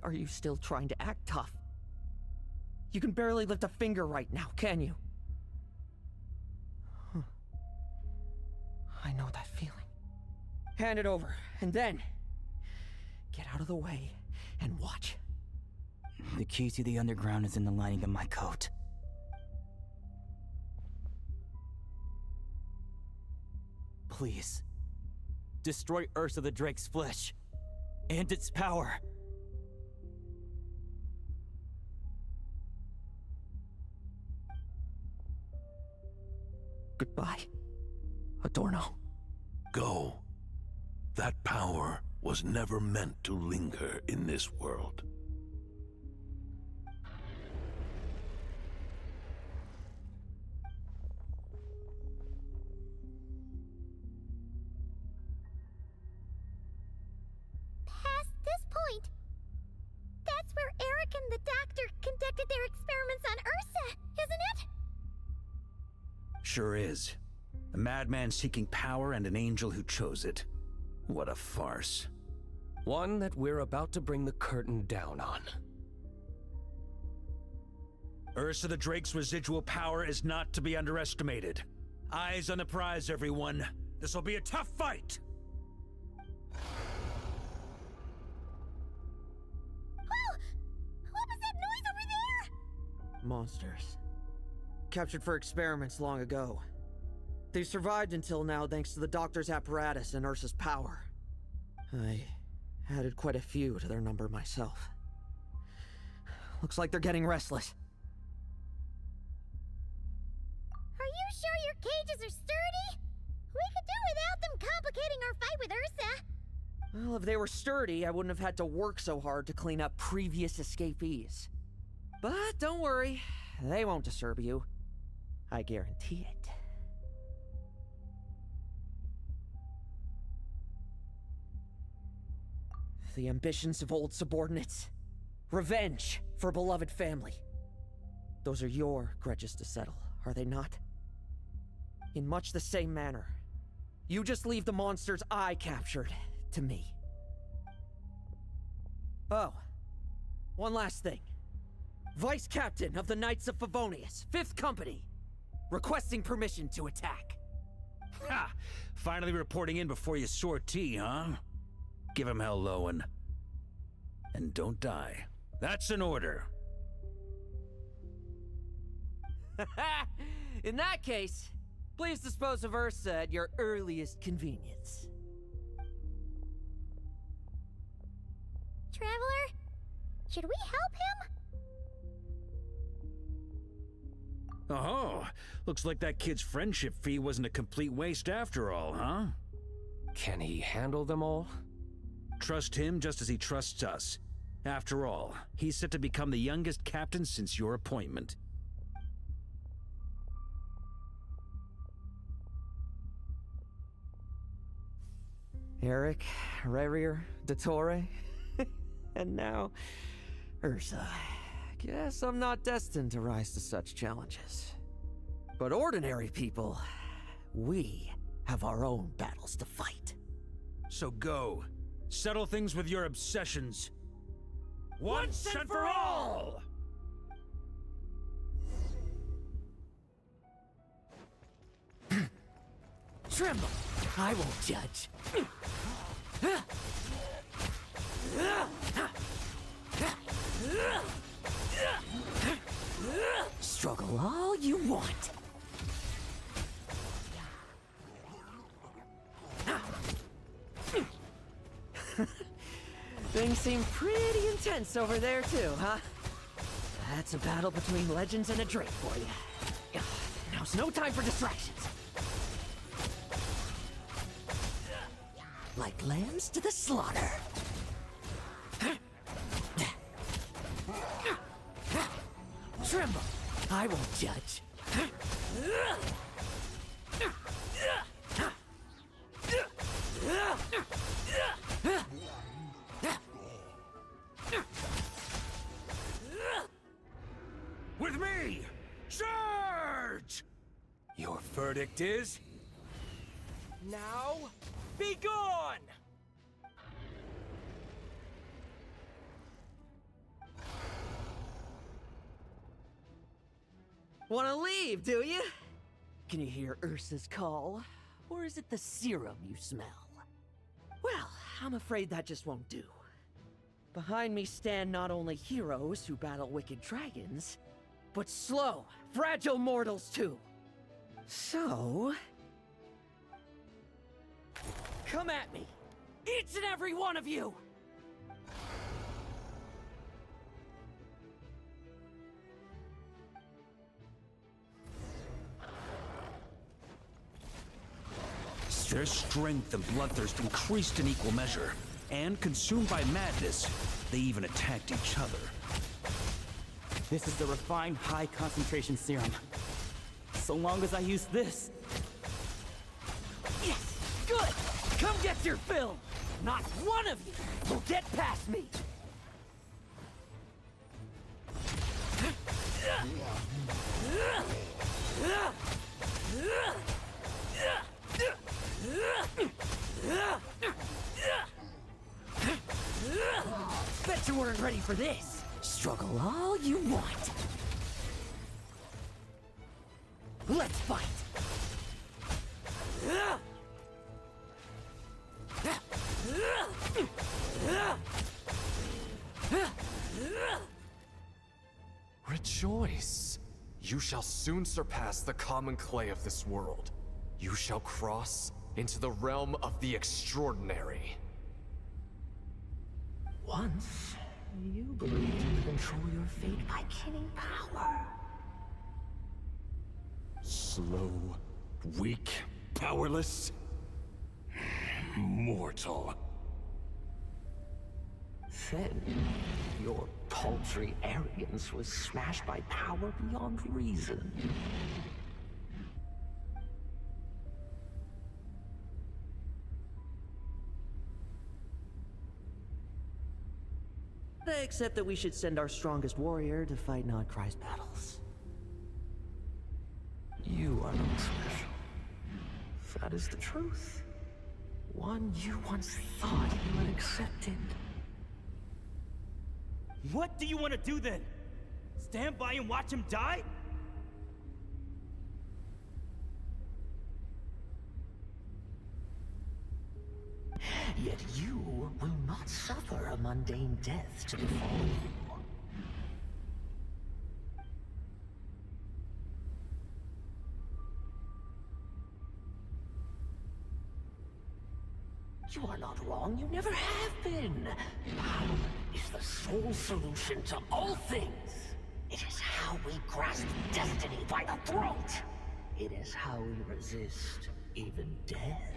are you still trying to act tough? You can barely lift a finger right now, can you? I know that feeling. Hand it over, and then get out of the way and watch. The key to the underground is in the lining of my coat. Please, destroy Ursa the Drake's flesh and its power. Goodbye, Adorno. Go. That power was never meant to linger in this world. Past this point, that's where Eric and the doctor conducted their experiments on Ursa, isn't it? Sure is. A madman seeking power and an angel who chose it. What a farce. One that we're about to bring the curtain down on. Ursa the Drake's residual power is not to be underestimated. Eyes on the prize, everyone. This will be a tough fight! Oh! What was that noise over there? Monsters. Captured for experiments long ago. They've survived until now thanks to the doctor's apparatus and Ursa's power. I added quite a few to their number myself. Looks like they're getting restless. Are you sure your cages are sturdy? We could do without them complicating our fight with Ursa. Well, if they were sturdy, I wouldn't have had to work so hard to clean up previous escapees. But don't worry, they won't disturb you. I guarantee it. The ambitions of old subordinates. Revenge for beloved family. Those are your grudges to settle, are they not? In much the same manner, you just leave the monsters I captured to me. Oh, one last thing. Vice Captain of the Knights of Favonius, 5th Company, requesting permission to attack. Ha! Finally reporting in before you sortie, huh? Give him hell, Lohen. And don't die. That's an order. In that case, please dispose of Ursa at your earliest convenience. Traveler, should we help him? Oh, looks like that kid's friendship fee wasn't a complete waste after all, huh? Can he handle them all? Trust him just as he trusts us. After all, he's set to become the youngest captain since your appointment. Eric, Rerier, Dottore, and now Ursa. Guess I'm not destined to rise to such challenges. But ordinary people, we have our own battles to fight. So go. Settle things with your obsessions. Once and for all! Tremble! I won't judge. Struggle all you want. Things seem pretty intense over there too, huh? That's a battle between legends and a drake for you. Now's no time for distractions. Like lambs to the slaughter. Tremble! I won't judge. With me! Charge! Your verdict is... Now, be gone! Wanna leave, do you? Can you hear Ursa's call? Or is it the serum you smell? Well, I'm afraid that just won't do. Behind me stand not only heroes who battle wicked dragons, but slow, fragile mortals too. So... come at me! Each and every one of you! Their strength and bloodthirst increased in equal measure, and consumed by madness, they even attacked each other. This is the refined high-concentration serum. So long as I use this... Yes! Good! Come get your fill! Not one of you will get past me! Bet you weren't ready for this! Struggle all you want! Let's fight! Rejoice! You shall soon surpass the common clay of this world. You shall cross into the realm of the extraordinary. Once, you believed you could control your fate by killing power. Slow, weak, powerless, mortal. Then, your paltry arrogance was smashed by power beyond reason. Except that we should send our strongest warrior to fight Nod-Krai's battles. You are not special. That is the truth. One you once thought you had accepted. What do you want to do then? Stand by and watch him die? Yet you will not suffer a mundane death to befall you. You are not wrong, you never have been. Power is the sole solution to all things. It is how we grasp destiny by the throat. It is how we resist even death.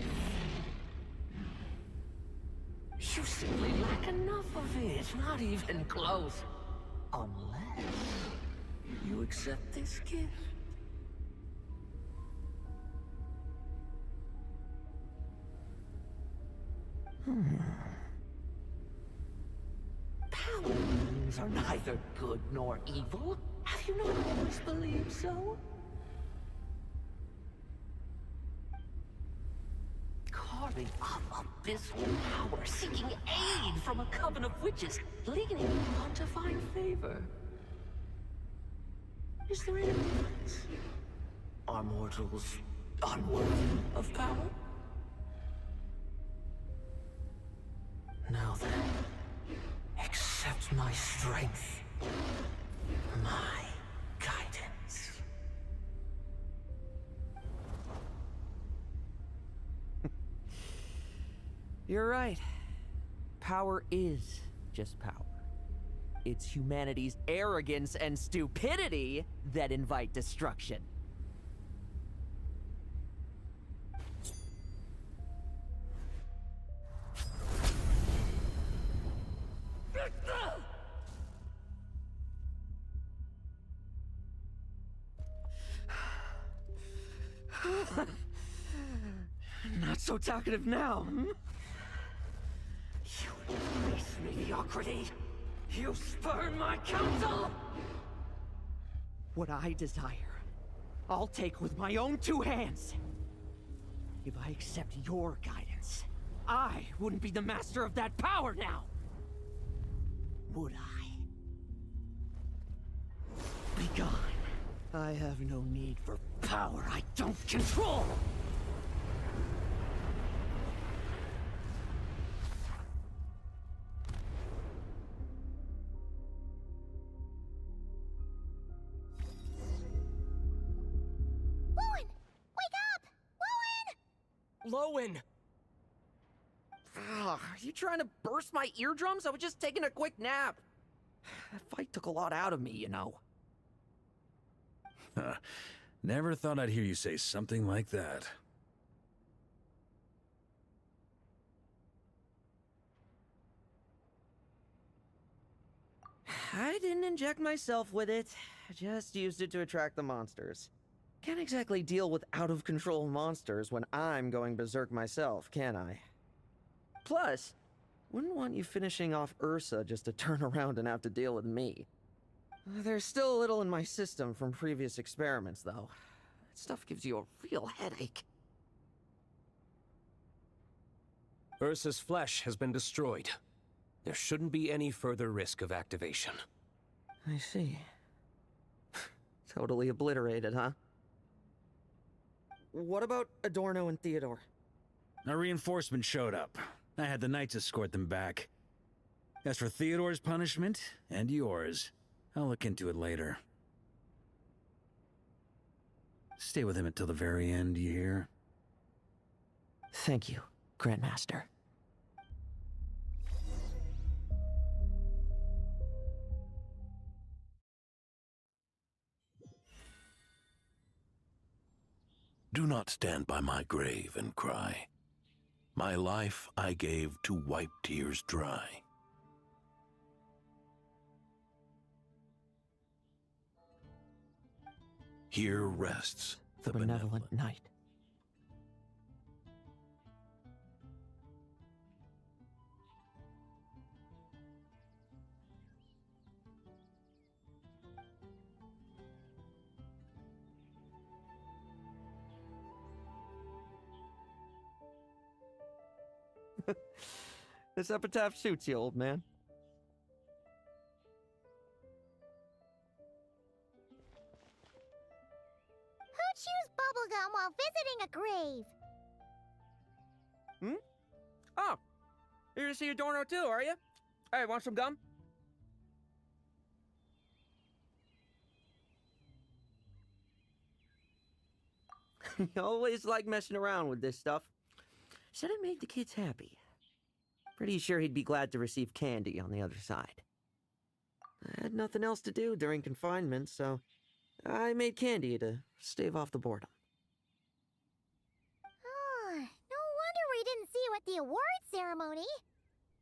You simply lack enough of it, not even close. Unless you accept this gift. Paladins are neither good nor evil. Have you not always believed so? Caught Serving up abysmal power, seeking aid from a coven of witches, leading on to find favor. Is there any difference? Are mortals unworthy of power? Now then, accept my strength, my guidance. You're right. Power is just power. It's humanity's arrogance and stupidity that invite destruction. Not so talkative now, hmm? You embrace mediocrity. You spurn my counsel. What I desire, I'll take with my own two hands. If I accept your guidance, I wouldn't be the master of that power now. Would I? Be gone. I have no need for power I don't control. Lohen! Are you trying to burst my eardrums? I was just taking a quick nap. That fight took a lot out of me, you know. Never thought I'd hear you say something like that. I didn't inject myself with it. I just used it to attract the monsters. Can't exactly deal with out-of-control monsters when I'm going berserk myself, can I? Plus, wouldn't want you finishing off Ursa just to turn around and have to deal with me. There's still a little in my system from previous experiments, though. That stuff gives you a real headache. Ursa's flesh has been destroyed. There shouldn't be any further risk of activation. I see. Totally obliterated, huh? What about Adorno and Theodore? A reinforcement showed up. I had the Knights escort them back. As for Theodore's punishment, and yours, I'll look into it later. Stay with him until the very end, you hear? Thank you, Grandmaster. Do not stand by my grave and cry. My life I gave to wipe tears dry. Here rests the benevolent knight. This epitaph suits you, old man. Who chews bubblegum while visiting a grave? Hmm? Oh, you're to see Adorno too, are you? Hey, want some gum? You always like messing around with this stuff. Said it made the kids happy. Pretty sure he'd be glad to receive candy on the other side. I had nothing else to do during confinement, so I made candy to stave off the boredom. Oh, no wonder we didn't see you at the award ceremony.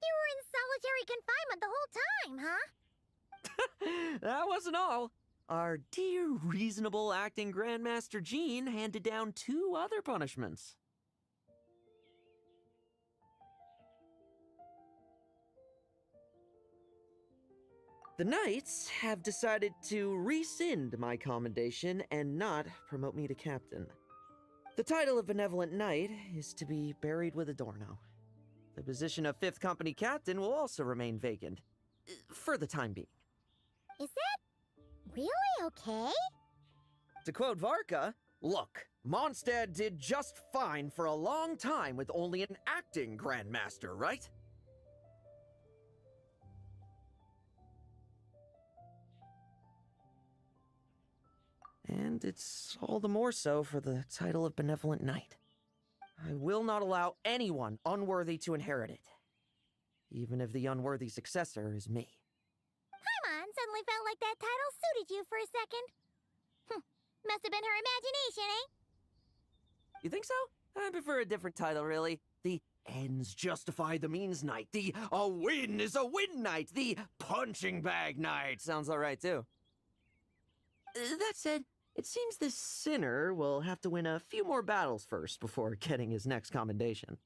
You were in solitary confinement the whole time, huh? That wasn't all. Our dear, reasonable acting Grandmaster Jean handed down 2 other punishments. The Knights have decided to rescind my commendation and not promote me to captain. The title of Benevolent Knight is to be buried with Adorno. The position of 5th Company Captain will also remain vacant, for the time being. Is that really okay? To quote Varka, look, Mondstadt did just fine for a long time with only an acting Grandmaster, right? And it's all the more so for the title of Benevolent Knight. I will not allow anyone unworthy to inherit it, even if the unworthy successor is me. Paimon suddenly felt like that title suited you for a second. Must have been her imagination, eh? You think so? I prefer a different title, really. The ends justify the means knight. The a win is a win knight. The punching bag knight. Sounds alright, too. That said, it seems this sinner will have to win a few more battles first before getting his next commendation.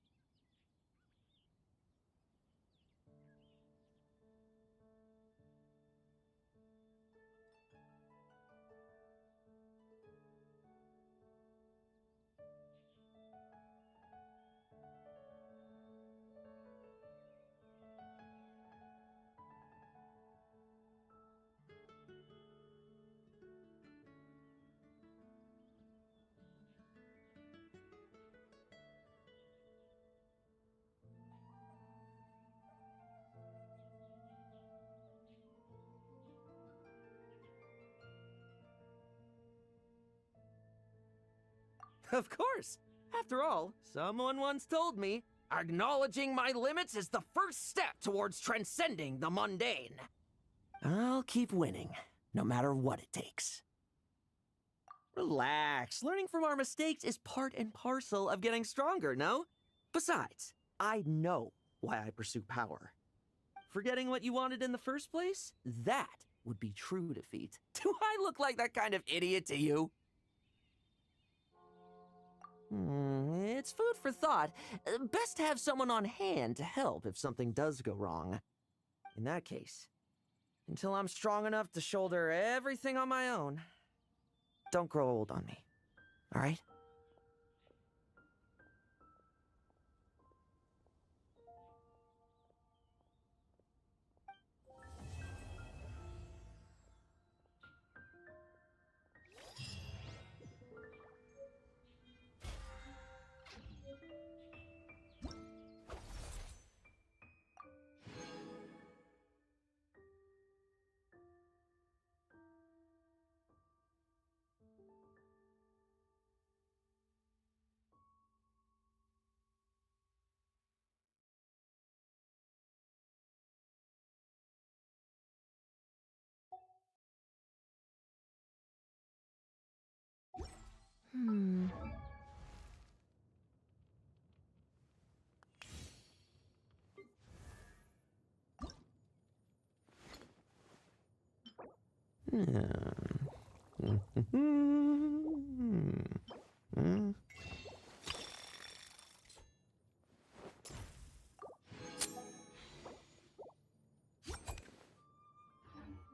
Of course! After all, someone once told me, acknowledging my limits is the first step towards transcending the mundane. I'll keep winning, no matter what it takes. Relax, learning from our mistakes is part and parcel of getting stronger, no? Besides, I know why I pursue power. Forgetting what you wanted in the first place? That would be true defeat. Do I look like that kind of idiot to you? It's food for thought. Best to have someone on hand to help if something does go wrong. In that case, until I'm strong enough to shoulder everything on my own, don't grow old on me, all right?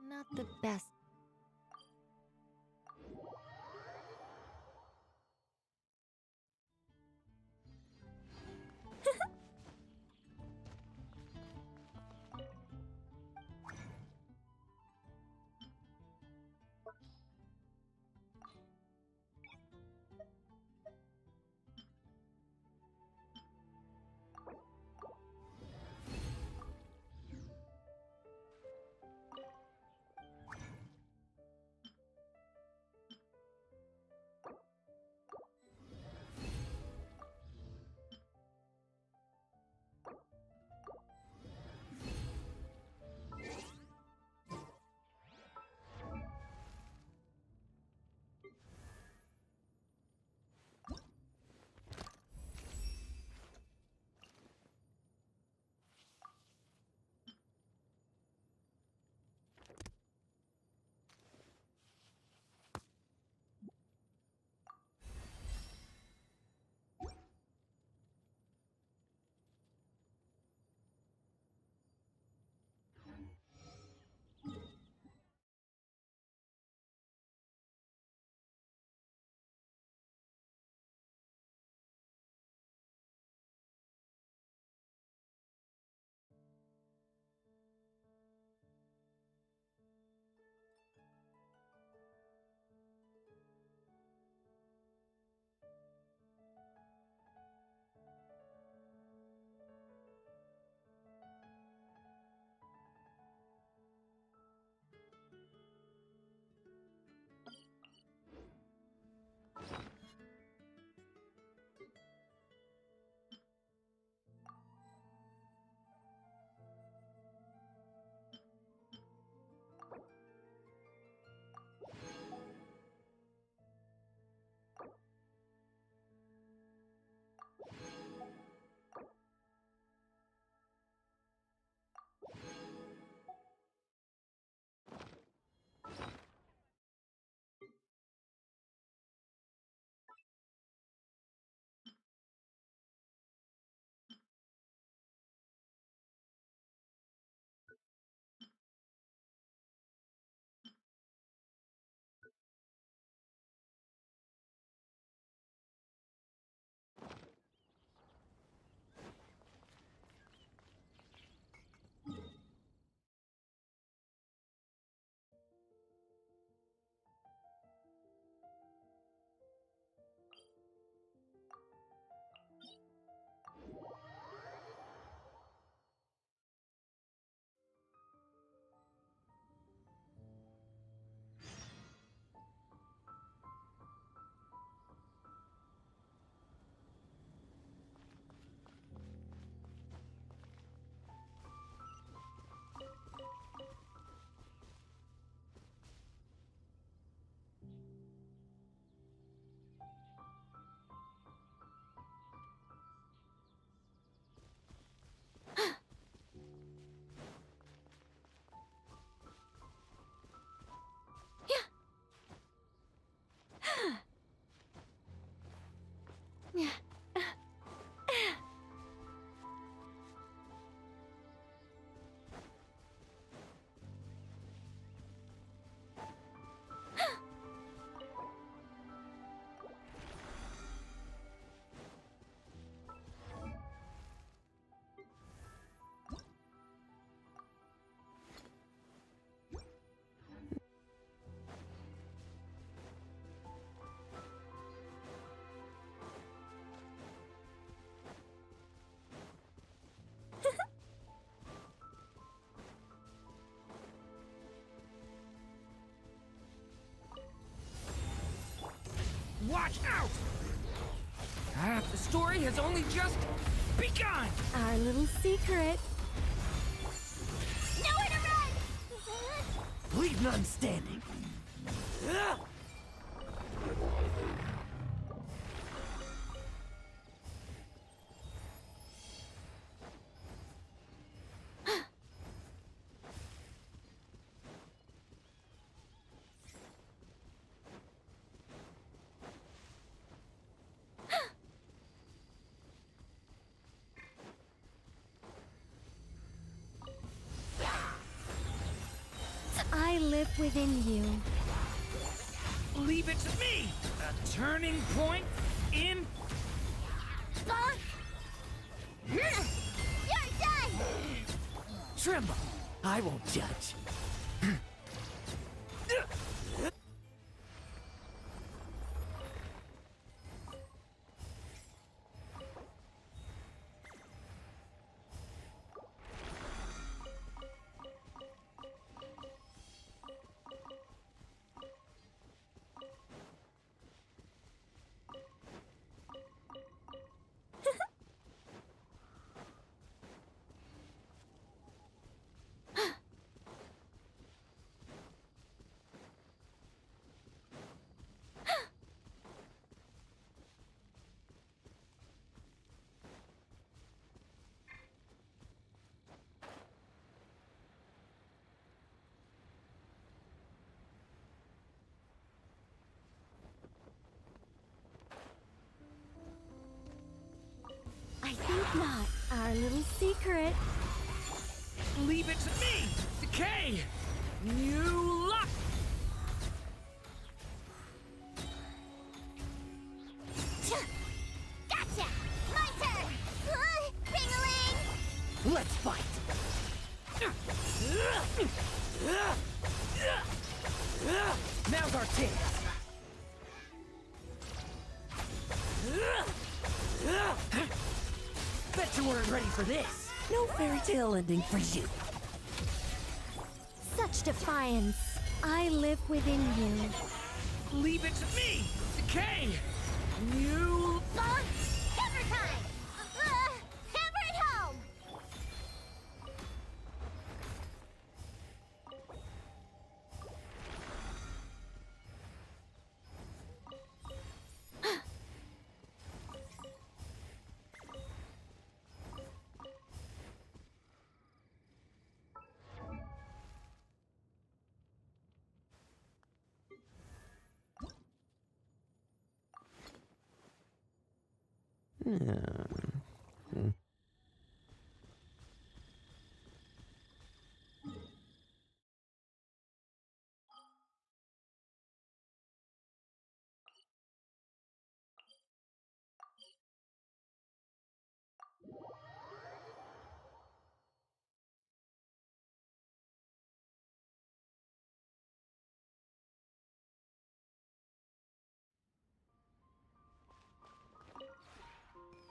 Not the best. has only just begun! Our little secret. Nowhere to run! Leave none standing. I live within you. Leave it to me! A turning point in... You're done! Tremble! I won't judge. I think not. Our little secret. Leave it to me! Decay! New luck! Gotcha! My turn! Ring-a-ling! Let's fight! Now's our chance! Bet you weren't ready for this! No fairy tale ending for you! Such defiance. I live within you. Leave it to me! Decay! New... Hammer time! Hammer it home!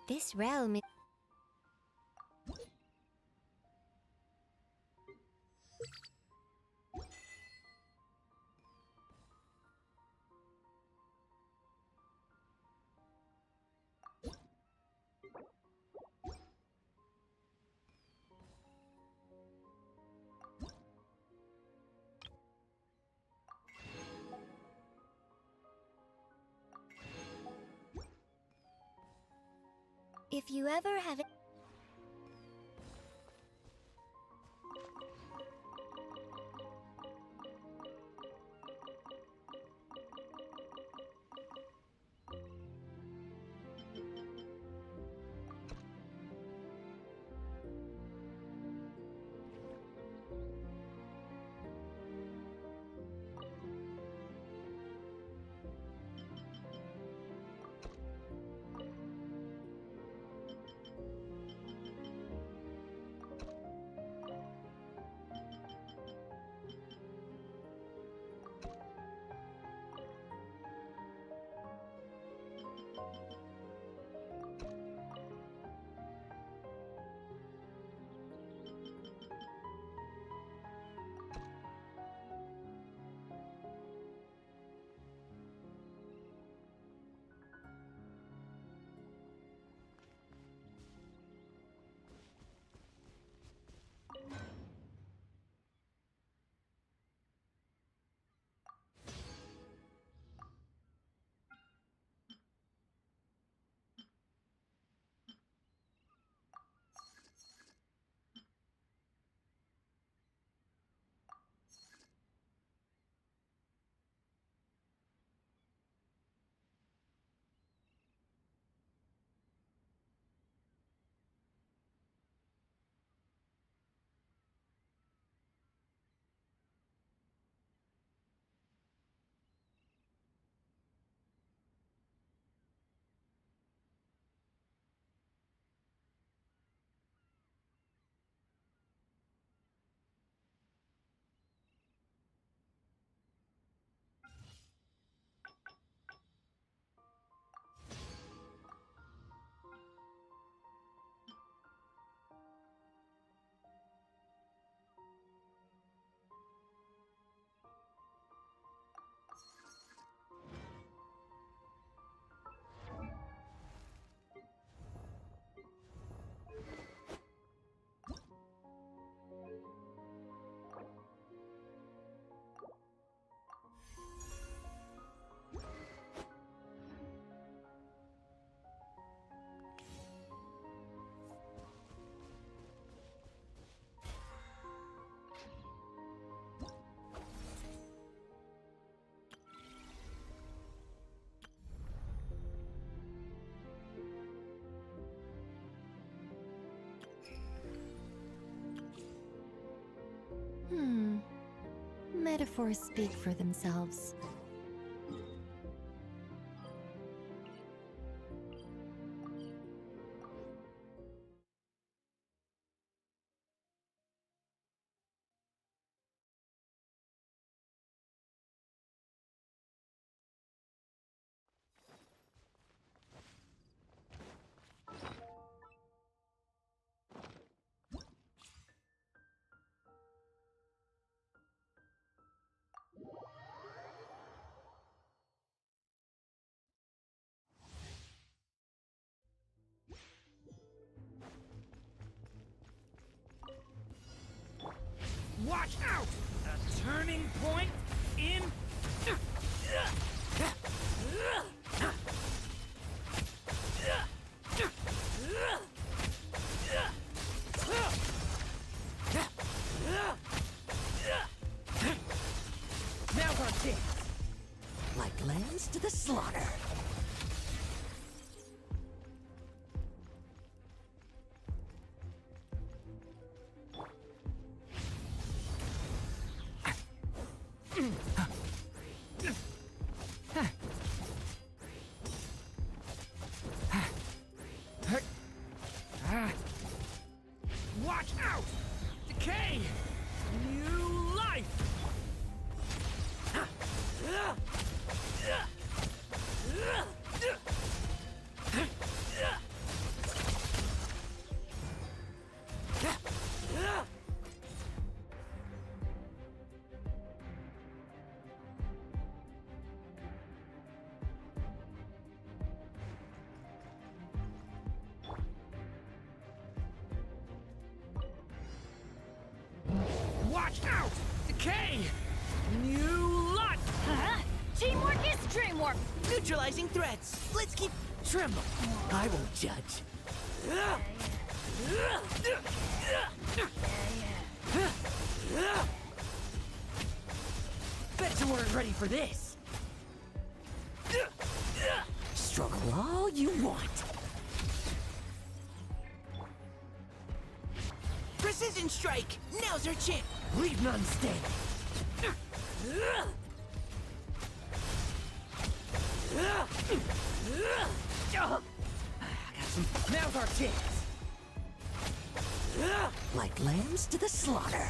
This realm is... If you ever have... Metaphors speak for themselves. Watch out! A turning point in... Now's our chance. Like lambs to the slaughter. Watch out! Decay! New life! Watch out! Decay! New life! Teamwork is dreamwork! Neutralizing threats. Let's keep tremble. I won't judge. Bet you weren't ready for this. Struggle all you want. Precision strike! Now's our chance! Leave none standing! Now's our chance! Like lambs to the slaughter!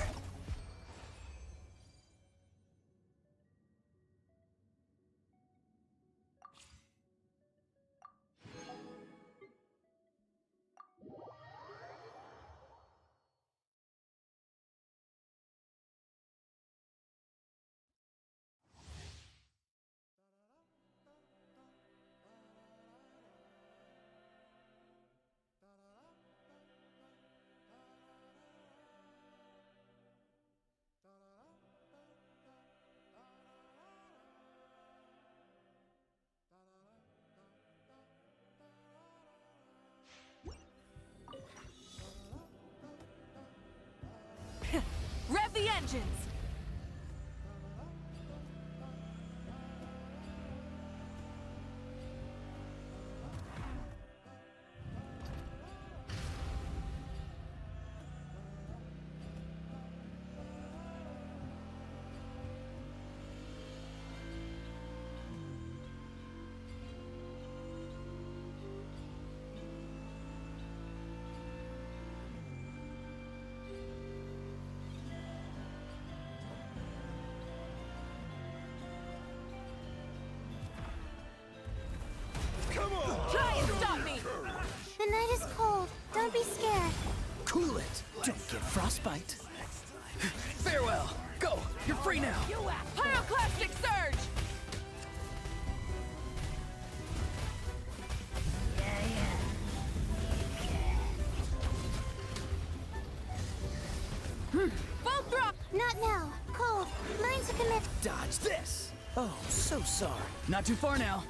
Rev the engines! Try and stop me! The night is cold. Don't be scared. Cool it! Don't get frostbite. Farewell! Go! You're free now! Pyroclastic surge! Full throttle! Not now. Cold. Learn to commit. Dodge this! Oh, so sorry. Not too far now.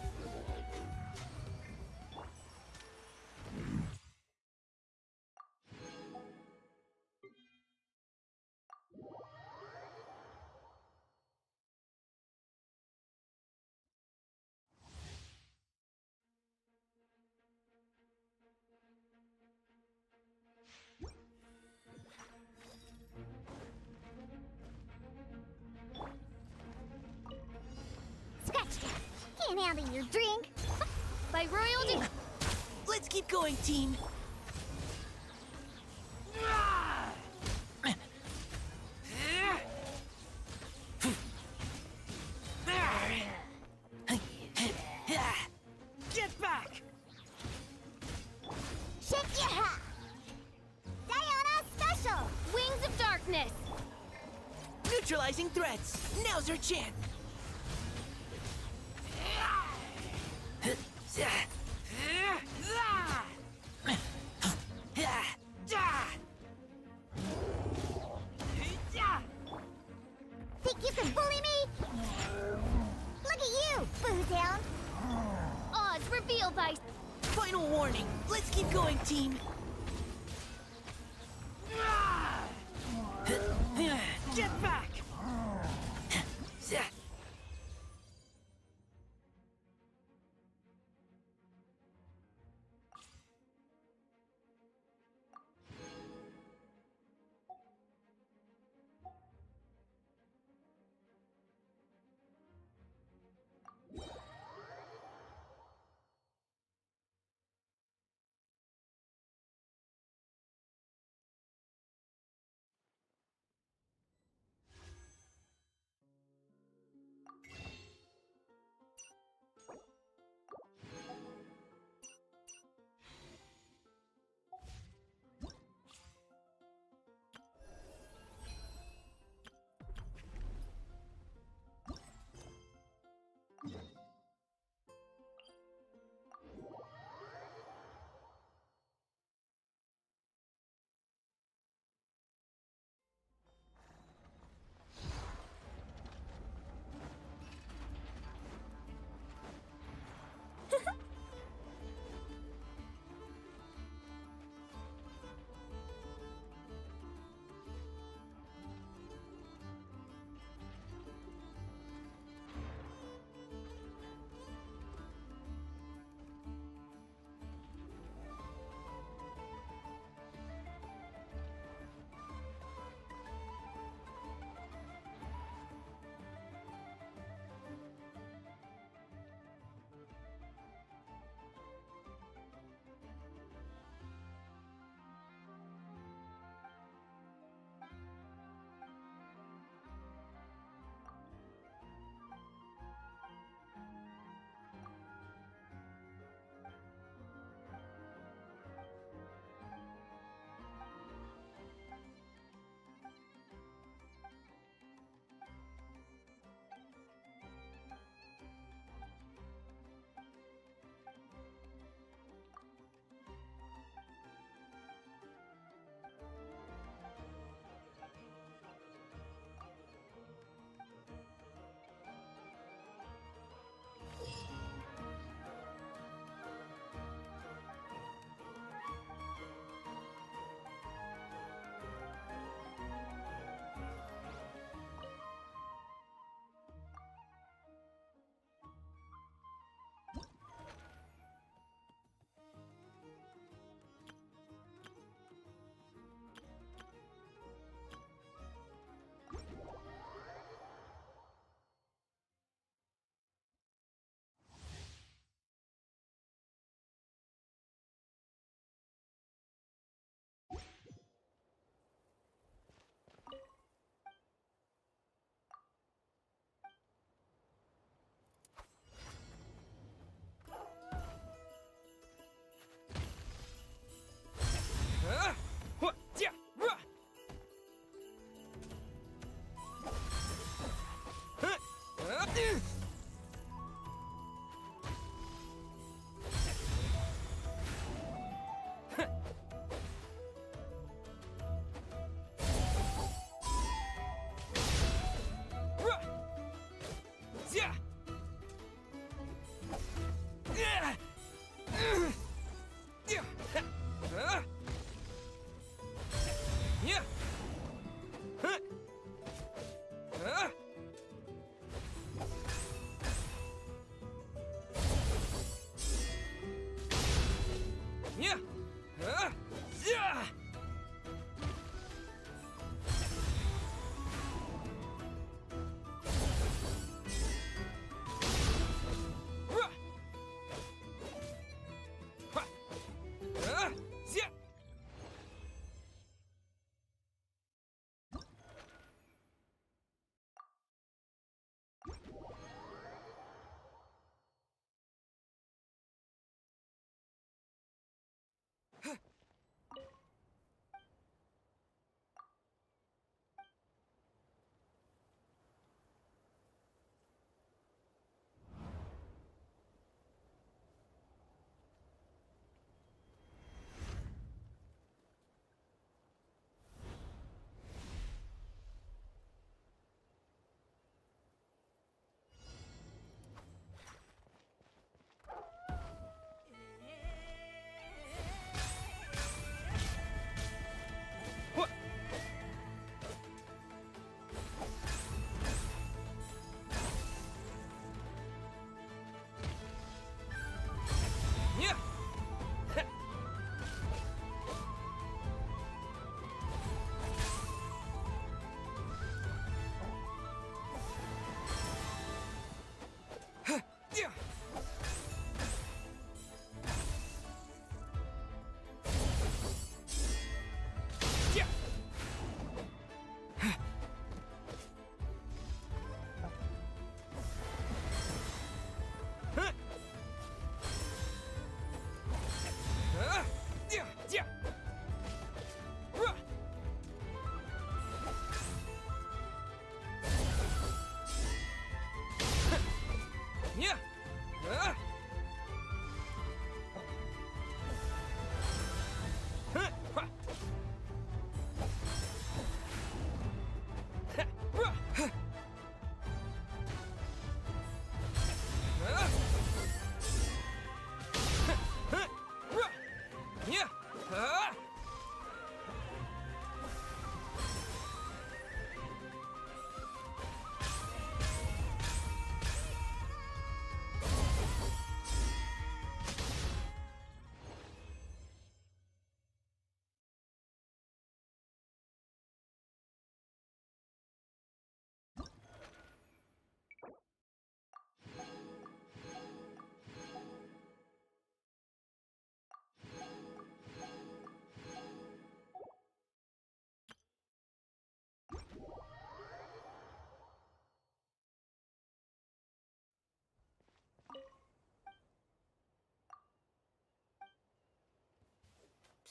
can't handle your drink. By royal Let's keep going, team. Get back! Xingqui! Diana Special! Wings of Darkness! Neutralizing threats. Now's our chance. Think you can bully me? Look at you, Boozound! Odds revealed by... Final warning. Let's keep going, team. Get back!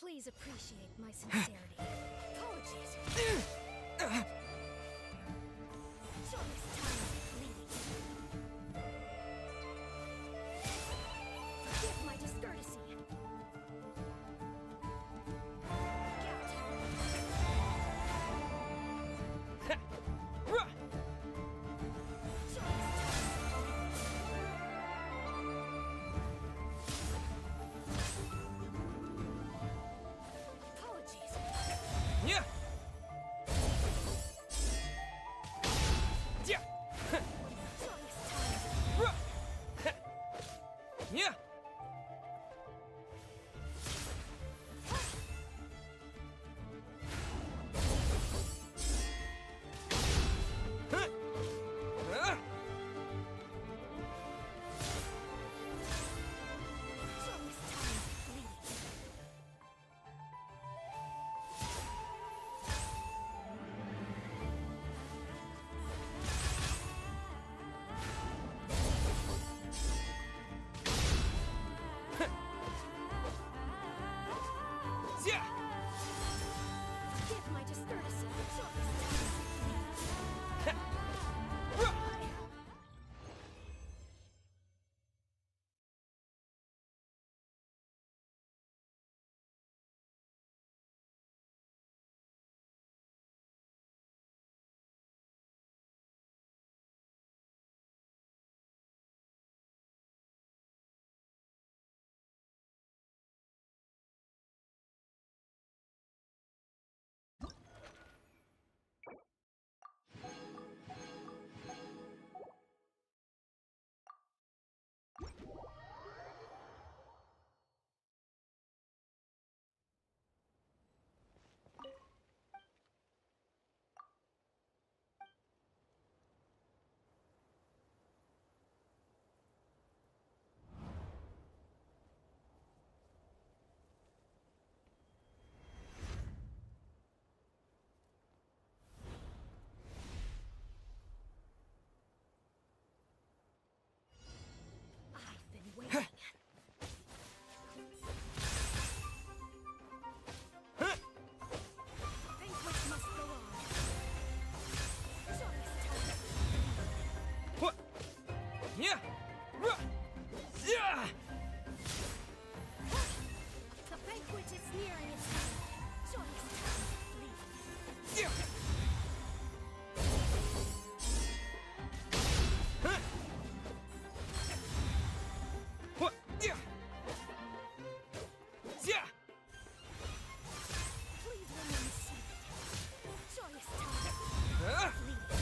Please appreciate my sincerity. Apologies. Joyous time bleeding. Forgive my discourtesy. The banquet is nearing its end. Joyous time bleeding. Please remain seated. Joyous time bleeding.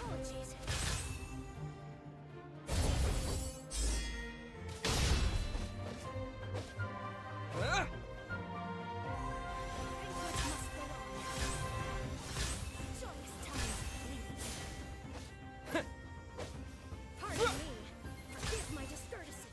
Apologies. Pardon me. Forgive my discourtesy.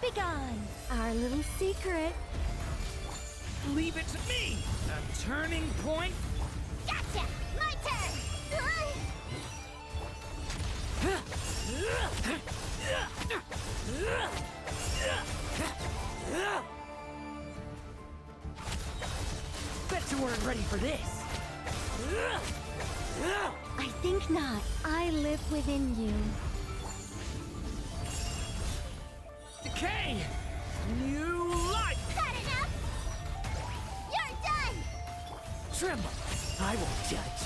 Begone! Our little secret. Leave it to me! A turning point? Gotcha! My turn! Bet you weren't ready for this. I think not. I live within you. Decay! New life! Got enough? You're done! Tremble! I won't judge.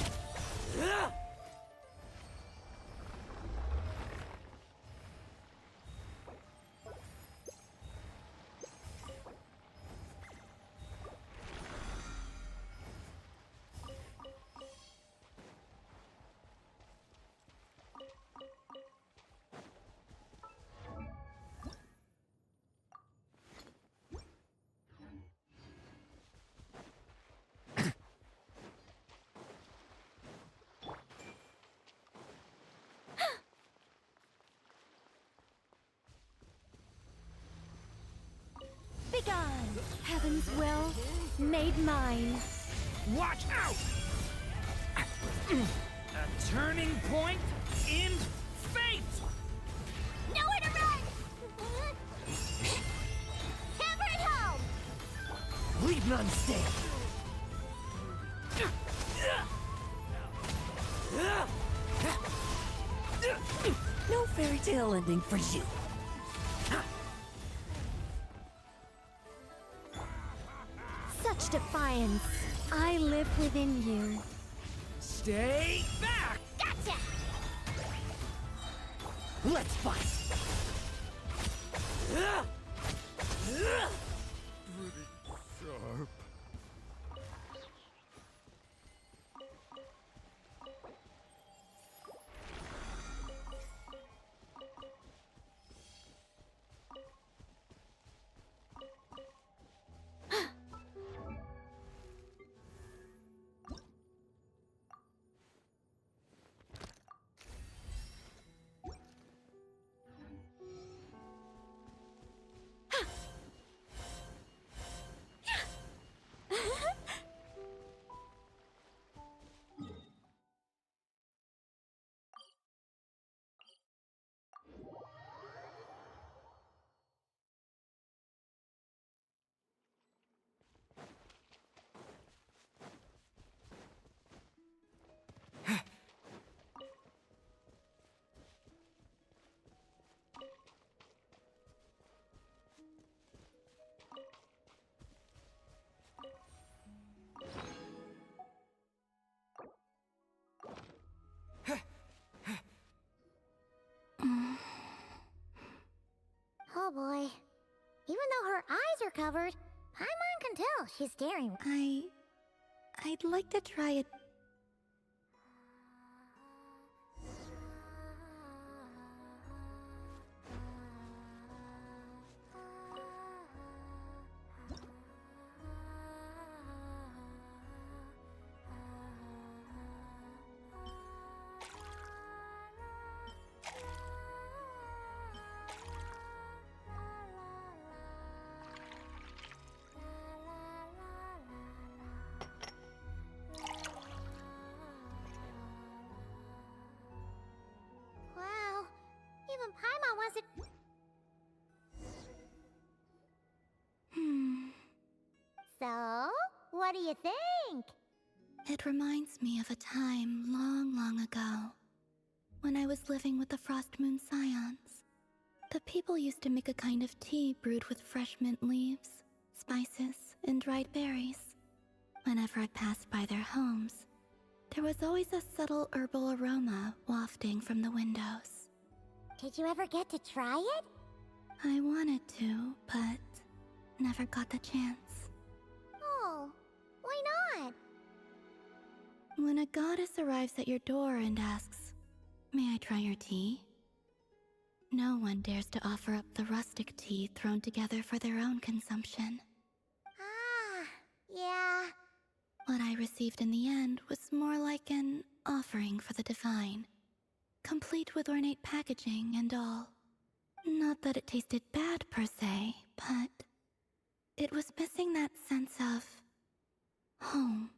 Begone! Heaven's will made mine. Watch out! A turning point in fate! Nowhere to run! Hammer it home! Leave none stand. No fairy tale ending for you. Such defiance. I live within you. Stay back! Gotcha! Let's fight. Pretty sharp. covered. Paimon can tell she's staring. I'd like to try it. Wow, even Paimon wasn't. So, what do you think? It reminds me of a time long, long ago, when I was living with the Frost Moon Scions. The people used to make a kind of tea brewed with fresh mint leaves, spices, and dried berries. Whenever I passed by their homes, there was always a subtle herbal aroma wafting from the windows. Did you ever get to try it? I wanted to, but never got the chance. Oh, why not? When a goddess arrives at your door and asks, "May I try your tea?" no one dares to offer up the rustic tea thrown together for their own consumption. Ah, yeah. What I received in the end was more like an offering for the divine, complete with ornate packaging and all. Not that it tasted bad per se, but it was missing that sense of home.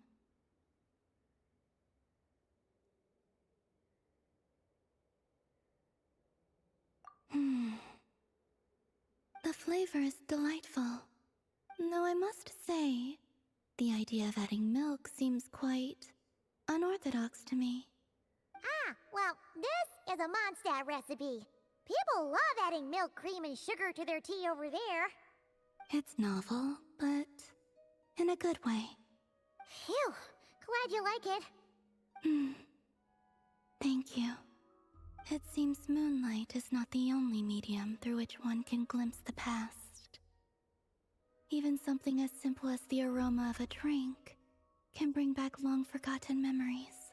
The flavor is delightful, though I must say, the idea of adding milk seems quite unorthodox to me. Ah, well, this is a Mondstadt recipe. People love adding milk, cream, and sugar to their tea over there. It's novel, but in a good way. Phew, glad you like it. Thank you. It seems moonlight is not the only medium through which one can glimpse the past. Even something as simple as the aroma of a drink can bring back long-forgotten memories.